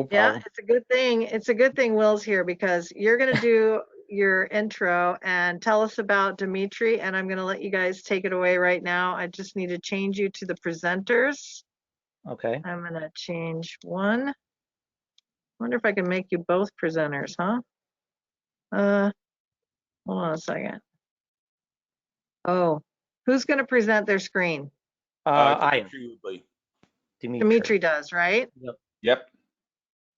problem. Yeah, it's a good thing. It's a good thing Will's here because you're going to do your intro and tell us about Dmitry, and I'm going to let you guys take it away right now. I just need to change you to the presenters. Okay. I'm going to change one. Wonder if I can make you both presenters, huh? Hold on a second. Oh, who's going to present their screen? I am. Dmitry does, right? Yep.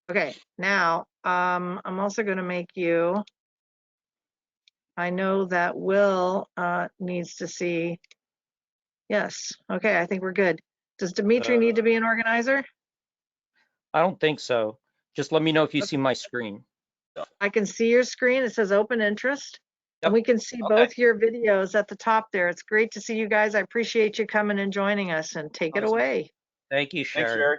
Okay, now I'm also going to make you. I know that Will needs to see. Yes. Okay, I think we're good. Does Dmitry need to be an organizer? I don't think so. Just let me know if you see my screen. I can see your screen. It says open interest. Yep. And we can see both your videos at the top there. It's great to see you guys. I appreciate you coming and joining us, and take it away. Thank you, Sherry. Thanks, Sherry.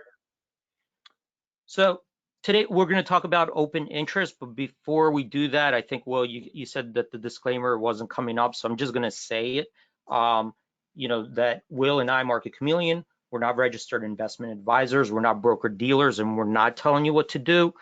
So today we're going to talk about open interest, but before we do that, I think, well, you said that the disclaimer wasn't coming up, so I'm just going to say it. That Will and I, Market Chameleon, we're not registered investment advisors, we're not broker dealers, and we're not telling you what to do.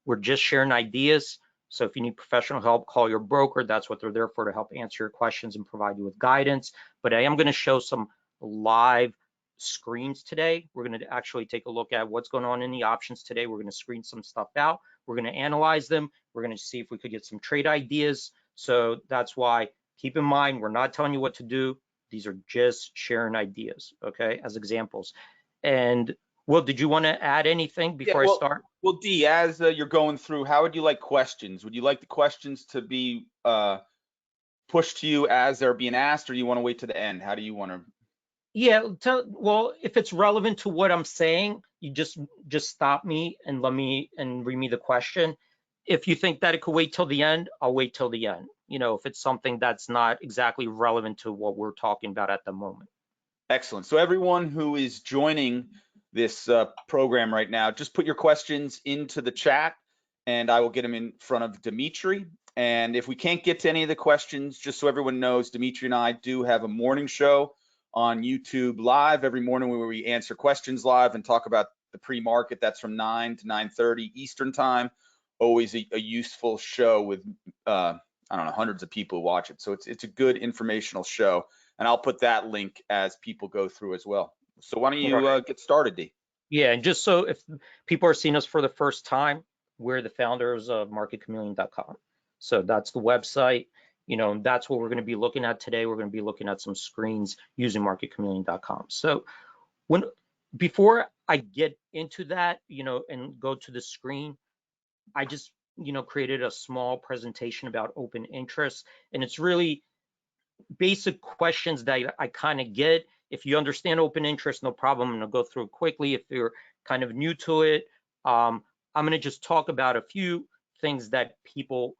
We're just sharing ideas. So if you need professional help, call your broker. That's what they're there for, to help answer your questions and provide you with guidance. But I am going to show some live screens today. We're going to actually take a look at what's going on in the options today. We're going to screen some stuff out. We're going to analyze them. We're going to see if we could get some trade ideas. So that's why, keep in mind, we're not telling you what to do. These are just sharing ideas, okay, as examples. And Will, did you want to add anything before I start? Well, D, as you're going through, how would you like questions? Would you like the questions to be pushed to you as they're being asked, or do you want to wait to the end? How do you want to? Yeah, well, if it's relevant to what I'm saying, you just stop me and read me the question. If you think that it could wait till the end, I'll wait till the end. If it's something that's not exactly relevant to what we're talking about at the moment. Excellent. So everyone who is joining this program right now, just put your questions into the chat and I will get them in front of Dmitry. And if we can't get to any of the questions, just so everyone knows, Dmitry and I do have a morning show on YouTube live every morning where we answer questions live and talk about the pre-market. That's from 9 to 9:30 Eastern time. Always a useful show with, I don't know, hundreds of people who watch it. So it's a good informational show. And I'll put that link as people go through as well. So why don't you get started, D? Yeah, and just so if people are seeing us for the first time, we're the founders of marketchameleon.com. So that's the website. That's what we're going to be looking at today. We're going to be looking at some screens using marketchameleon.com. So before I get into that, and go to the screen, I just, created a small presentation about open interest, and it's really basic questions that I kind of get. If you understand open interest, no problem. I'm going to go through it quickly. If you're kind of new to it, I'm going to just talk about a few things that people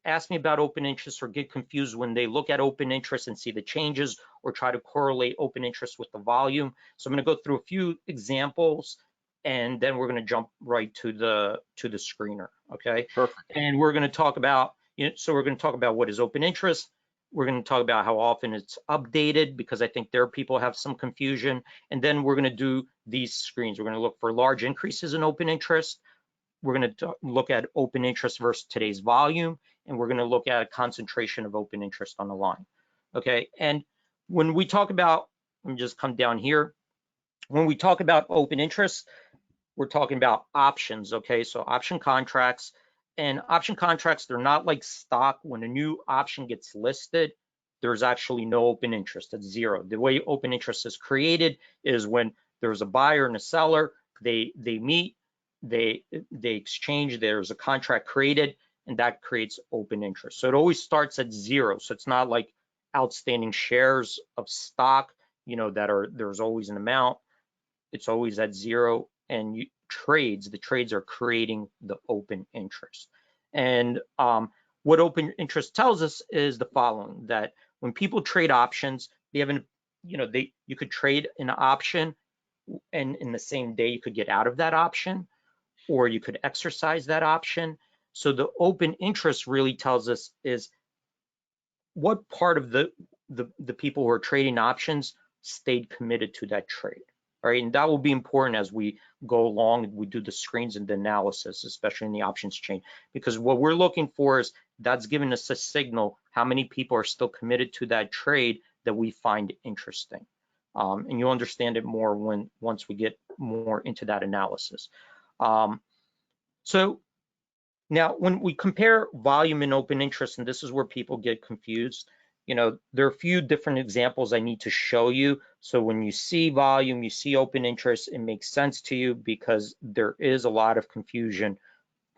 ask me about open interest or get confused when they look at open interest and see the changes or try to correlate open interest with the volume. So I'm going to go through a few examples and then we're going to jump right to the screener. Okay. Perfect. And we're going to talk about, so we're going to talk about what is open interest. We're going to talk about how often it's updated, because I think there people have some confusion. And then we're going to do these screens. We're going to look for large increases in open interest. We're going to look at open interest versus today's volume. And we're going to look at a concentration of open interest on the line. Okay. And when we talk about, let me just come down here. When we talk about open interest, we're talking about options. Okay. So option contracts. And option contracts, they're not like stock. When a new option gets listed, there's actually no open interest. It's zero. The way open interest is created is when there's a buyer and a seller, they meet, they exchange, there's a contract created, and that creates open interest. So it always starts at zero. So it's not like outstanding shares of stock, there's always an amount. It's always at zero, and the trades are creating the open interest. And what open interest tells us is the following: that when people trade options, they have you could trade an option, and in the same day you could get out of that option, or you could exercise that option. So the open interest really tells us is what part of the people who are trading options stayed committed to that trade. All right, and that will be important as we go along and we do the screens and the analysis, especially in the options chain, because what we're looking for is that's giving us a signal how many people are still committed to that trade that we find interesting. And you'll understand it more once we get more into that analysis. So now when we compare volume and open interest, and this is where people get confused, there are a few different examples I need to show you. So when you see volume, you see open interest, it makes sense to you because there is a lot of confusion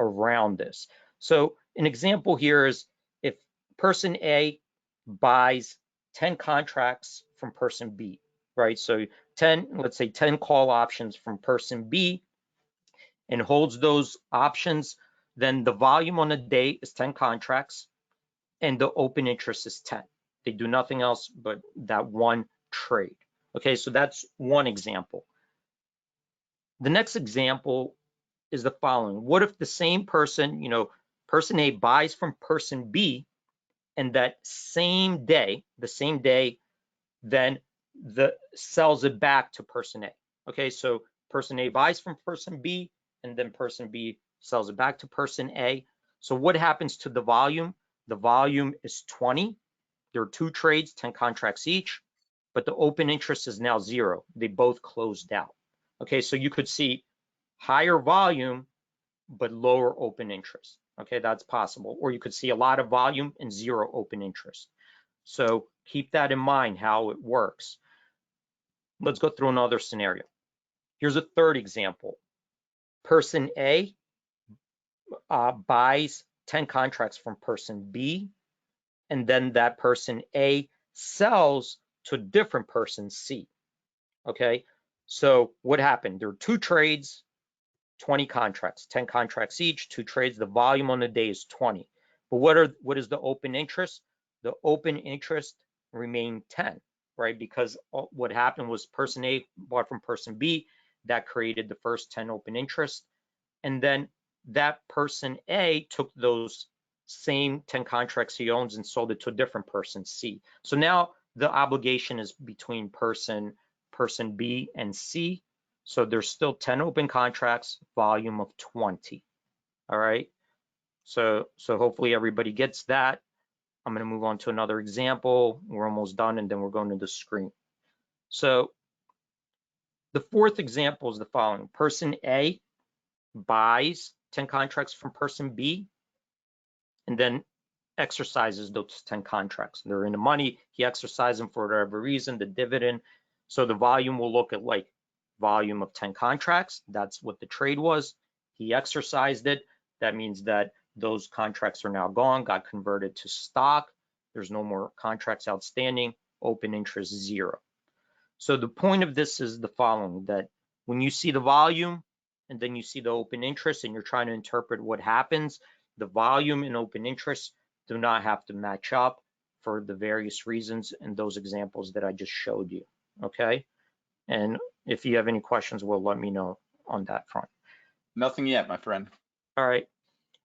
around this. So an example here is if person A buys 10 contracts from person B, right? So let's say 10 call options from person B and holds those options, then the volume on a day is 10 contracts and the open interest is 10. They do nothing else but that one trade. Okay, so that's one example. The next example is the following. What if the same person, person A buys from person B, and that same day, then sells it back to person A. Okay, so person A buys from person B, and then person B sells it back to person A. So what happens to the volume? The volume is 20. There are 2 trades, 10 contracts each, but the open interest is now 0. They both closed out. Okay, so you could see higher volume, but lower open interest. Okay, that's possible. Or you could see a lot of volume and 0 open interest. So keep that in mind, how it works. Let's go through another scenario. Here's a third example. Person A buys 10 contracts from person B, and then that person A sells to a different person C. Okay, so what happened? There are 2 trades, 20 contracts, 10 contracts each, 2 trades. The volume on the day is 20. But what is the open interest? The open interest remained 10, right? Because what happened was person A bought from person B, that created the first 10 open interest. And then that person A took those same 10 contracts he owns and sold it to a different person C. So now the obligation is between person B and C. So there's still 10 open contracts, volume of 20. All right. So hopefully everybody gets that. I'm going to move on to another example. We're almost done, and then we're going to the screen. So the fourth example is the following. Person A buys 10 contracts from person B and then exercises those 10 contracts. They're in the money. He exercised them for whatever reason, the dividend. So the volume will look at like volume of 10 contracts. That's what the trade was. He exercised it. That means that those contracts are now gone, got converted to stock. There's no more contracts outstanding. Open interest 0. So the point of this is the following, that when you see the volume and then you see the open interest and you're trying to interpret what happens, the volume and open interest do not have to match up for the various reasons in those examples that I just showed you, okay? And if you have any questions, well, let me know on that front. Nothing yet, my friend. All right.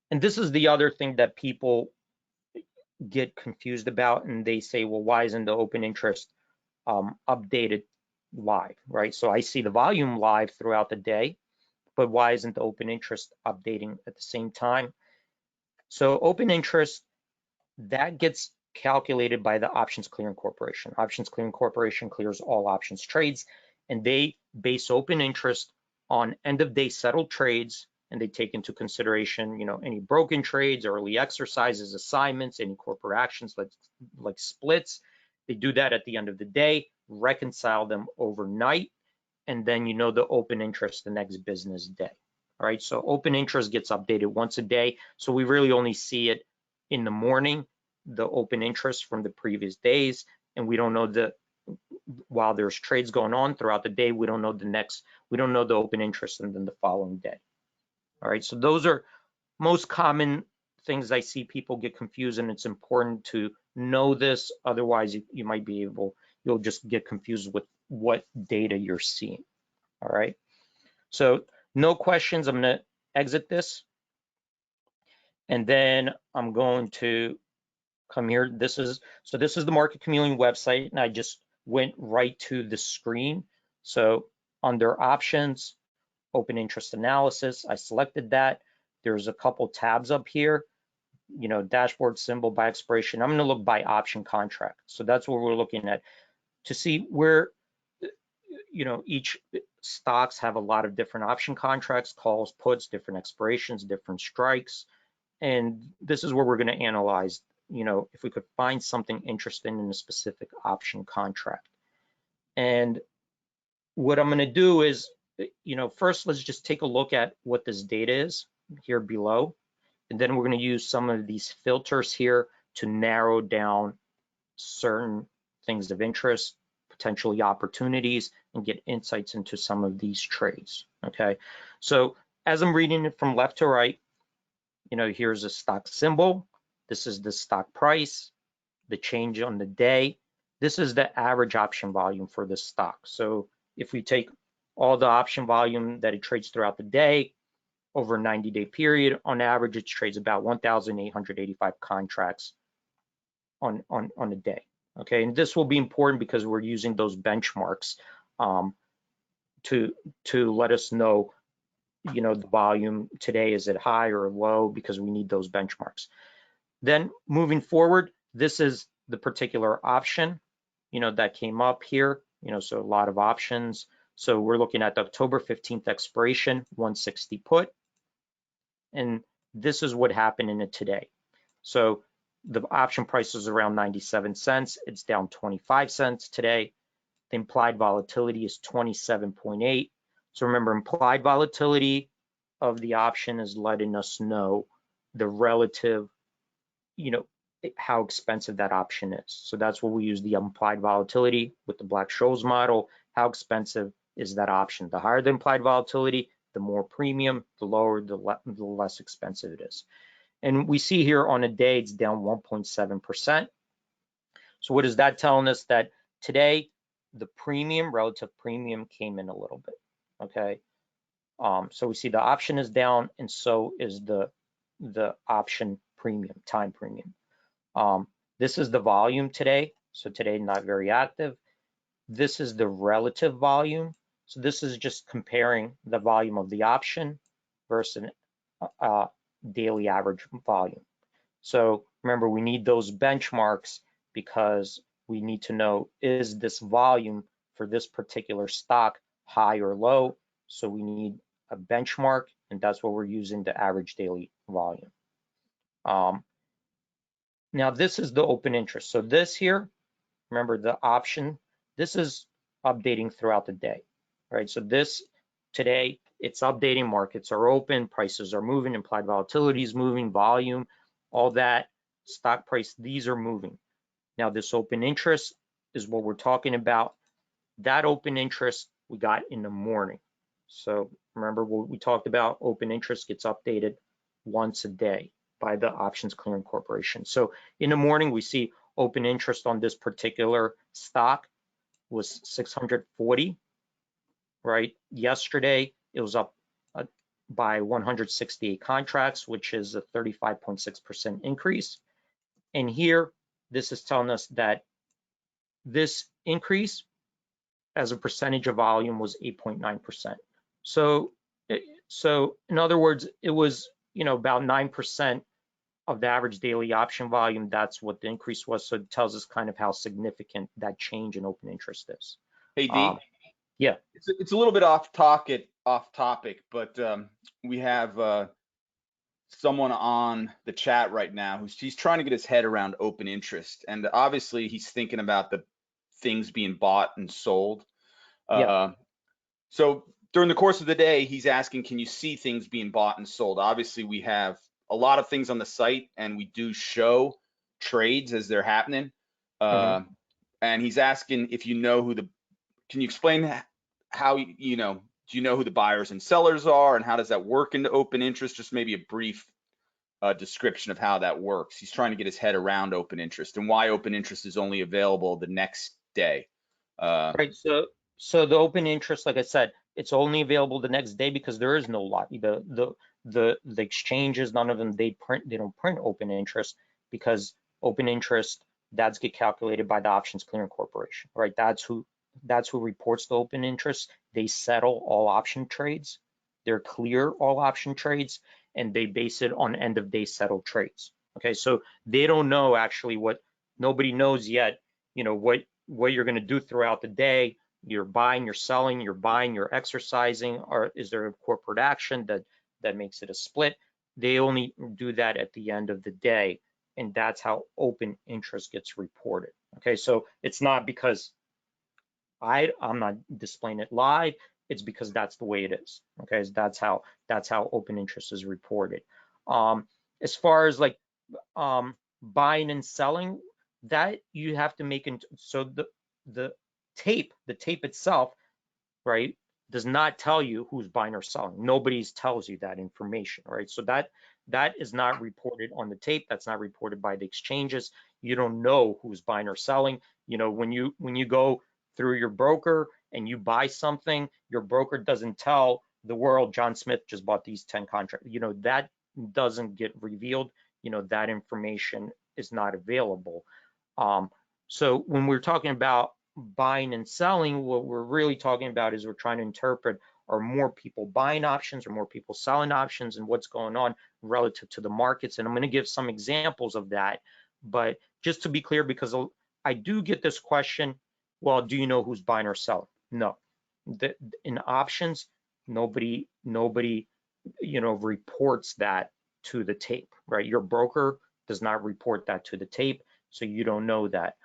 And this is the other thing that people get confused about, and they say, well, why isn't the open interest updated live, right? So I see the volume live throughout the day, but why isn't the open interest updating at the same time? So open interest, that gets calculated by the Options Clearing Corporation. Options Clearing Corporation clears all options trades, and they base open interest on end of day settled trades, and they take into consideration, any broken trades, early exercises, assignments, any corporate actions like splits. They do that at the end of the day, reconcile them overnight, and then the open interest the next business day. All right, so open interest gets updated once a day. So we really only see it in the morning, the open interest from the previous days, and we don't know while there's trades going on throughout the day, we don't know the open interest and then the following day. All right, so those are most common things I see people get confused, and it's important to know this. Otherwise, you'll just get confused with what data you're seeing. All right, so no questions. I'm going to exit this, and then I'm going to come here. This is the Market Chameleon website, and I just went right to the screen. So under options, open interest analysis, I selected that. There's a couple tabs up here, dashboard symbol by expiration. I'm going to look by option contract. So that's what we're looking at to see where, each stocks have a lot of different option contracts, calls, puts, different expirations, different strikes. And this is where we're going to analyze, if we could find something interesting in a specific option contract. And what I'm going to do is, first, let's just take a look at what this data is here below. And then we're going to use some of these filters here to narrow down certain things of interest, potentially opportunities, and get insights into some of these trades, okay? So as I'm reading it from left to right, here's a stock symbol. This is the stock price, the change on the day. This is the average option volume for the stock. So if we take all the option volume that it trades throughout the day, over a 90-day period. On average, it trades about 1,885 contracts on a day. Okay, and this will be important because we're using those benchmarks to let us know, you know, the volume today, is it high or low, because we need those benchmarks. Then moving forward, this is the particular option, you know, that came up here, you know, so a lot of options. So we're looking at the October 15th expiration, 160 put. And this is what happened in it today. So the option price is around 97 cents. It's down 25 cents today. The implied volatility is 27.8. So remember, implied volatility of the option is letting us know the relative, you know, how expensive that option is. So that's what we use, the implied volatility with the Black-Scholes model. How expensive is that option? The higher the implied volatility, the more premium, the lower, the less expensive it is. And we see here on a day, it's down 1.7%. So what is that telling us? That today, the premium, relative premium, came in a little bit, okay? So we see the option is down, and so is the option premium, time premium. This is the volume today. So today, not very active. This is the relative volume. So this is just comparing the volume of the option versus daily average volume. So remember, we need those benchmarks because we need to know, is this volume for this particular stock high or low? So we need a benchmark, and that's what we're using, the average daily volume. Now this is the open interest. So this here, remember the option, this is updating throughout the day, right? So this today, it's updating, markets are open, prices are moving, implied volatility is moving, volume, all that, stock price, these are moving. Now this open interest is what we're talking about. That open interest we got in the morning. So remember what we talked about, open interest gets updated once a day by the Options Clearing Corporation. So in the morning, we see open interest on this particular stock was 640, right? Yesterday, it was up by 168 contracts, which is a 35.6% increase. And here, this is telling us that this increase as a percentage of volume was 8.9%. So in other words, it was, you know, about 9% of the average daily option volume. That's what the increase was. So it tells us kind of how significant that change in open interest is. Hey, D. Yeah. It's a little bit off topic, but we have someone on the chat right now he's trying to get his head around open interest, and obviously he's thinking about the things being bought and sold. Yeah. So during the course of the day, he's asking, can you see things being bought and sold? Obviously, we have a lot of things on the site, and we do show trades as they're happening. And he's asking if you know can you explain how, you know, do you know who the buyers and sellers are, and how does that work into open interest? Just maybe a brief description of how that works. He's trying to get his head around open interest and why open interest is only available the next day. Right. So the open interest, like I said, it's only available the next day because there is no lot. The exchanges, none of them, they don't print open interest, because open interest, that's get calculated by the Options Clearing Corporation, right? That's who reports the open interest. They settle all option trades. They're clear all option trades, and they base it on end of day settled trades. Okay, so they don't know actually nobody knows yet, you know, what you're going to do throughout the day. You're buying, you're selling, you're buying, you're exercising, or is there a corporate action that makes it a split? They only do that at the end of the day, and that's how open interest gets reported. Okay, so it's not because I'm not displaying it live, it's because that's the way it is. Okay, so that's how open interest is reported. As far as like buying and selling, that you have to make so the tape itself, right, does not tell you who's buying or selling. Nobody tells you that information, right? So that is not reported on the tape. That's not reported by the exchanges. You don't know who's buying or selling. You know, when you go through your broker and you buy something, your broker doesn't tell the world, John Smith just bought these 10 contracts. That doesn't get revealed. That information is not available. So when we're talking about buying and selling, what we're really talking about is we're trying to interpret, are more people buying options or more people selling options, and what's going on relative to the markets. And I'm going to give some examples of that. But just to be clear, because I do get this question, well, do you know who's buying or selling? No. In options, nobody reports that to the tape, right? Your broker does not report that to the tape, so you don't know that.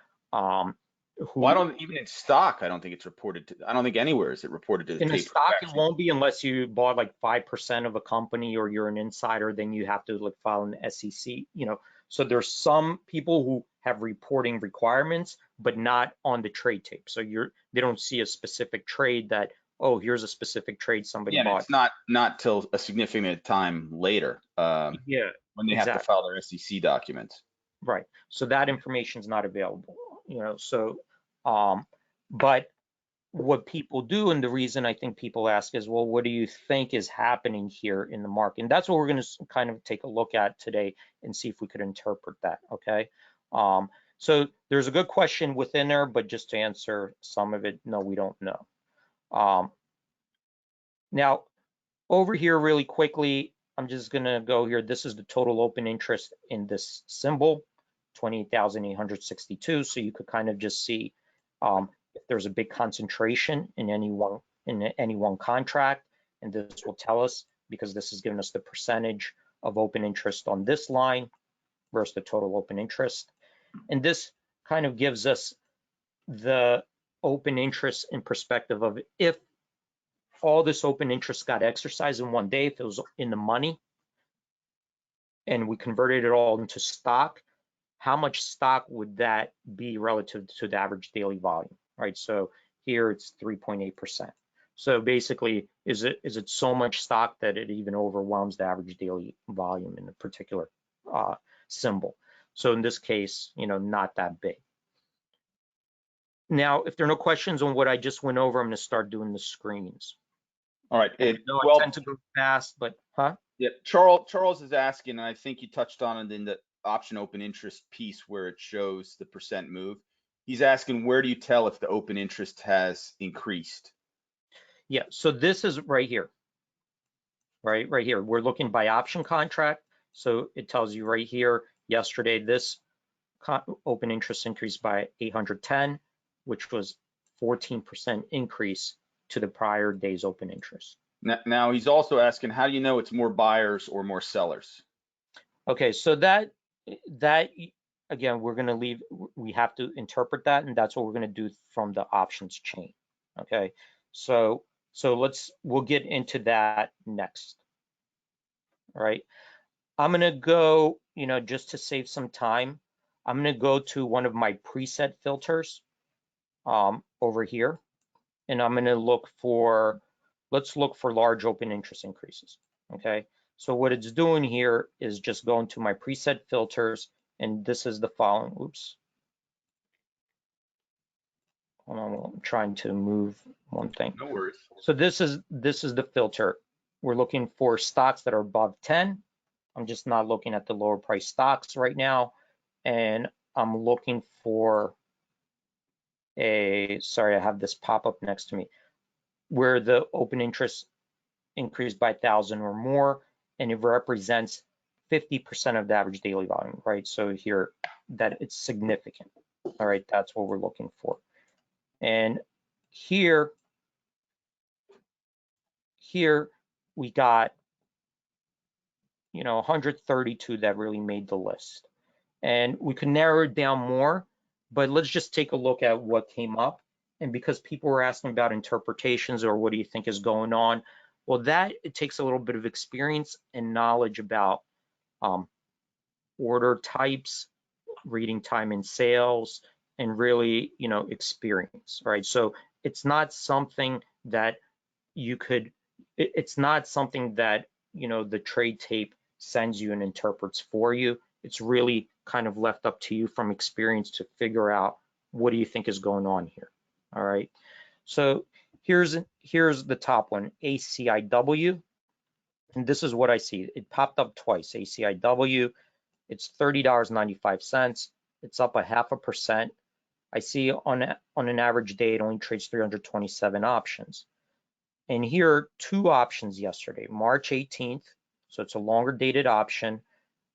Well, even in stock, I don't think it's reported to. I don't think anywhere is it reported to the tape. In a stock, it won't be unless you bought like 5% of a company or you're an insider. Then you have to file an SEC. So there's some people who have reporting requirements, but not on the trade tape. So they don't see a specific trade that, oh, here's a specific trade somebody bought. It's not till a significant time later. When they have to file their SEC documents. Right. So that information is not available. But what people do, and the reason I think people ask is, well, what do you think is happening here in the market? And that's what we're going to kind of take a look at today and see if we could interpret that. Okay. So there's a good question within there, but just to answer some of it, no, we don't know. Now, over here really quickly, I'm just going to go here. This is the total open interest in this symbol, 28,862. So you could kind of just see if there's a big concentration in any one contract, and this will tell us, because this is giving us the percentage of open interest on this line versus the total open interest. And this kind of gives us the open interest in perspective of if all this open interest got exercised in one day, if it was in the money and we converted it all into stock, how much stock would that be relative to the average daily volume, right? So here it's 3.8%. So basically, is it so much stock that it even overwhelms the average daily volume in a particular symbol? So in this case, not that big. Now, if there are no questions on what I just went over, I'm going to start doing the screens. All right. I tend to go fast, but Yeah, Charles is asking, and I think you touched on it in the option open interest piece where it shows the percent move. He's asking, where do you tell if the open interest has increased? Yeah, so this is right here, right here. We're looking by option contract. So it tells you right here, yesterday, this open interest increased by 810, which was 14% increase to the prior day's open interest. Now he's also asking, how do you know it's more buyers or more sellers? Okay, so that again, we have to interpret that, and that's what we're going to do from the options chain. Okay, so we'll get into that next. All right, I'm going to go, just to save some time, I'm going to go to one of my preset filters over here, and I'm going to let's look for large open interest increases. Okay, so what it's doing here is just going to my preset filters, and this is the following. Oops. Hold on, I'm trying to move one thing. No worries. So this is the filter. We're looking for stocks that are above 10. I'm just not looking at the lower price stocks right now. And I'm looking for sorry, I have this pop up next to me, where the open interest increased by 1,000 or more, and it represents 50% of the average daily volume, right? So here, that it's significant. All right, that's what we're looking for. And here we got 132 that really made the list, and we could narrow it down more, but let's just take a look at what came up. And because people were asking about interpretations or what do you think is going on, well, it takes a little bit of experience and knowledge about order types, reading time in sales, and really experience, right? So it's not something that it's not something that the trade tape sends you and interprets for you. It's really kind of left up to you from experience to figure out what do you think is going on here. All right, so Here's the top one, ACIW. And this is what I see. It popped up twice, ACIW. It's $30.95. It's up 0.5%. I see on an average day, it only trades 327 options. And here are two options yesterday, March 18th. So it's a longer dated option.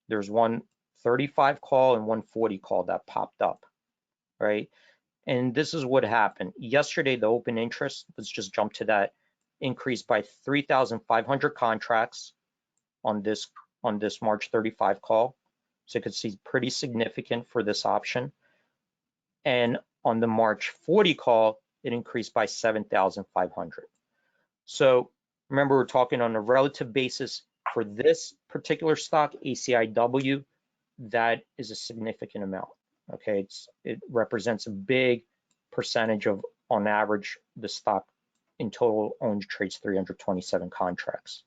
There's one 35 call and one 40 call that popped up, right? And this is what happened. Yesterday, the open interest, let's just jump to that, increased by 3,500 contracts on this March 35 call. So you could see pretty significant for this option. And on the March 40 call, it increased by 7,500. So remember, we're talking on a relative basis for this particular stock, ACIW, that is a significant amount. Okay, it represents a big percentage of, on average, the stock in total owns trades 327 contracts.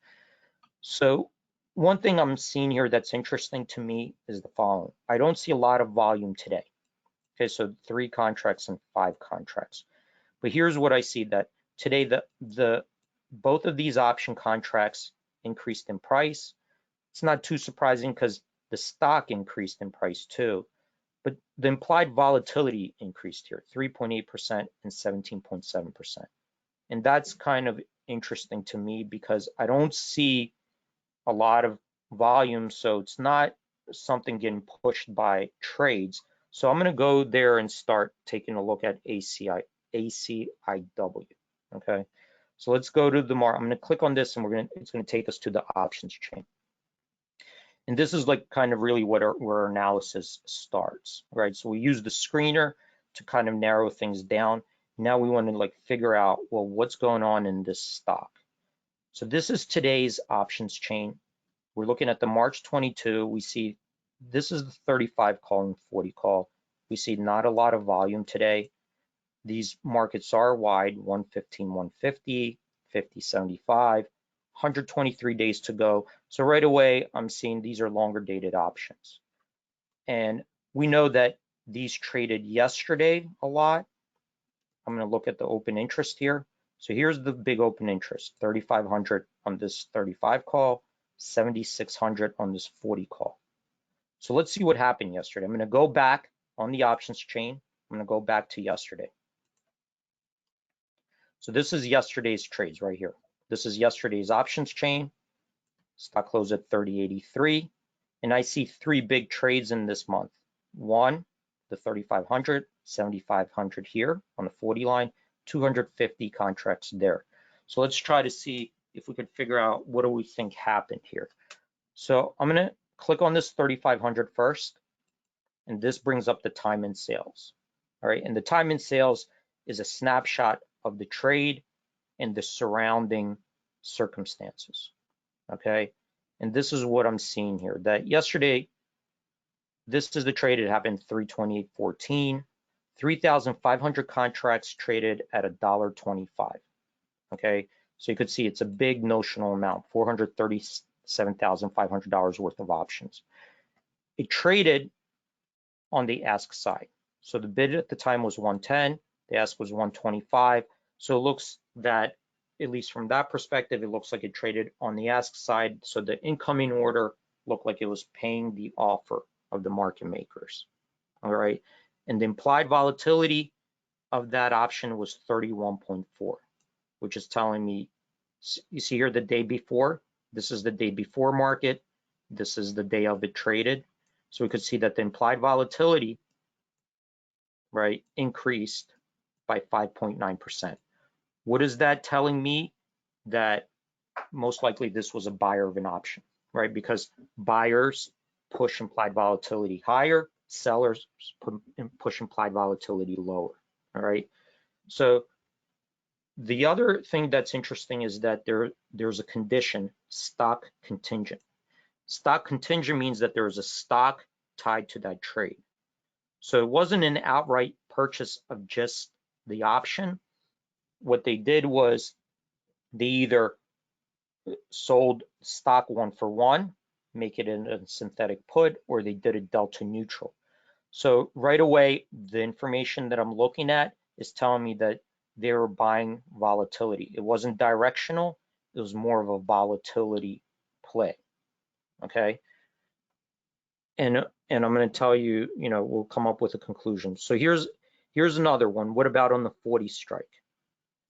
So one thing I'm seeing here that's interesting to me is the following. I don't see a lot of volume today. Okay, so 3 contracts and 5 contracts. But here's what I see, that today both of these option contracts increased in price. It's not too surprising because the stock increased in price too. But the implied volatility increased here, 3.8% and 17.7%. And that's kind of interesting to me because I don't see a lot of volume, so it's not something getting pushed by trades. So I'm going to go there and start taking a look at ACIW. Okay, so let's go to the market. I'm going to click on this, and it's going to take us to the options chain. And this is like kind of really where our analysis starts, right? So we use the screener to kind of narrow things down. Now we want to like figure out, well, what's going on in this stock? So this is today's options chain. We're looking at the March 22. We see this is the 35 call and 40 call. We see not a lot of volume today. These markets are wide, 115, 150, 50, 75, 123 days to go. So right away, I'm seeing these are longer dated options. And we know that these traded yesterday a lot. I'm going to look at the open interest here. So here's the big open interest, 3,500 on this 35 call, 7,600 on this 40 call. So let's see what happened yesterday. I'm going to go back on the options chain. I'm going to go back to yesterday. So this is yesterday's trades right here. This is yesterday's options chain. Stock closed at 30.83. And I see 3 big trades in this month. One, the 3,500, 7,500 here on the 40 line, 250 contracts there. So let's try to see if we could figure out what do we think happened here. So I'm going to click on this 3,500 first. And this brings up the time in sales. All right, and the time in sales is a snapshot of the trade and the surrounding circumstances. Okay, and this is what I'm seeing here, that yesterday, this is the trade, it happened 328.14, 3,500 contracts traded at $1.25. Okay, so you could see it's a big notional amount, $437,500 worth of options. It traded on the ask side. So the bid at the time was 110, the ask was 125. So it looks that, at least from that perspective, it looks like it traded on the ask side. So the incoming order looked like it was paying the offer of the market makers. All right. And the implied volatility of that option was 31.4, which is telling me, you see here the day before, this is the day before market, this is the day of it traded. So we could see that the implied volatility, right, increased by 5.9%. What is that telling me? That most likely this was a buyer of an option, right? Because buyers push implied volatility higher, sellers push implied volatility lower, all right? So the other thing that's interesting is that there's a condition, stock contingent. Stock contingent means that there is a stock tied to that trade. So it wasn't an outright purchase of just the option. What they did was they either sold stock 1-for-1, make it in a synthetic put, or they did a delta neutral. So right away, the information that I'm looking at is telling me that they were buying volatility. It wasn't directional, it was more of a volatility play, okay? And I'm going to tell you, we'll come up with a conclusion. So here's another one. What about on the 40 strike?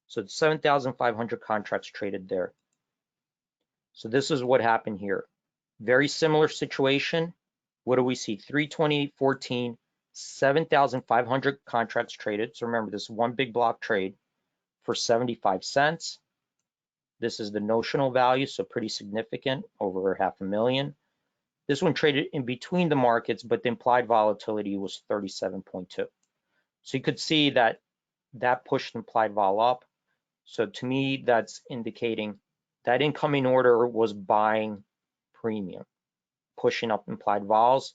So it's 7,500 contracts traded there. So this is what happened here. Very similar situation. What do we see? 328.14, 7,500 contracts traded. So remember, this is one big block trade for 75 cents. This is the notional value, so pretty significant, over $500,000. This one traded in between the markets, but the implied volatility was 37.2. So you could see that pushed implied vol up. So to me, that's indicating that incoming order was buying premium, pushing up implied vols.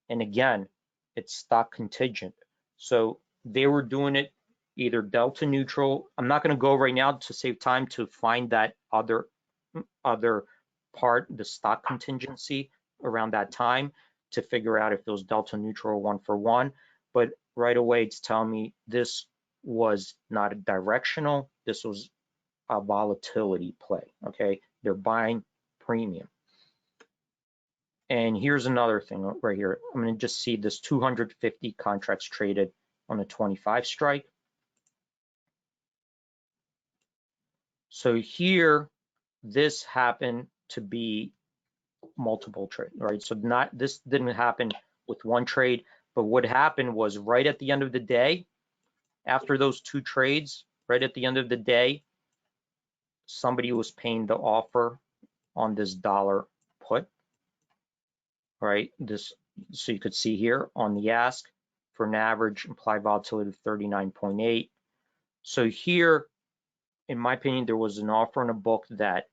And again, it's stock contingent. So they were doing it either delta neutral. I'm not going to go right now to save time to find that other part, the stock contingency around that time, to figure out if it was delta neutral or 1-for-1. But right away, it's telling me this was not a directional. This was a volatility play, okay? They're buying premium. And here's another thing right here. I'm going to just see this 250 contracts traded on a 25 strike. So here, this happened to be multiple trade, right? So this didn't happen with one trade, but what happened was right at the end of the day, after those two trades, right at the end of the day, somebody was paying the offer on this dollar put, right? So you could see here on the ask for an average implied volatility of 39.8. So here, in my opinion, there was an offer in a book that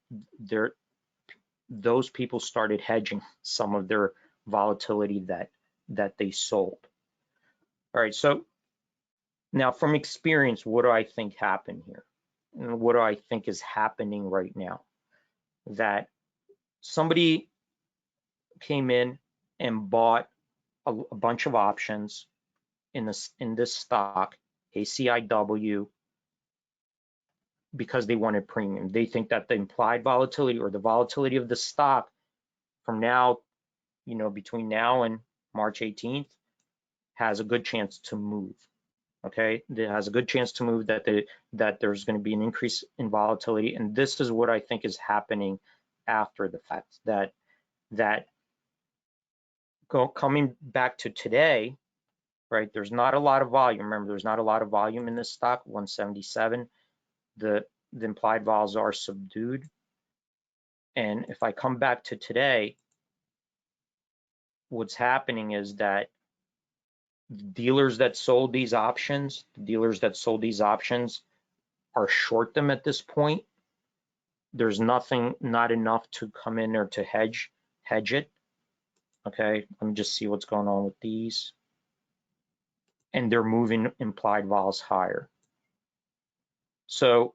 those people started hedging some of their volatility that they sold. All right, so now from experience, what do I think happened here? And what do I think is happening right now? That somebody came in and bought a bunch of options in this stock, ACIW, because they wanted premium. They think that the implied volatility or the volatility of the stock from now, between now and March 18th has a good chance to move. Okay, it has a good chance to move, that there's going to be an increase in volatility, and this is what I think is happening after the fact. That coming back to today, right? There's not a lot of volume. Remember, there's not a lot of volume in this stock. 177. The implied vols are subdued, and if I come back to today, what's happening is that dealers that sold these options, are short them at this point. There's not enough to come in there to hedge it. Okay, let me just see what's going on with these. And they're moving implied vols higher. So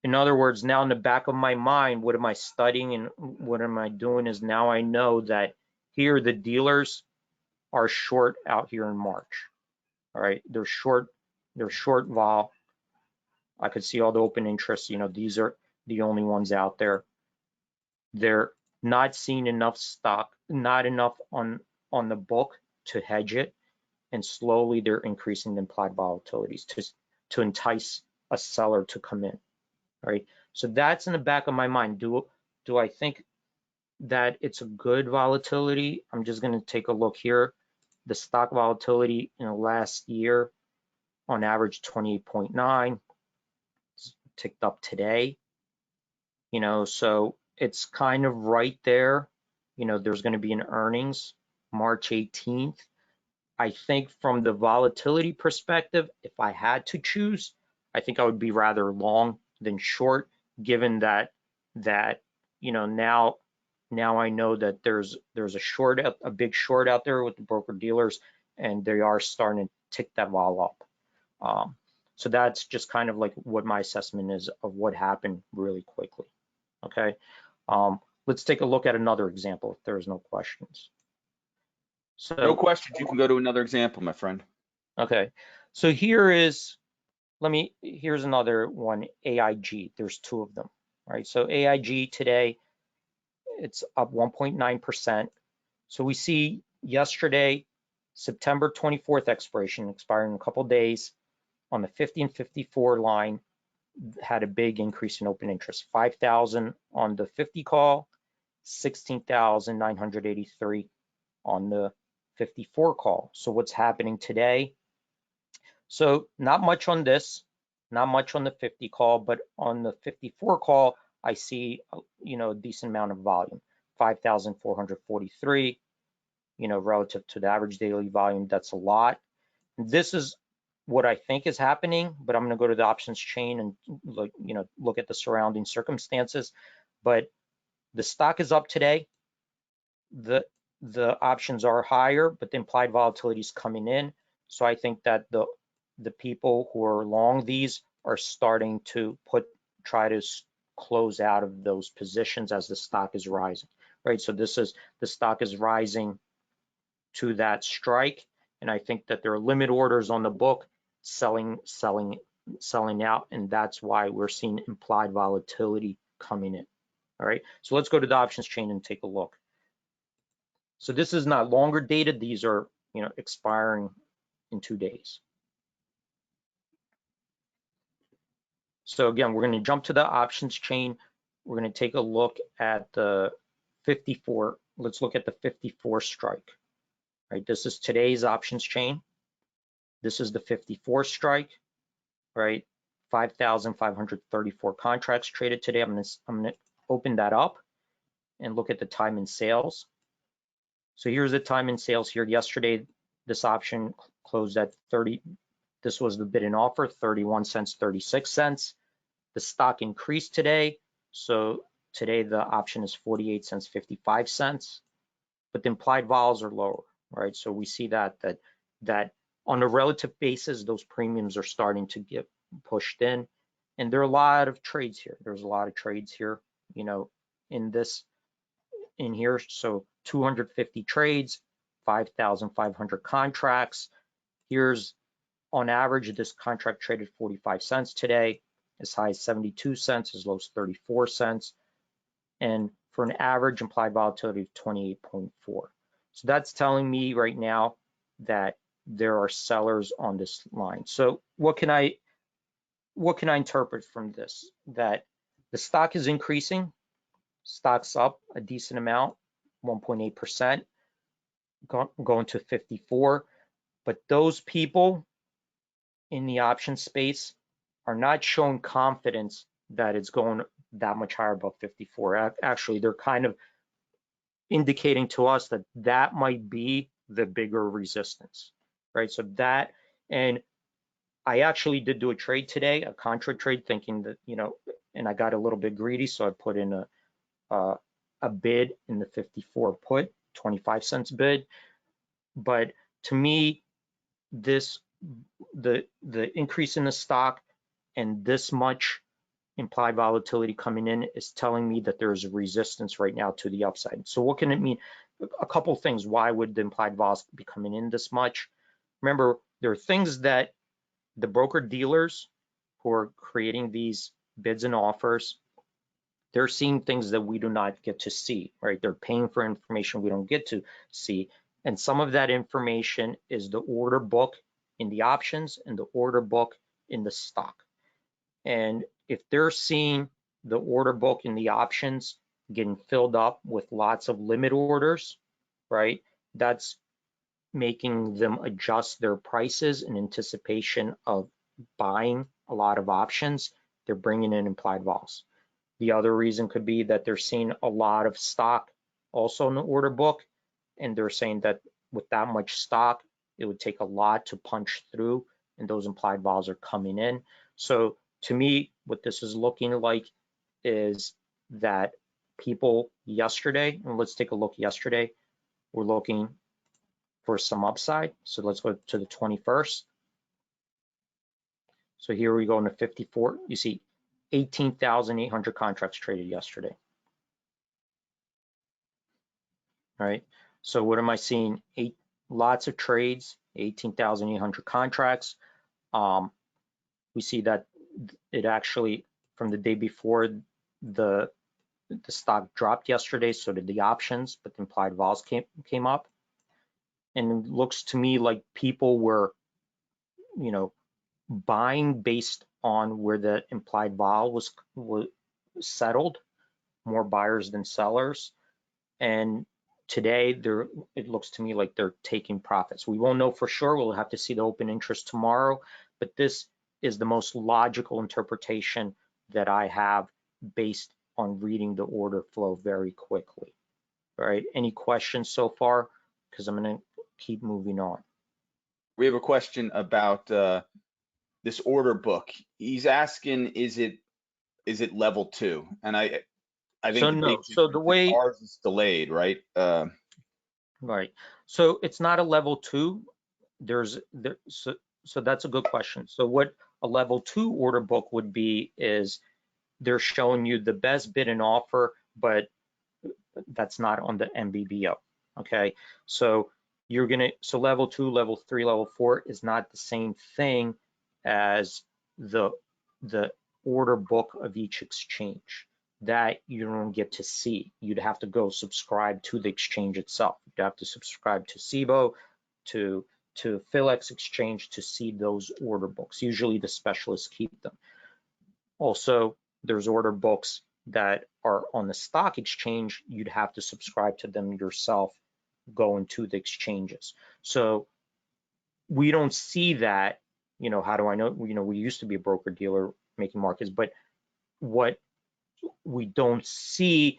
in other words, now in the back of my mind, what am I studying and what am I doing is now I know that here the dealers are short out here in March. All right, they're short vol. I could see all the open interests. These are the only ones out there. They're not seeing enough stock, not enough on the book to hedge it, and slowly they're increasing the implied volatilities to entice a seller to come in. All right, so that's in the back of my mind. Do I think that it's a good volatility? I'm just going to take a look here. The stock volatility in the last year, on average 28.9, ticked up today. So it's kind of right there. There's going to be an earnings March 18th. I think from the volatility perspective, if I had to choose, I think I would be rather long than short, given that now I know that there's a big short out there with the broker dealers, and they are starting to tick that vol up. So that's just kind of like what my assessment is of what happened really quickly. Okay, let's take a look at another example if there's no questions. So No questions. You can go to another example, my friend. okay, so here is Here's another one, AIG. There's two of them, right? So AIG today, it's up 1.9%. So we see yesterday, September 24th expiration, expiring in a couple days, on the 50 and 54 line, had a big increase in open interest, 5,000 on the 50 call, 16,983 on the 54 call. So what's happening today? So not much on this, not much on the 50 call, but on the 54 call, I see, a decent amount of volume, 5,443, relative to the average daily volume, that's a lot. This is what I think is happening, but I'm going to go to the options chain and look at the surrounding circumstances. But the stock is up today. The options are higher, but the implied volatility is coming in. So I think that the people who are long these are starting to try to close out of those positions as the stock is rising, right? So the stock is rising to that strike, and I think that there are limit orders on the book selling out, and that's why we're seeing implied volatility coming in. All right, so let's go to the options chain and take a look. So this is not longer dated. These are, expiring in 2 days. So again, we're going to jump to the options chain. We're going to take a look at the 54. Let's look at the 54 strike. Right, this is today's options chain. This is the 54 strike. Right, 5,534 contracts traded today. I'm going to open that up and look at the time in sales. So here's the time in sales here. Yesterday, this option closed at 30. This was the bid and offer, 31 cents, 36 cents. The stock increased today. So today the option is 48 cents, 55 cents. But the implied vols are lower, right? So we see that on a relative basis, those premiums are starting to get pushed in. And there are a lot of trades here. There's a lot of trades here, in here. So 250 trades, 5,500 contracts. Here's on average, this contract traded 45 cents today, as high as 72 cents, as low as 34 cents. And for an average implied volatility of 28.4. So that's telling me right now that there are sellers on this line. So what can I interpret from this? That the stock is increasing. Stock's up a decent amount, 1.8%, going to 54. But those people in the option space are not showing confidence that it's going that much higher above 54. Actually, they're kind of indicating to us that that might be the bigger resistance, right? So that, and I actually did do a trade today, a contra trade, thinking that, and I got a little bit greedy, so I put in a bid in the 54 put, 25 cents bid. But to me, the increase in the stock and this much implied volatility coming in is telling me that there's a resistance right now to the upside. So what can it mean? A couple things. Why would the implied vols be coming in this much? Remember, there are things that the broker dealers who are creating these bids and offers, they're seeing things that we do not get to see, right? They're paying for information we don't get to see. And some of that information is the order book in the options and the order book in the stock. And if they're seeing the order book in the options getting filled up with lots of limit orders, right? That's making them adjust their prices in anticipation of buying a lot of options. They're bringing in implied vols. The other reason could be that they're seeing a lot of stock also in the order book, and they're saying that with that much stock, it would take a lot to punch through, and those implied vols are coming in. So to me, what this is looking like is that people yesterday, and let's take a look yesterday, we're looking for some upside. So let's go to the 21st. So here we go in the 54. You see 18,800 contracts traded yesterday. All right. So what am I seeing? Lots of trades, 18,800 contracts. we see that it actually, from the day before, the stock dropped yesterday, so did the options, but the implied vols came up. And it looks to me like people were, you know, buying based on where the implied vol was settled, more buyers than sellers. And today, it looks to me like they're taking profits. We won't know for sure. We'll have to see the open interest tomorrow, but this is the most logical interpretation that I have based on reading the order flow very quickly. All right, any questions so far? Because I'm going to keep moving on. We have a question about this order book. He's asking, is it level 2? And I think So the no, big so the difference is way, ours is delayed, right? right. So it's not a level 2. So that's a good question. So what a level 2 order book would be is they're showing you the best bid and offer, but that's not on the MBBO. Okay. So so level 2, level 3, level 4 is not the same thing as the order book of each exchange that you don't get to see. You'd have to go subscribe to the exchange itself. You'd have to subscribe to SIBO, to Philex exchange to see those order books. Usually the specialists keep them. Also, there's order books that are on the stock exchange. You'd have to subscribe to them yourself, going to the exchanges. So we don't see that. You know, how do I know? You know, we used to be a broker dealer making markets, but what we don't see,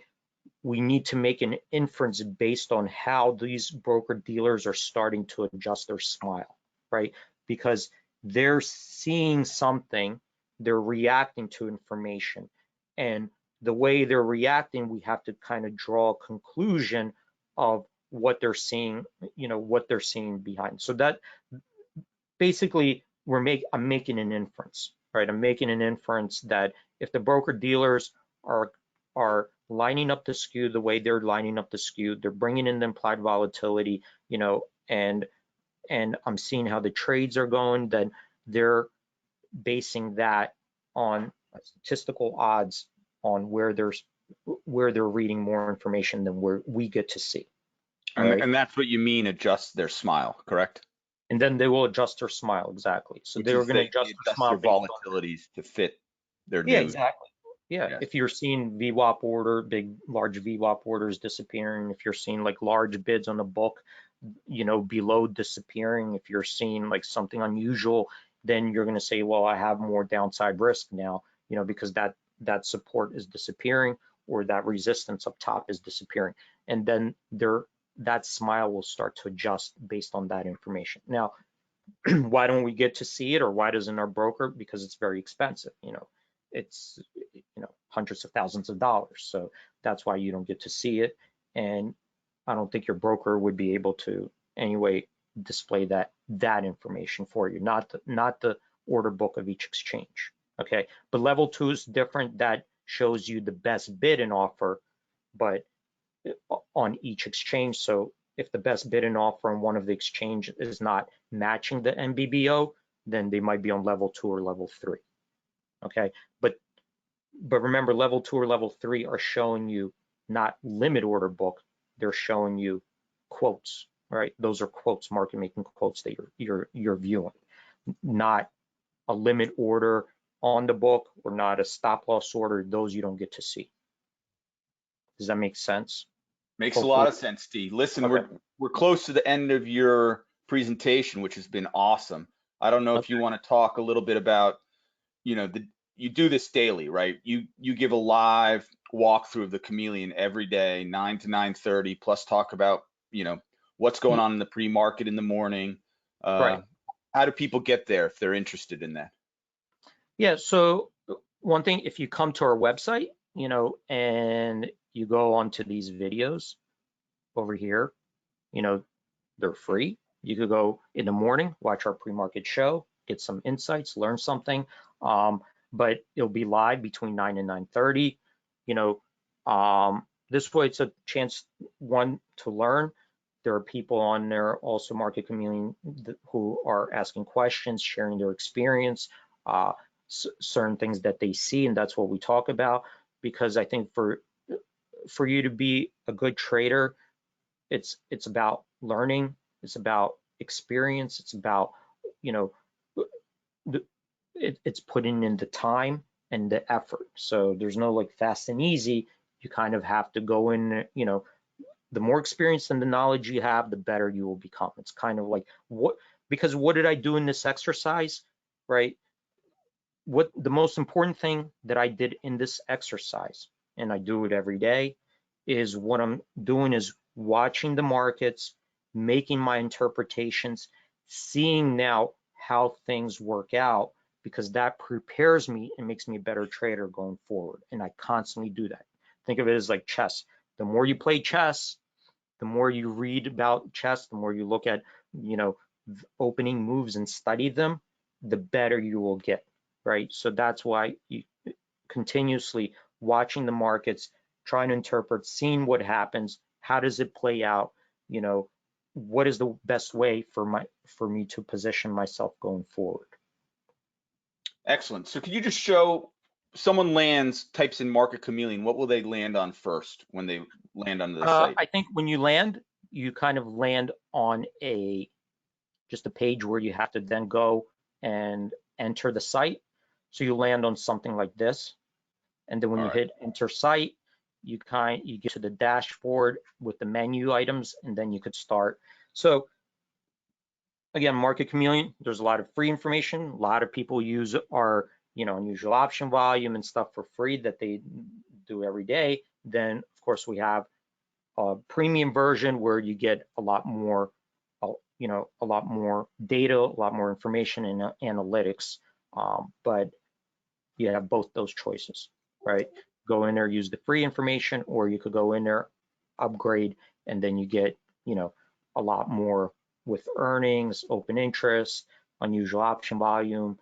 we need to make an inference based on how these broker dealers are starting to adjust their smile, right? Because they're seeing something, they're reacting to information, and the way they're reacting, we have to kind of draw a conclusion of what they're seeing, you know, what they're seeing behind. So that basically I'm making an inference, right? I'm making an inference that if the broker dealers are lining up the skew the way they're lining up the skew, they're bringing in the implied volatility, you know, and I'm seeing how the trades are going, then they're basing that on statistical odds on where they're reading more information than where we get to see. Right? And that's what you mean, adjust their smile, correct? And then they will adjust their smile, exactly. So they're going to adjust their smile their volatilities to fit their news. Yeah, exactly. Yeah, if you're seeing VWAP order, large VWAP orders disappearing, if you're seeing like large bids on the book, you know, below disappearing, if you're seeing like something unusual, then you're going to say, well, I have more downside risk now, you know, because that support is disappearing or that resistance up top is disappearing. And then that smile will start to adjust based on that information. Now, why don't we get to see it, or why doesn't our broker? Because it's very expensive, you know, it's, you know, hundreds of thousands of dollars. So that's why you don't get to see it. And I don't think your broker would be able to anyway display that information for you, not the order book of each exchange. Okay, but level 2 is different. That shows you the best bid and offer, but on each exchange. So if the best bid and offer on one of the exchange is not matching the MBBO, then they might be on level 2 or level 3. Okay, but remember, level 2 or level 3 are showing you not limit order book, they're showing you quotes, right? Those are quotes, market making quotes that you're viewing, not a limit order on the book or not a stop loss order. Those you don't get to see. Does that make sense? Makes Hopefully. a lot of sense, Steve. Listen, Okay. we're close to the end of your presentation, which has been awesome. I don't know if you want to talk a little bit about, you know, you do this daily, right? You give a live walkthrough of the Chameleon every day, 9 to 9:30, plus talk about, you know, what's going on in the pre-market in the morning. Right. How do people get there if they're interested in that? Yeah, so one thing, if you come to our website, you know, and you go onto these videos over here, you know, they're free. You could go in the morning, watch our pre-market show, get some insights, learn something. But it'll be live between 9 and 9:30. You know, this way it's a chance, one, to learn. There are people on there, also Market Chameleon, who are asking questions, sharing their experience. certain things that they see, and that's what we talk about. Because I think for you to be a good trader, it's about learning, it's about experience, it's about, you know, it's putting in the time and the effort. So there's no like fast and easy. You kind of have to go in, you know, the more experience and the knowledge you have, the better you will become. It's kind of like because what did I do in this exercise, right? What the most important thing that I did in this exercise, and I do it every day, is what I'm doing is watching the markets, making my interpretations, seeing now how things work out, because that prepares me and makes me a better trader going forward. And I constantly do that. Think of it as like chess. The more you play chess, the more you read about chess, the more you look at, you know, opening moves and study them, the better you will get, right? So that's why you continuously watching the markets, trying to interpret, seeing what happens, how does it play out, you know, what is the best way for me to position myself going forward. Excellent. So could you just show someone types in Market Chameleon, what will they land on first when they land on the site? I think when you land, you kind of land on just a page where you have to then go and enter the site. So you land on something like this. And then when you hit enter site, you get to the dashboard with the menu items, and then you could start. So again, Market Chameleon, there's a lot of free information. A lot of people use our, you know, unusual option volume and stuff for free that they do every day. Then of course we have a premium version where you get a lot more, you know, a lot more data, a lot more information and analytics. But you have both those choices, right? Go in there, use the free information, or you could go in there, upgrade, and then you get, you know, a lot more with earnings, open interest, unusual option volume,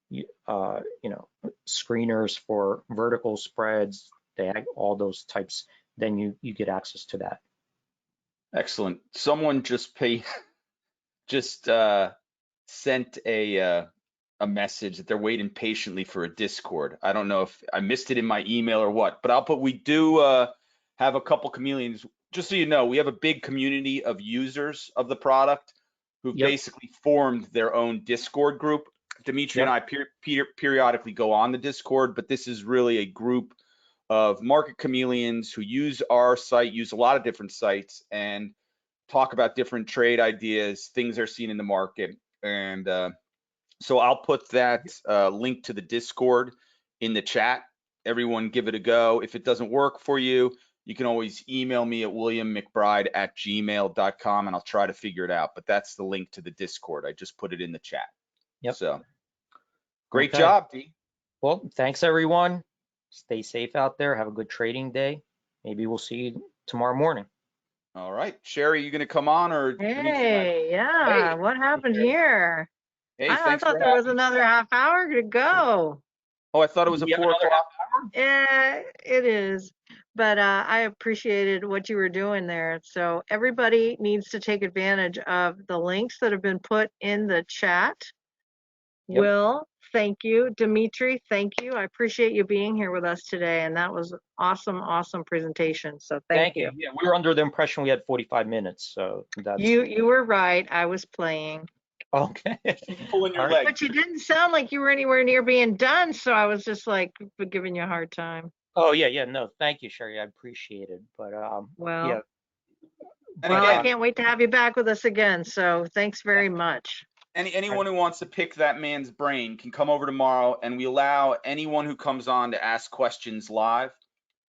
you know, screeners for vertical spreads, all those types. Then you get access to that. Excellent. Someone just sent a message that they're waiting patiently for a Discord. I don't know if I missed it in my email or what, but I'll put, we do have a couple chameleons. Just so you know, we have a big community of users of the product who've basically formed their own Discord group. Dmitry and I periodically go on the Discord, but this is really a group of market chameleons who use our site, use a lot of different sites, and talk about different trade ideas, things they're seeing in the market. And so I'll put that link to the Discord in the chat. Everyone give it a go. If it doesn't work for you, you can always email me at williammcbride@gmail.com and I'll try to figure it out. But that's the link to the Discord. I just put it in the chat. So great job, D. Well, thanks everyone. Stay safe out there. Have a good trading day. Maybe we'll see you tomorrow morning. All right. Sherry, you going to come on or? Hey, yeah. What happened here? Hey, I thought there was another half hour to go. Oh, I thought it was a 4 o'clock. Yeah, it is. But I appreciated what you were doing there. So everybody needs to take advantage of the links that have been put in the chat. Will, thank you. Dmitry, thank you. I appreciate you being here with us today. And that was awesome, awesome presentation. So thank you. Yeah, we were under the impression we had 45 minutes. So that's you were right. I was playing. Okay. Pulling your leg. But you didn't sound like you were anywhere near being done, so I was just like giving you a hard time. Oh yeah, no, thank you, Sherry. I appreciate it. But well, I can't wait to have you back with us again. So thanks very much. Anyone who wants to pick that man's brain can come over tomorrow, and we allow anyone who comes on to ask questions live.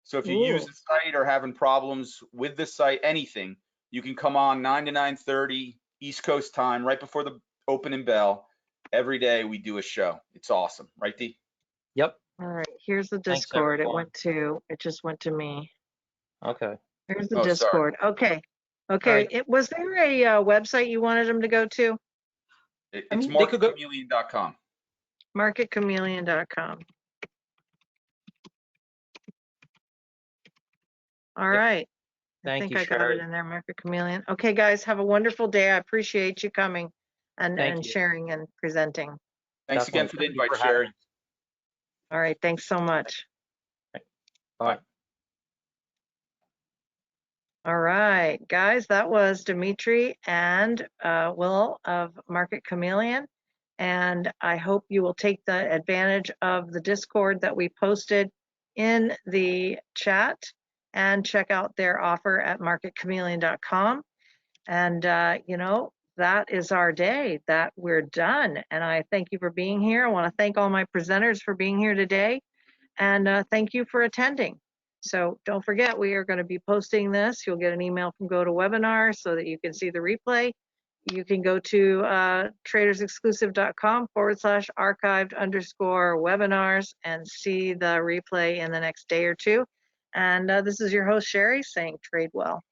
So if you use the site or having problems with the site, anything, you can come on 9 to 9:30 East Coast time, right before the opening bell. Every day we do a show. It's awesome, right, D? Yep. All right, here's the Discord. It just went to me. Okay. Here's the Discord. Sorry. Okay. Right. Was there a website you wanted them to go to? It's marketchameleon.com. Marketchameleon.com. All right. I think I got it in there, Market Chameleon. Okay, guys, have a wonderful day. I appreciate you coming and sharing and presenting. Thanks again Definitely. for the Thank you invite, for having Sherry. me. All right, thanks so much. Bye. All right, guys, that was Dmitry and Will of Market Chameleon. And I hope you will take the advantage of the Discord that we posted in the chat and check out their offer at marketchameleon.com. And, that is our day, that we're done. And I thank you for being here. I want to thank all my presenters for being here today. And thank you for attending. So don't forget, we are going to be posting this. You'll get an email from GoToWebinar so that you can see the replay. You can go to tradersexclusive.com/archived_webinars and see the replay in the next day or two. And this is your host, Sherry, saying trade well.